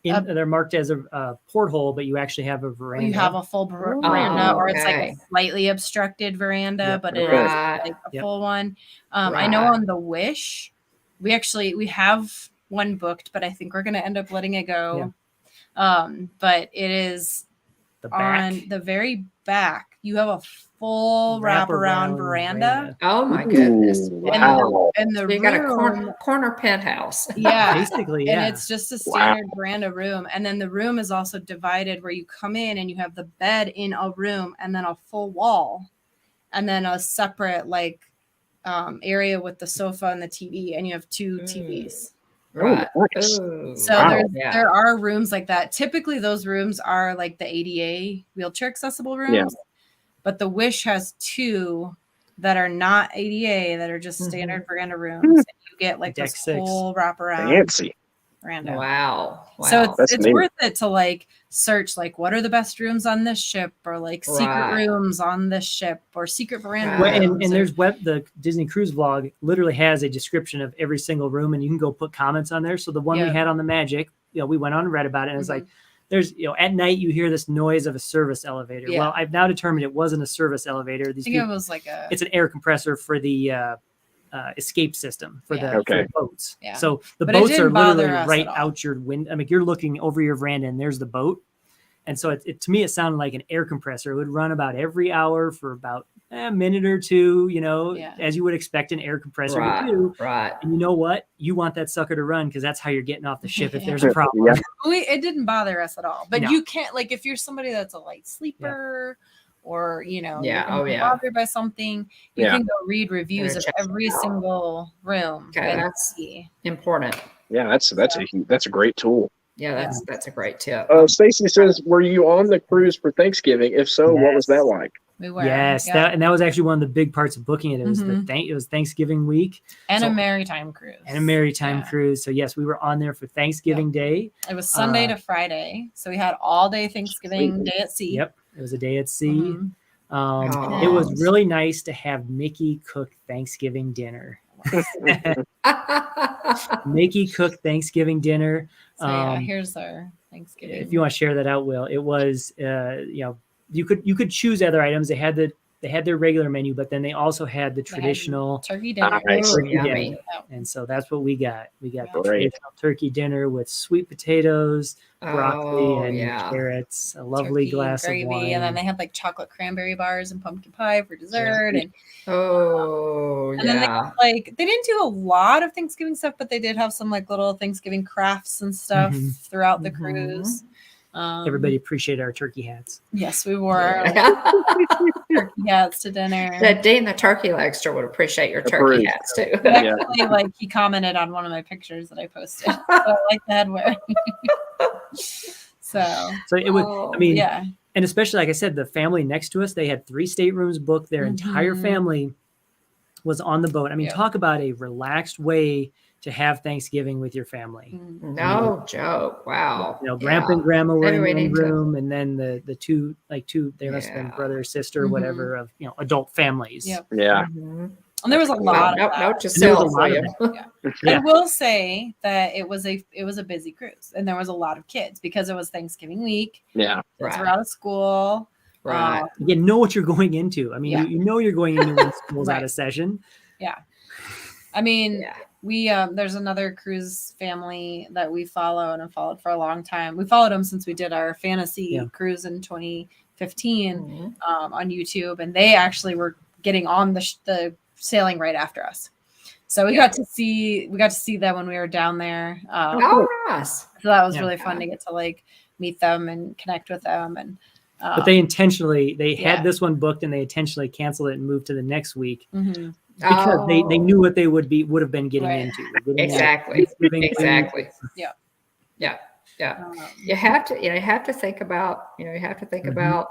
they're marked as a porthole, but you actually have a veranda. You have a full veranda, or it's like a slightly obstructed veranda, but it is like a full one. I know on the Wish, we have one booked, but I think we're going to end up letting it go. But it is on the very back. You have a full wraparound veranda. Oh my goodness! Wow. And the so you got a corner penthouse. Yeah, basically. And it's just a standard veranda room. And then the room is also divided where you come in and you have the bed in a room, and then a full wall, and then a separate area with the sofa and the TV, and you have two TVs. Right. Ooh, So there are rooms like that. Typically, those rooms are like the ADA wheelchair accessible rooms. Yeah. But the Wish has two that are not ADA, that are just standard veranda rooms. And you get like this full wraparound. Fancy. random. Wow. So That's it's neat. worth it to like search like what are the best rooms on this ship, or like secret Right. rooms on this ship, or secret veranda Right. Well, rooms. and there's the Disney Cruise vlog literally has a description of every single room, and you can go put comments on there. So the one we had on the Magic, we went on and read about it, and it's like, there's, at night you hear this noise of a service elevator. Yeah. Well, I've now determined it wasn't a service elevator. I think it was like it's an air compressor for the escape system for the boats. Yeah. So the But it boats are didn't bother literally us right at all. out your window. I mean, you're looking over your veranda and there's the boat. And so to me, it sounded like an air compressor. It would run about every hour for about a minute or two, as you would expect an air compressor to do. Right. And you know what? You want that sucker to run because that's how you're getting off the ship if there's a problem. It didn't bother us at all. But No. you can't, like, if you're somebody that's a light sleeper or, you're bothered by something, you can go read reviews of every single room. Okay, that's important. Yeah, that's a great tool. Yeah, that's a great tip. Stacy says, were you on the cruise for Thanksgiving? If so, what was that like? We were. Yes, that was actually one of the big parts of booking it. It was it was Thanksgiving week and a maritime cruise. Cruise. So yes, we were on there for Thanksgiving Day. It was Sunday to Friday, so we had all day Thanksgiving Day at sea. Yep, it was a day at sea. It was really nice to have Mickey cook Thanksgiving dinner. Mickey cooked Thanksgiving dinner. So here's our Thanksgiving. If you want to share that out, Will, it was you could choose other items. They had their regular menu, but then they also had the traditional turkey dinner. Dinner. And so that's what we got. We got the traditional turkey dinner with sweet potatoes, broccoli, and carrots, a lovely glass of wine. And then they had like chocolate cranberry bars and pumpkin pie for dessert. And then they didn't do a lot of Thanksgiving stuff, but they did have some like little Thanksgiving crafts and stuff throughout the cruise. Everybody appreciated our turkey hats. Yes, we wore our turkey hats to dinner. Dean the turkey legster would appreciate your turkey hats too. Actually, he commented on one of my pictures that I posted. So I like the headwear. So it was. I mean, and especially like I said, the family next to us, they had 3 staterooms booked. Their entire family was on the boat. I mean, talk about a relaxed way to have Thanksgiving with your family. No joke. Wow. Grandpa and grandma were in one room, and then the two they must have been brother or sister or whatever of adult families. Yeah. And there was a lot of note to self for you. I will say that it was a busy cruise, and there was a lot of kids because it was Thanksgiving week. Yeah. Kids were out of school. Right. You know what you're going into. I mean, you know you're going into when school's out of session. Yeah. I mean, we there's another cruise family that we follow and have followed for a long time. We followed them since we did our fantasy cruise in 2015 on YouTube, and they actually were getting on the sailing right after us. So we got to see them when we were down there. Nice. So that was really fun to get to like meet them and connect with them. And but they had this one booked and they intentionally canceled it and moved to the next week because they knew what they would have been getting into. Exactly. Yeah. You have to think about about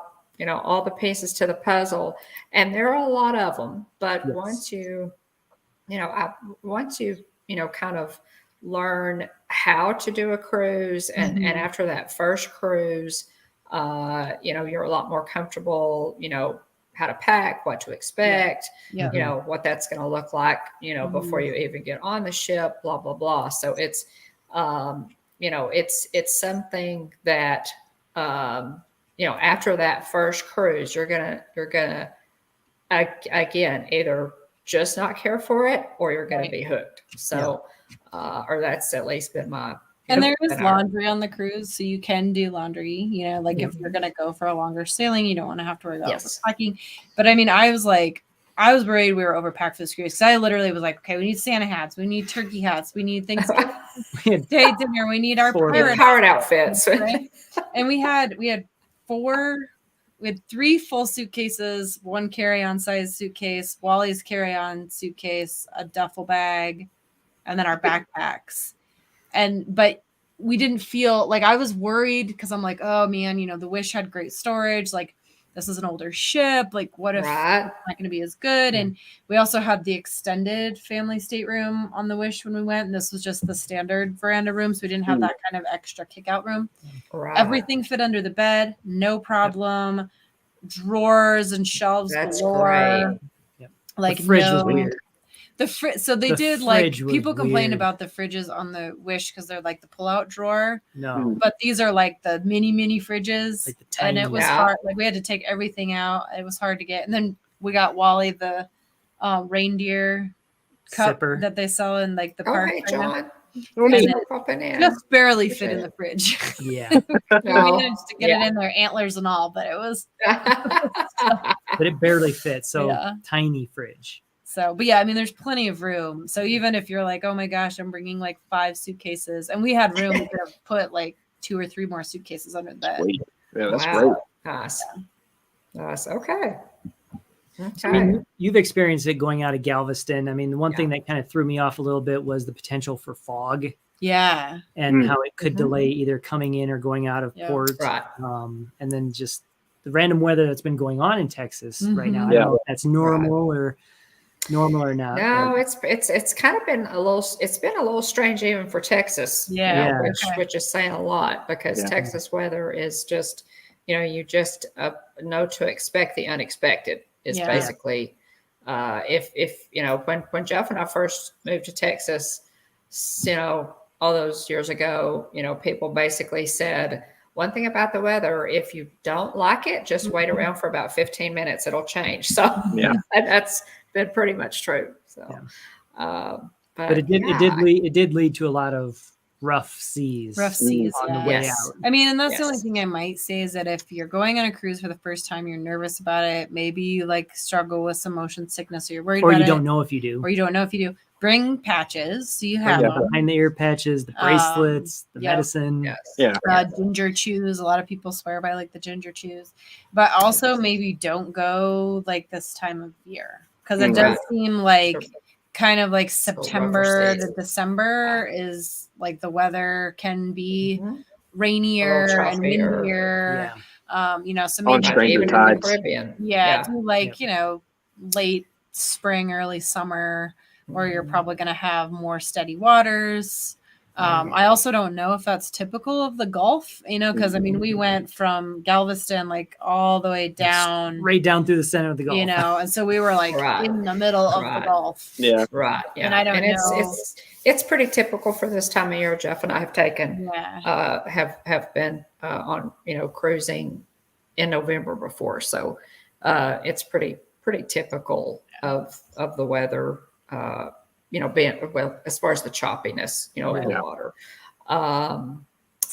all the pieces to the puzzle, and there are a lot of them. But once you kind of learn how to do a cruise, and after that first cruise, you're a lot more comfortable. How to pack, what to expect, what that's going to look like, before you even get on the ship, blah, blah, blah. So it's, it's something that, after that first cruise, you're going to, again, either just not care for it or you're going to be hooked. So, or that's at least been my, and there is laundry on the cruise, so you can do laundry. If you're going to go for a longer sailing, you don't want to have to worry about overpacking. But I mean, I was worried we were overpacked for this cruise because I literally was like, okay, we need Santa hats, we need turkey hats, we need Thanksgiving Day dinner, we need our pirate outfits, right? And we had 3 full suitcases, 1 carry-on size suitcase, Wally's carry-on suitcase, a duffel bag, and then our backpacks. But we didn't feel like, I was worried because I'm like, oh man, the Wish had great storage. Like this is an older ship. Like, what if Right. it's not going to be as good? And we also had the extended family stateroom on the Wish when we went. And this was just the standard veranda room. So we didn't have that kind of extra kickout room. Right. Everything fit under the bed. No problem. Drawers and shelves That's galore. great. Like, the fridge was no, weird. so they The did like fridge was people complain weird. about the fridges on the Wish because they're like the pull-out drawer. No, But these are like the mini fridges, like the and tiny. it was Yeah. hard. Like we had to take everything out. It was hard to get. And then we got Wally the reindeer cup Sipper. that they sell in like the Oh, park. hey, right now. John. And Thanks it for popping in. just barely fit in the fridge. Yeah, We No. managed to get it in there, antlers and all, but it was but it barely fits. So Yeah. tiny fridge. so. But yeah, I mean, there's plenty of room. So even if you're like, oh my gosh, I'm bringing like 5 suitcases, and we had room, we could have put like 2 or 3 more suitcases under the bed. Sweet. Yeah, that's Wow. great. Nice. Nice. Okay. I mean, you've experienced it going out of Galveston. I mean, the one Yeah. thing that kind of threw me off a little bit was the potential for fog Yeah. and Mm. how it could Mhm. delay either coming in or going out of Yeah. port. Right. And then just the random weather that's been going on in Texas right now. I Mhm. don't know if that's normal or not. No, it's kind of been it's been a little strange even for Texas. you Yeah. know, Yeah. which is saying a lot because Yeah. Texas weather is just, you just know to expect the unexpected is Yeah. basically if when Jeff and I first moved to Texas, all those years ago, people basically said one thing about the weather, if you don't like it, just wait around for about 15 minutes, it'll change. So Yeah. that's been pretty much true. So, But it did lead to a lot of rough seas. Rough seas. on the Yeah. way Yes. out. I mean, and that's the only Yes. thing I might say is that if you're going on a cruise for the first time, you're nervous about it, maybe you like struggle with some motion sickness, or you're worried Or about you it, don't know if you do. or you don't know if you do. Bring patches so you Bring have the them. behind the ear patches, the bracelets, the yeah. medicine. Yes. Yeah. Ginger chews. A lot of people swear by like the ginger chews, but also maybe don't go like this time of year because it does Right. seem like Sure. kind of like rougher September to season. December is like the weather can be Mhm. rainier and choppier. windier. Yeah. So On maybe Stranger Even in the Tides. Caribbean. do like late spring, early summer, where you're probably going to have more steady waters. I also don't know if that's typical of the Gulf, because I mean, we went from Galveston like all the way down, Right down through the center of the Gulf. and so we were like Right. in the middle of the Right. Gulf. Yeah. Right. Yeah. And I don't know. It's pretty typical for this time of year. Jeff and I have taken Yeah. have been on cruising in November before, so it's pretty typical of the weather. Being as far as the choppiness, of the Right. water. So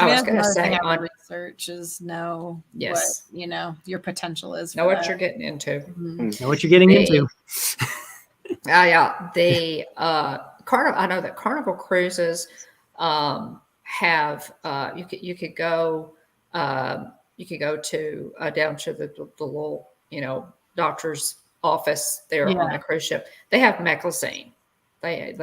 I was that's going to another say thing I on would research is know Yes. what your potential is. know for what that. you're getting into. Mhm. Know what you're getting into. Yeah, the Carnival. I know that Carnival cruises have you could go to down to the little doctor's office there on the cruise ship. They have meclizine. They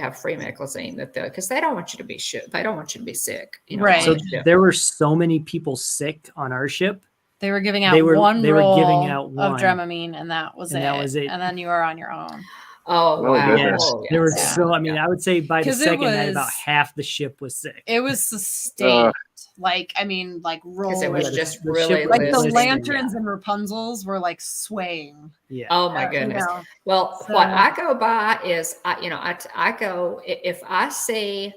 have free meclizine because they don't want you to be They don't want you to be sick. Right. on So the ship. there were so many people sick on our ship. They were giving out They were one giving out of one. Dramamine, and that was And it. that was it. And then you were on your own. Oh Oh, wow! goodness. Oh, There was yes. so. I mean, I would say by the 'Cause it second night, about was- half the ship was sick. It was sustained. Like because rolling. it was Yeah, just the really ship was like the listening, lanterns and Rapunzels were like swaying. Yeah. Oh my goodness! Well, So- what I go by is I go if I see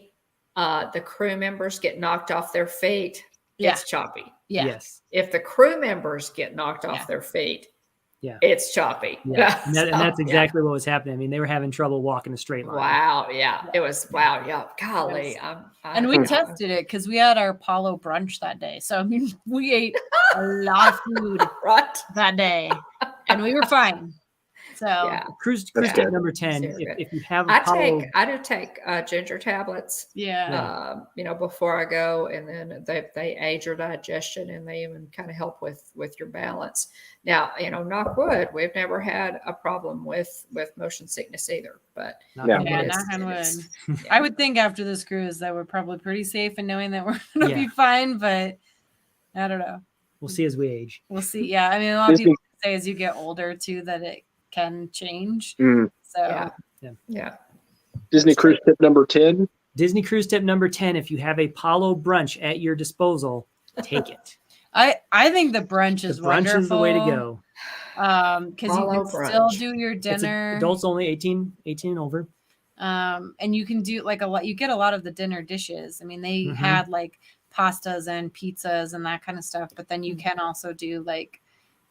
the crew members get knocked off their feet, Yeah. it's choppy. Yeah. Yes. If the crew members get knocked off Yeah. their feet, Yeah. it's choppy. Yeah. And, and that's So, exactly what was happening. I mean, they were having trouble walking a straight line. Wow. Yeah. It was. Wow. Yeah. Golly. And we tested it because we had our Apollo brunch that day. So I mean, we ate a lot of food Right. that day, and we were fine. So Yeah. Cruise That's tip good. number 10. Very good. If you have I Apollo, do take ginger tablets. yeah. Before I go, and then they aid your digestion, and they even kind of help with your balance. Now, knock wood, we've never had a problem with motion sickness either. But Yeah. Yeah, it is- knock on it wood. is- I would think after this cruise that we're probably pretty safe and knowing that we're going to Yeah. be fine, but I don't know. We'll see as we age. We'll see. Yeah, I mean, a lot of Disney- people say as you get older too that it can change. Mm. So Yeah. Disney cruise tip number 10. Disney cruise tip number 10: if you have a Palo brunch at your disposal, take it. I think the brunch is The brunch wonderful. is the way to go. Because you Follow can still brunch. do your dinner. Adults only 18 and over. And you can do like a lot. You get a lot of the dinner dishes. I mean, they Mhm. had like pastas and pizzas and that kind of stuff. But then you can also do like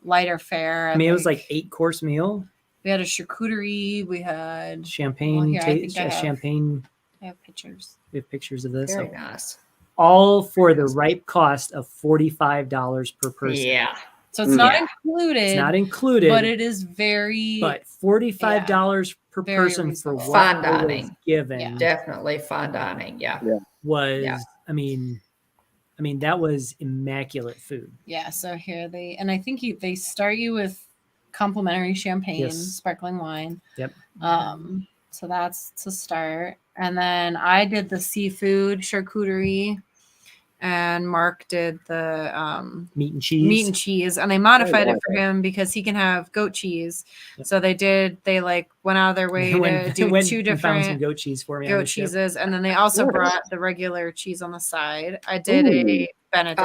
lighter fare. I mean, it was like 8-course meal. We had a charcuterie. We had Champagne, Well, here, I think I have- champagne. I have pictures. We have pictures of this. Very So nice. all for the ripe cost of $45 per person. Yeah. So it's not Yeah. included. It's not included, but it is very. but $45 per very person for reasonable. what Fine was dining. given Yeah. Definitely fine dining. Yeah. was, Yeah. I mean, that was immaculate food. Yeah, so here and I think they start you with complimentary champagne, Yes. sparkling wine. Yep. So that's to start. And then I did the seafood charcuterie and Mark did the Meat and cheese. and they modified Oh, it for him because he can have goat cheese. Yep. So they like went out of their way to do went two and found some different goat cheese for me. on goat the ship. cheeses, and then they also Nice. brought the regular cheese on the side. I did Ooh. a Benedict.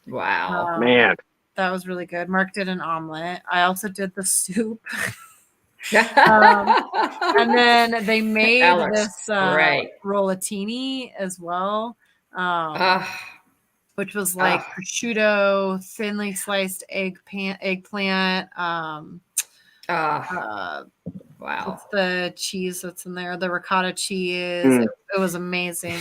Wow. Man. That was really good. Mark did an omelet. I also did the soup. And then they made That looks this great. rollatini as well, Ah, which was like Ah. prosciutto, thinly sliced eggplant. wow. What's the cheese that's in there? The ricotta cheese. Mm. It was amazing.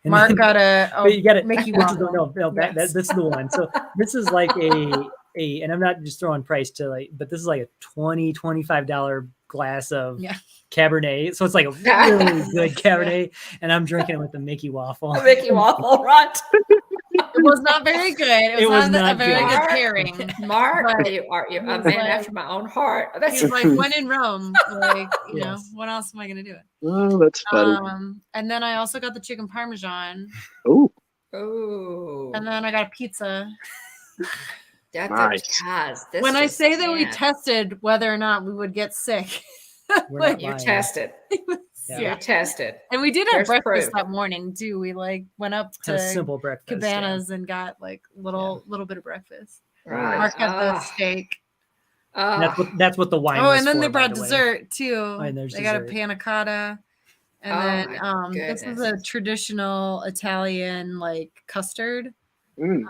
And Mark then- got a but you got it. Mickey This is the, waffle. this is the one. So this is like a, and I'm not just throwing price to like, but this is like a $25 glass of Yeah. Cabernet. So it's like a really good Cabernet, and I'm drinking it with the Mickey waffle. A Mickey waffle, right? It was not very good. It was not a very good. good pairing. Mark, But you are a man was like- after my own heart. That's He's like, when in Rome, like, you know, Yes. what else am I gonna do? Oh, that's funny. And then I also got the chicken parmesan, Ooh, ooh. and then I got a pizza. Nice. Guys, this When I was say that we 10. tested whether or not we would get sick, We're like, not You lying. tested. Yeah. You tested. and we did have There's breakfast proof. that morning too. We like went up Had a to simple breakfast. Cabanas and got like little bit of breakfast. Right. Mark got the Ah, steak. ah. That's what the wine. Oh, was and then for, they by brought the way. dessert too. and there's They got a dessert. panna cotta. And Oh then my this is a goodness. traditional Italian like custard. Mm.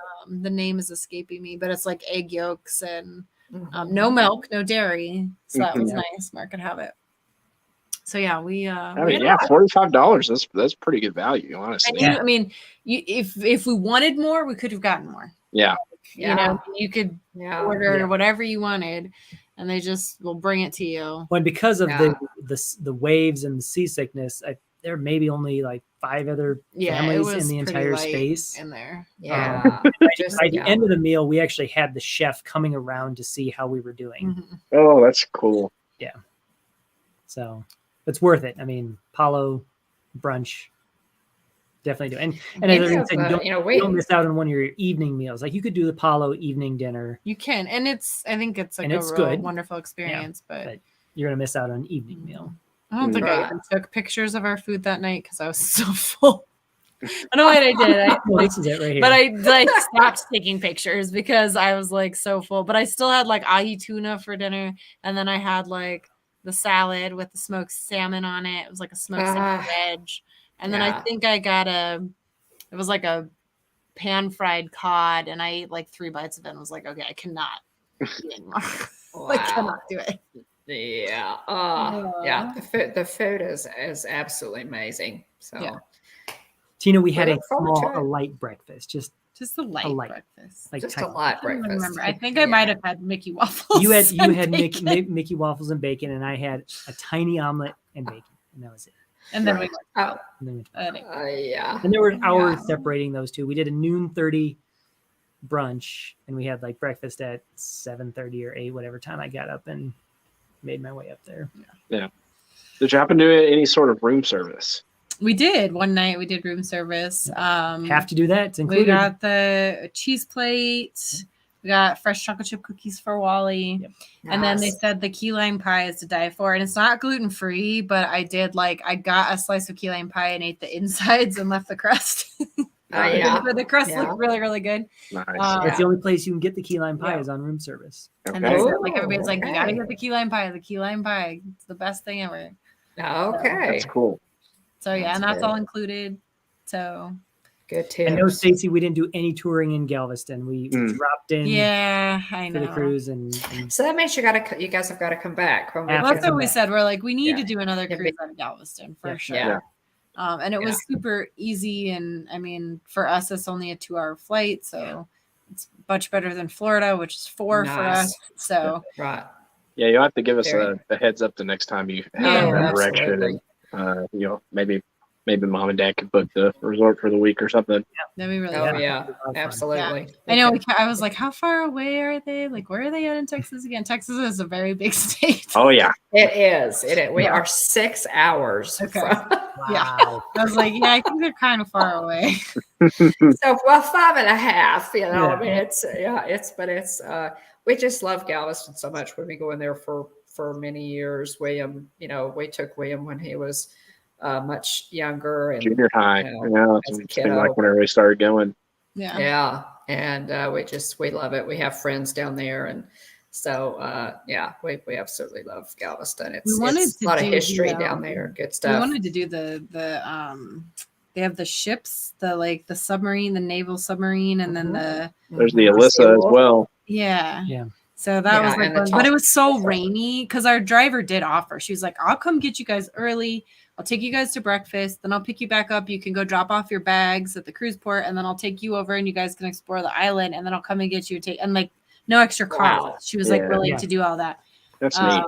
The name is escaping me, but it's like egg yolks and Mhm. no milk, no dairy. So that was Mhm. nice. Mark could have it. So yeah, we I we mean, had a yeah, lot. $45. That's pretty good value, honestly. And I mean, if we wanted more, we could have gotten more. Yeah. You know, you could Yeah. order Yeah. whatever you wanted, and they just will bring it to you. When because of Yeah. the waves and the seasickness, there may be only like 5 other Yeah, it families was in the pretty entire light space. in there. Yeah. Just, By the yeah. end of the meal, we actually had the chef coming around to see how we were doing. Mhm. Oh, that's cool. So it's worth it. I mean, Palo brunch, definitely do. And as Any everyone of said, the- you don't, we- you don't miss out on one of your evening meals. Like you could do the Palo evening dinner. You can, and I think it's like And a it's real good. wonderful experience. But You're gonna miss out on an evening meal. I don't think I Right. even took pictures of our food that night because I was so full. I know what I did. Well, this is it right here. But I stopped taking pictures because I was like so full. But I still had like ahi tuna for dinner, and then I had like the salad with the smoked salmon on it. It was like a smoked salmon veg, and then I Yeah. think I got it was like a pan fried cod, and I ate like 3 bites of it and was like, okay, I cannot eat anymore. I cannot do it. Yeah. Yeah. Yeah. The food is absolutely amazing. So Yeah. Tina, we had We a look forward to small, it. a light breakfast. Just Just a light breakfast. like just a tiny. light I don't even breakfast. remember. I think I might have had Mickey waffles. You and had bacon. Mickey waffles and bacon, and I had a tiny omelet and bacon, and that was it. And then Right. we Oh, And, then yeah. and there were hours Yeah. separating those two. We did a noon 30 brunch, and we had like breakfast at 7:30 or 8, whatever time I got up and made my way up there. Did you happen to do any sort of room service? We did one night. We did room service. Have to do that. It's We included. got the cheese plate. We got fresh chocolate chip cookies for Wally. Yep. And then they Nice. said the key lime pie is to die for. And it's not gluten free, but I got a slice of key lime pie and ate the insides and left the crust. Yeah. But the crust Yeah. looked really, really good. Nice. That's the only place you can get the key lime pie Yeah. is on room service. And Okay. that's Oh, it. Like everybody's like, you gotta okay. get the key lime pie. The key lime pie. It's the best thing ever. Okay. That's cool. So yeah, That's and that's good. all included. So Good too. And no, Stacy, we didn't do any touring in Galveston. We dropped in yeah, I for know. the cruise and So that means you guys have got to come back. When we Well, Well, that's can- what we said. We're like, we need Yeah. to do another It'd cruise be- out of Galveston for Yeah. sure. Yeah. And it was super easy. And I mean, for us, it's only a 2-hour flight. So it's much better than Florida, which is 4 for Nice. us. So Right. Yeah, you'll have to give us Very- a heads up the next time you Yeah. have Oh, that direction, absolutely. and maybe mom and dad could book the resort for the week or something. that'd be really Oh fun. yeah. Absolutely. I know. I was like, how far away are they? Like, where are they at in Texas again? Texas is a very big state. Oh yeah, It is. It is. We Yeah. are 6 hours Okay. from. wow. I was like, yeah, I think they're kind of far away. So 5.5. You know, Yeah. I mean, we just love Galveston so much when we go in there for many years. William, we took William when he was much younger and junior high. you Yeah, know, it as a seemed kiddo. like whenever we started going. Yeah. Yeah, and we love it. We have friends down there, and so we absolutely love Galveston. It's wanted a lot to of do history the, down there. Good We stuff. wanted to do the they have the ships, the submarine, the naval submarine, and then the There's the Mhm. Alyssa as well. yeah. Yeah. So that was Yeah, like, and the but it top- was so rainy because our driver did offer. She was like, "I'll come get you guys early. I'll take you guys to breakfast. Then I'll pick you back up. You can go drop off your bags at the cruise port, and then I'll take you over, and you guys can explore the island. And then I'll come and get you and like no extra cost." Wow. She was like Yeah. willing Yeah. to do all that. That's neat.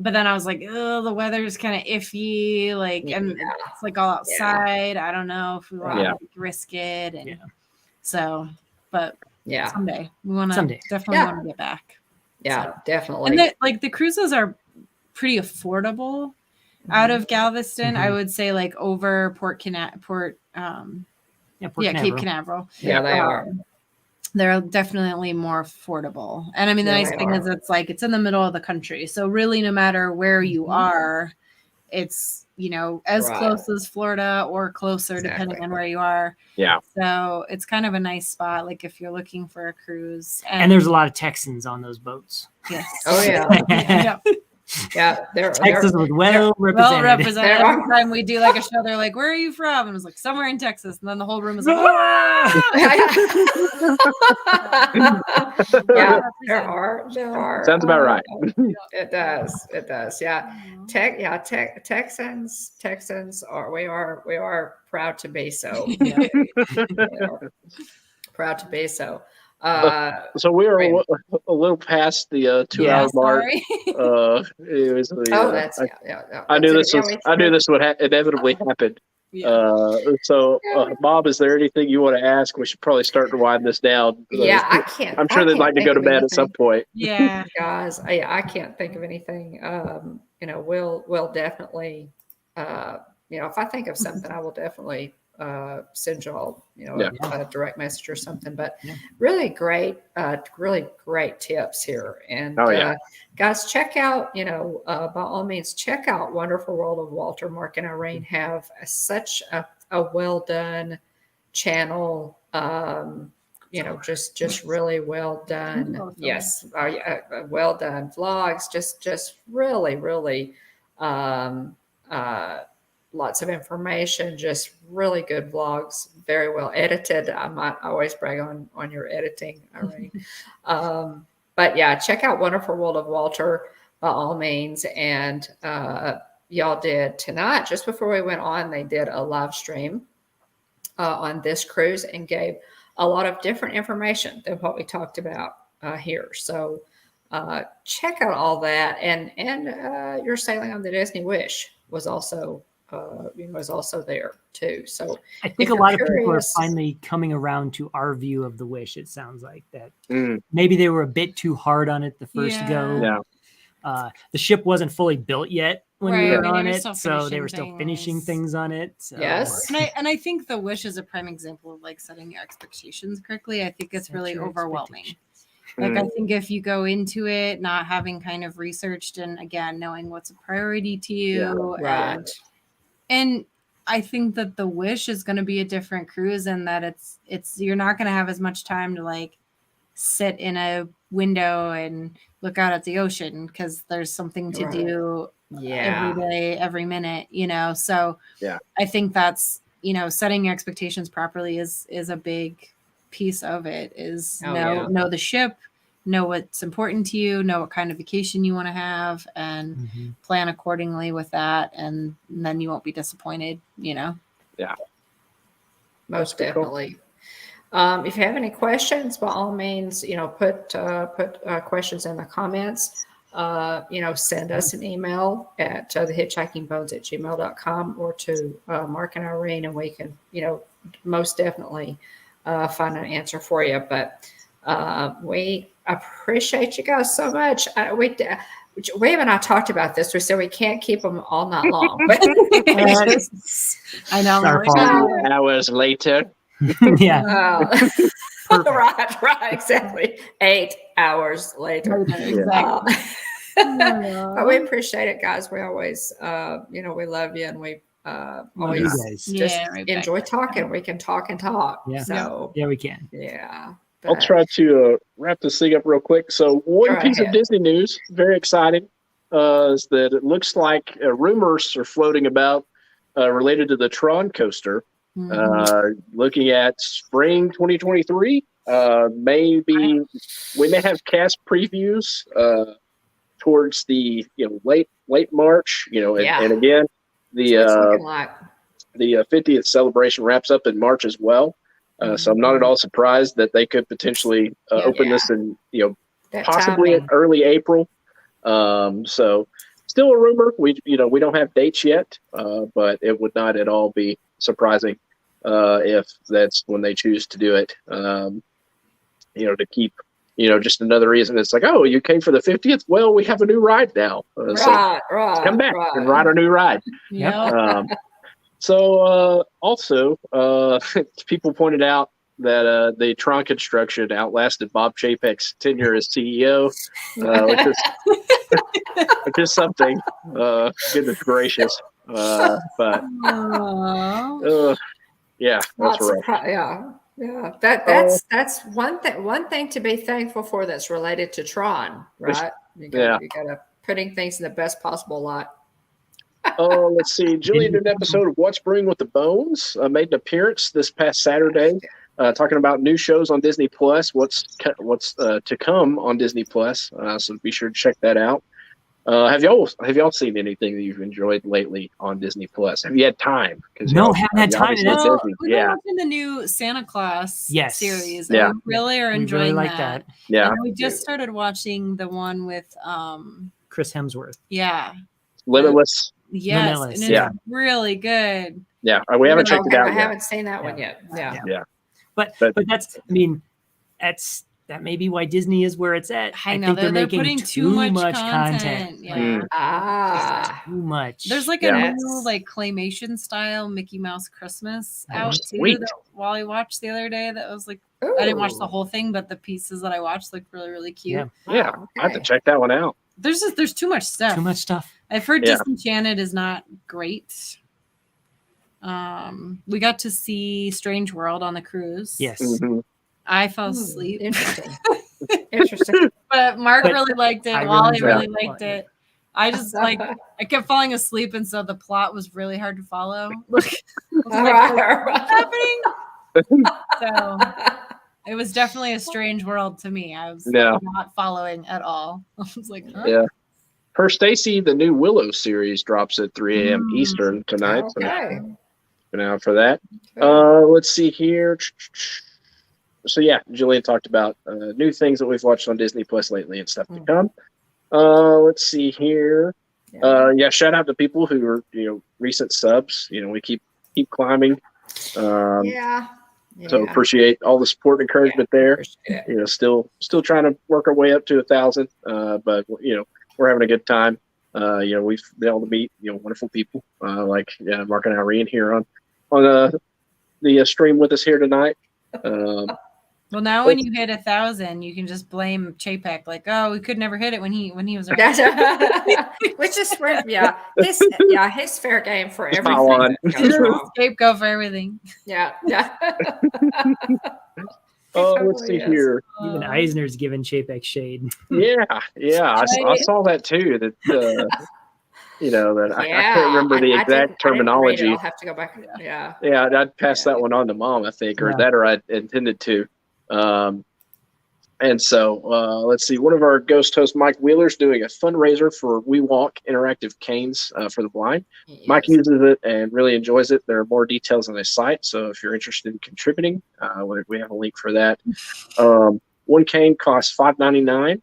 But then I was like, oh, the weather's kind of iffy, like, and Yeah. it's like all outside. I don't know if we want Yeah. to risk it, and Yeah. so, but Yeah, someday we want to Someday. definitely Yeah. want to get back. yeah, So- definitely. And like the cruises are pretty affordable out of Galveston. I Mhm. would say like over Port Cape Port Canaveral. Canaveral. Yeah, they are. They're definitely more affordable. And I mean, the Yeah, nice they thing are. is it's in the middle of the country. So really, no matter where you Mhm. are, it's, as Right. close as Florida or closer, depending Exactly. on where you are. Yeah. So it's kind of a nice spot, like if you're looking for a cruise. And there's a lot of Texans on those boats. yes. Oh yeah, Yeah. yeah. They're Texas was well Well represented. represented. There Every are- time we do like a show, they're like, "Where are you from?" And it was like, "Somewhere in Texas." And then the whole room is like, yeah, there are. Sounds about right. It does. Yeah. Texans we are proud to be so. Yeah. Proud to be so. So we are Right. a little past the 2-hour Yeah, mark. sorry. It was That's I knew this was would inevitably happen. So Bob, is there anything you want to ask? We should probably start to wind this down. Yeah, I can't. I'm sure I they'd can't like to think go to of bed at some anything. point. Yeah. Guys, I can't think of anything. We'll definitely, if I think of something, I will definitely send y'all, a direct message or something. But Yeah. really great tips here. And Oh, yeah. guys, check out, by all means, check out Wonderful World of Walter. Mark and Irene have such a well done channel. Just really well done. Oh, Yes, well done vlogs. Just really, lots of information. Just really good vlogs. Very well edited. I might always brag on your editing, Irene. But yeah, check out Wonderful World of Walter by all means. And y'all did tonight, just before we went on, they did a live stream on this cruise and gave a lot of different information than what we talked about here. So check out all that, and your sailing on the Disney Wish was also there too. So I if think a you're lot of people are curious- finally coming around to our view of the Wish. It sounds like that Mm, maybe they were a bit too hard on it the first Yeah. go. yeah. The ship wasn't fully built yet when we Right, were I mean, on they were it, still so they were finishing still finishing things on it. So. Yes. And I think the Wish is a prime example of like setting your expectations correctly. I think it's Set really your overwhelming. expectations. Like I think if you go into it not having kind of researched and again knowing what's a priority to you, Right. and I think that the Wish is going to be a different cruise, and that it's you're not going to have as much time to like sit in a window and look out at the ocean because there's something to Right. do Yeah. every day, every minute, you know. So Yeah. I think that's, you know, setting your expectations properly is a big piece of it. Is Oh, yeah. know the ship, know what's important to you, know what kind of vacation you want to have, and Mhm. plan accordingly with that, and then you won't be disappointed, you know. Most Good call. definitely. If you have any questions, by all means, you know, put questions in the comments. You know, send us an email at thehitchhikingbones@gmail.com or to Mark and Irene, and we can, you know, most definitely find an answer for you. But we appreciate you guys so much. We and I talked about this. We said we can't keep them all night long. But I know. Our right? fault. Hours later. Yeah. Perfect. Right, exactly. 8 hours later. Exactly. But we appreciate it, guys. We always, you know, we love you, and we Love always you guys. just Yeah, right back. enjoy talking. We can talk and talk. Yeah. So, Yeah, we can. yeah. I'll But- try to wrap this thing up real quick. So one Go piece of ahead. Disney news, very exciting, is that it looks like rumors are floating about related to the Tron coaster. Looking at spring 2023, maybe we may have cast previews towards the late March. Yeah. And again, That's what it's looking like. the 50th celebration wraps up in March as well. So I'm not at all surprised that they could potentially open this in That possibly in timing. early April. So still a rumor. We don't have dates yet, but it would not at all be surprising if that's when they choose to do it. To keep just another reason. It's like, oh, you came for the 50th. Well, we have a new ride now. So Right. come back and ride our new ride. Yeah. Also, people pointed out that the Tron construction outlasted Bob Chapek's tenure as CEO, which is something. Goodness gracious. But yeah, Not that's right. surprised. Yeah. That's one thing. One thing to be thankful for that's related to Tron, right? You gotta putting things in the best possible light. Let's see. Jillian did an episode of What's Brewing with the Bones. Made an appearance this past Saturday, talking about new shows on Disney Plus. What's to come on Disney Plus? So be sure to check that out. Have y'all seen anything that you've enjoyed lately on Disney Plus? Have you had time? No, haven't had time. obviously That's- busy. We've been watching the new Santa Claus series. Yeah. And we really are We enjoying really like that. that. Yeah. And we just started watching the one with Chris Hemsworth. Limitless. Yes, Limitless, and it's really good. Yeah, we haven't checked it out I yet. haven't seen that one yet. Yeah. But that's, I mean, that may be why Disney is where it's at. I know think they're making putting too much content. Yeah. Too much. There's like a new like claymation style Mickey Mouse Christmas out too that Wally watched the other day. That was like I didn't watch the whole thing, but the pieces that I watched looked really, really cute. Yeah. I have to check that one out. There's too much stuff. Too much stuff. I've heard Disenchanted is not great. We got to see Strange World on the cruise. Yes. Mm-hmm. I fell asleep. Interesting. Interesting. But Mark really liked it. I Wally really really liked it. I just I kept falling asleep, and so the plot was really hard to follow. What's happening? So it was definitely a strange world to me. I was not following at all. I was like, huh? Yeah. Per Stacy, the new Willow series drops at 3 a.m. Eastern tonight. Okay. So been out for that. Let's see here. So yeah, Jillian talked about new things that we've watched on Disney Plus lately and stuff to come. Let's see here. Shout out to people who are recent subs. We keep climbing. So appreciate all the support and encouragement there. Still trying to work our way up to 1,000. But we're having a good time. We've been able to meet wonderful people like Mark and Irene here on the stream with us here tonight. Well, now when you hit 1,000, you can just blame Chapek, like, oh, we could never hit it when he was around. Which is his fair game for Just everything. pile on. That goes wrong. Scapegoat for everything. Yeah. Oh, let's see here. Even Eisner's given Chapek shade. Yeah. I saw that too. That I can't remember the exact terminology. I'll have to go back. Yeah. Yeah, I'd pass that one on to Mom, I think, or I intended to. And so let's see. One of our ghost hosts, Mike Wheeler's doing a fundraiser for We Walk Interactive Canes for the blind. Yes. Mike uses it and really enjoys it. There are more details on his site, so if you're interested in contributing, we have a link for that. One cane costs $5.99,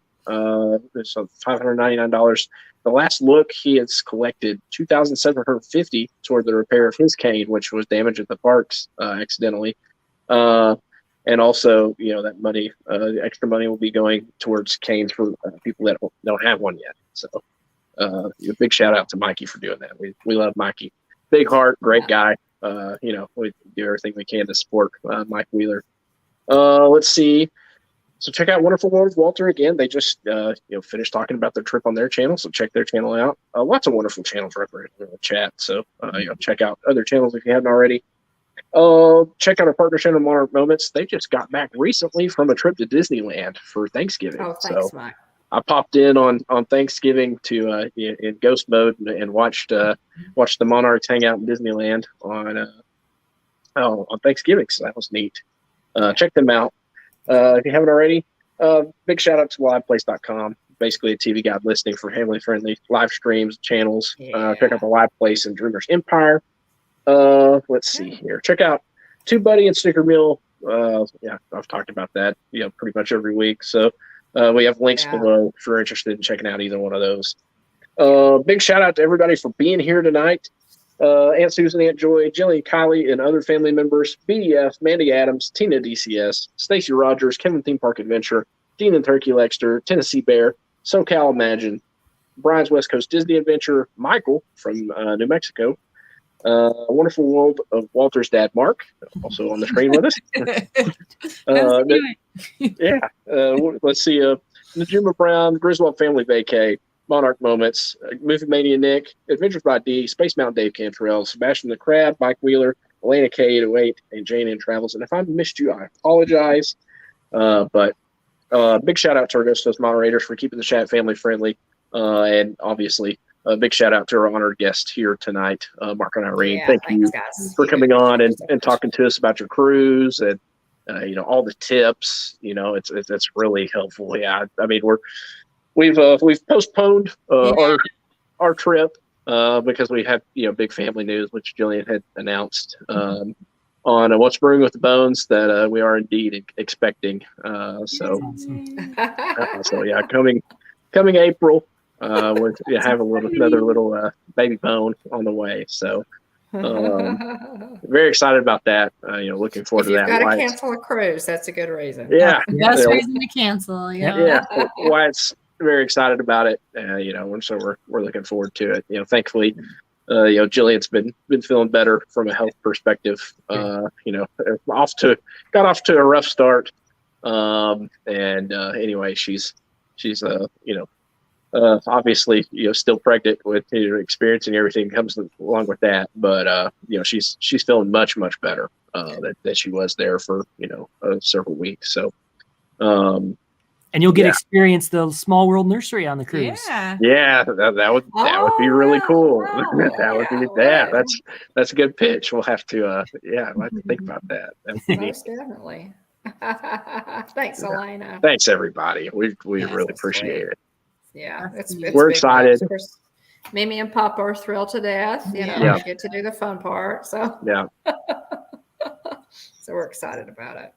so $599. The last look, he has collected $2,750 toward the repair of his cane, which was damaged at the parks accidentally. And also, that money, the extra money will be going towards canes for people that don't have one yet. So a big shout out to Mikey for doing that. We love Mikey. Big heart, great guy. We do everything we can to support Mike Wheeler. Let's see. So check out Wonderful World of Walter again. They just finished talking about their trip on their channel, so check their channel out. Lots of wonderful channels represented in the chat. So check out other channels if you haven't already. Check out our partner channel, Monarch Moments. They just got back recently from a trip to Disneyland for Thanksgiving. Oh, thanks, Mike. I popped in on Thanksgiving to in ghost mode and watched the Monarchs hang out in Disneyland on Thanksgiving. So that was neat. Check them out. If you haven't already, big shout out to liveplace.com, basically a TV guide listing for family-friendly live streams, channels. Check out the Live Place and Dreamers Empire. Let's see here. Check out TubeBuddy and Stickermule. I've talked about that pretty much every week. So we have links below if you're interested in checking out either one of those. Big shout out to everybody for being here tonight. Aunt Susan, Aunt Joy, Jillian, Kylie, and other family members, BDF, Mandy Adams, Tina DCS, Stacy Rogers, Kevin Theme Park Adventure, Dean and Turkey Lexter, Tennessee Bear, SoCal Imagine, Brian's West Coast Disney Adventure, Michael from New Mexico, Wonderful World of Walter's dad, Mark, also on the screen with us. Let's see, Najuma Brown, Griswold Family Vacay, Monarch Moments, Movie Mania Nick, Adventures by D, Space Mountain Dave Cantrell, Sebastian the Crab, Mike Wheeler, Elena K808, and Jane in Travels. And if I missed you, I apologize. But big shout out to our ghost host moderators for keeping the chat family friendly. And obviously, a big shout out to our honored guest here tonight, Mark and Irene. Thank you for coming on and talking to us about your cruise and all the tips. It's really helpful. Yeah, I mean we've postponed our trip because we had big family news, which Jillian had announced on What's Brewing with the Bones that we are indeed expecting. So coming April. We're having another little baby bone on the way, so very excited about that. Looking forward to that. If you've got to cancel a cruise, that's a good reason. Yeah, best reason to cancel. Yeah, Wyatt's very excited about it. And so we're looking forward to it. Thankfully, Jillian's been feeling better from a health perspective. Got off to a rough start. Anyway, she's obviously, still pregnant with experiencing everything that comes along with that. But, she's feeling much, much better that she was there for, several weeks. So, and you'll get experience the Small World Nursery on the cruise. Yeah, that would be really cool. That would be that's a good pitch. We'll have to we'll have to think about that. Most definitely. Thanks, Elena. Thanks everybody. We really appreciate it. Yeah, we're excited. Mimi and Papa are thrilled to death. We get to do the fun part. So so we're excited about it.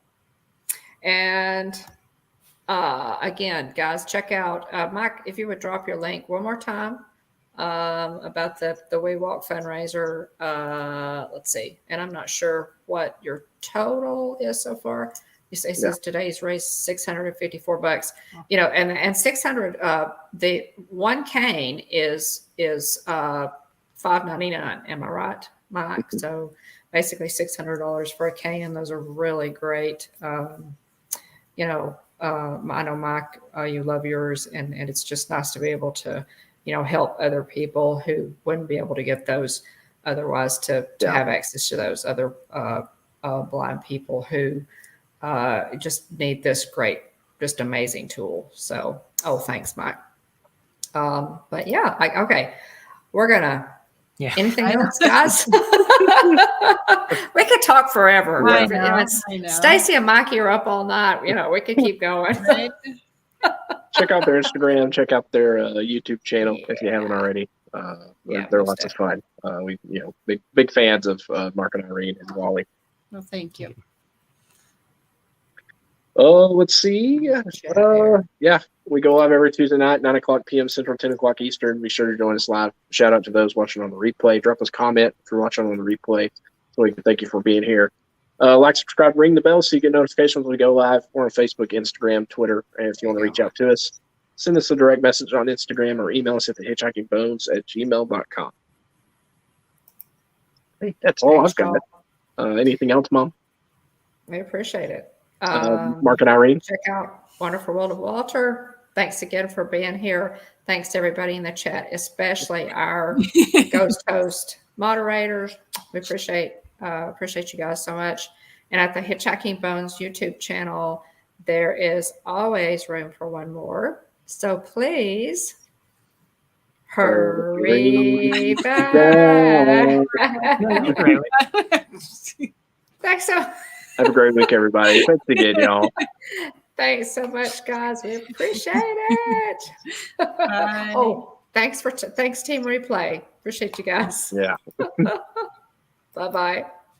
And again, guys, check out Mike. If you would drop your link one more time about the We Walk fundraiser. Let's see, and I'm not sure what your total is so far, He says today he's raised $654. You know, and 600. The one cane is $5.99. Am I right, Mike? So basically $600 for a cane, and those are really great. You know, I know, Mike, you love yours, and it's just nice to be able to, you know, help other people who wouldn't be able to get those otherwise to have access to those other blind people who just need this great, just amazing tool. So, thanks, Mike. But yeah, okay, we're gonna. Yeah. Anything else, guys? We could talk forever. I know. Stacy and Mikey are up all night. You know, we could keep going. Right? Check out their Instagram. Check out their YouTube channel if you haven't already. They're lots of fun. We, you know, big fans of Mark and Irene and Wally. Well, thank you. Let's see. We go live every Tuesday night, 9:00 p.m. Central, 10:00 Eastern. Be sure to join us live. Shout out to those watching on the replay. Drop us a comment if you're watching on the replay, so we can thank you for being here. Like, subscribe, ring the bell so you get notifications when we go live. We're on Facebook, Instagram, Twitter, and if you want to reach out to us, send us a direct message on Instagram or email us at hitchhikingbones@gmail.com. Hey, that's all I've got. Anything else, Mom? We appreciate it. Mark and Irene. Check out Wonderful World of Walter. Thanks again for being here. Thanks to everybody in the chat, especially our ghost host moderators. We appreciate you guys so much. And at the Hitchhiking Bones YouTube channel, there is always room for one more. So please hurry back. Thanks so much. Have a great week, everybody. Thanks again, y'all. Thanks so much, guys. We appreciate it. Thanks Team Replay. Appreciate you guys. Yeah. Bye-bye.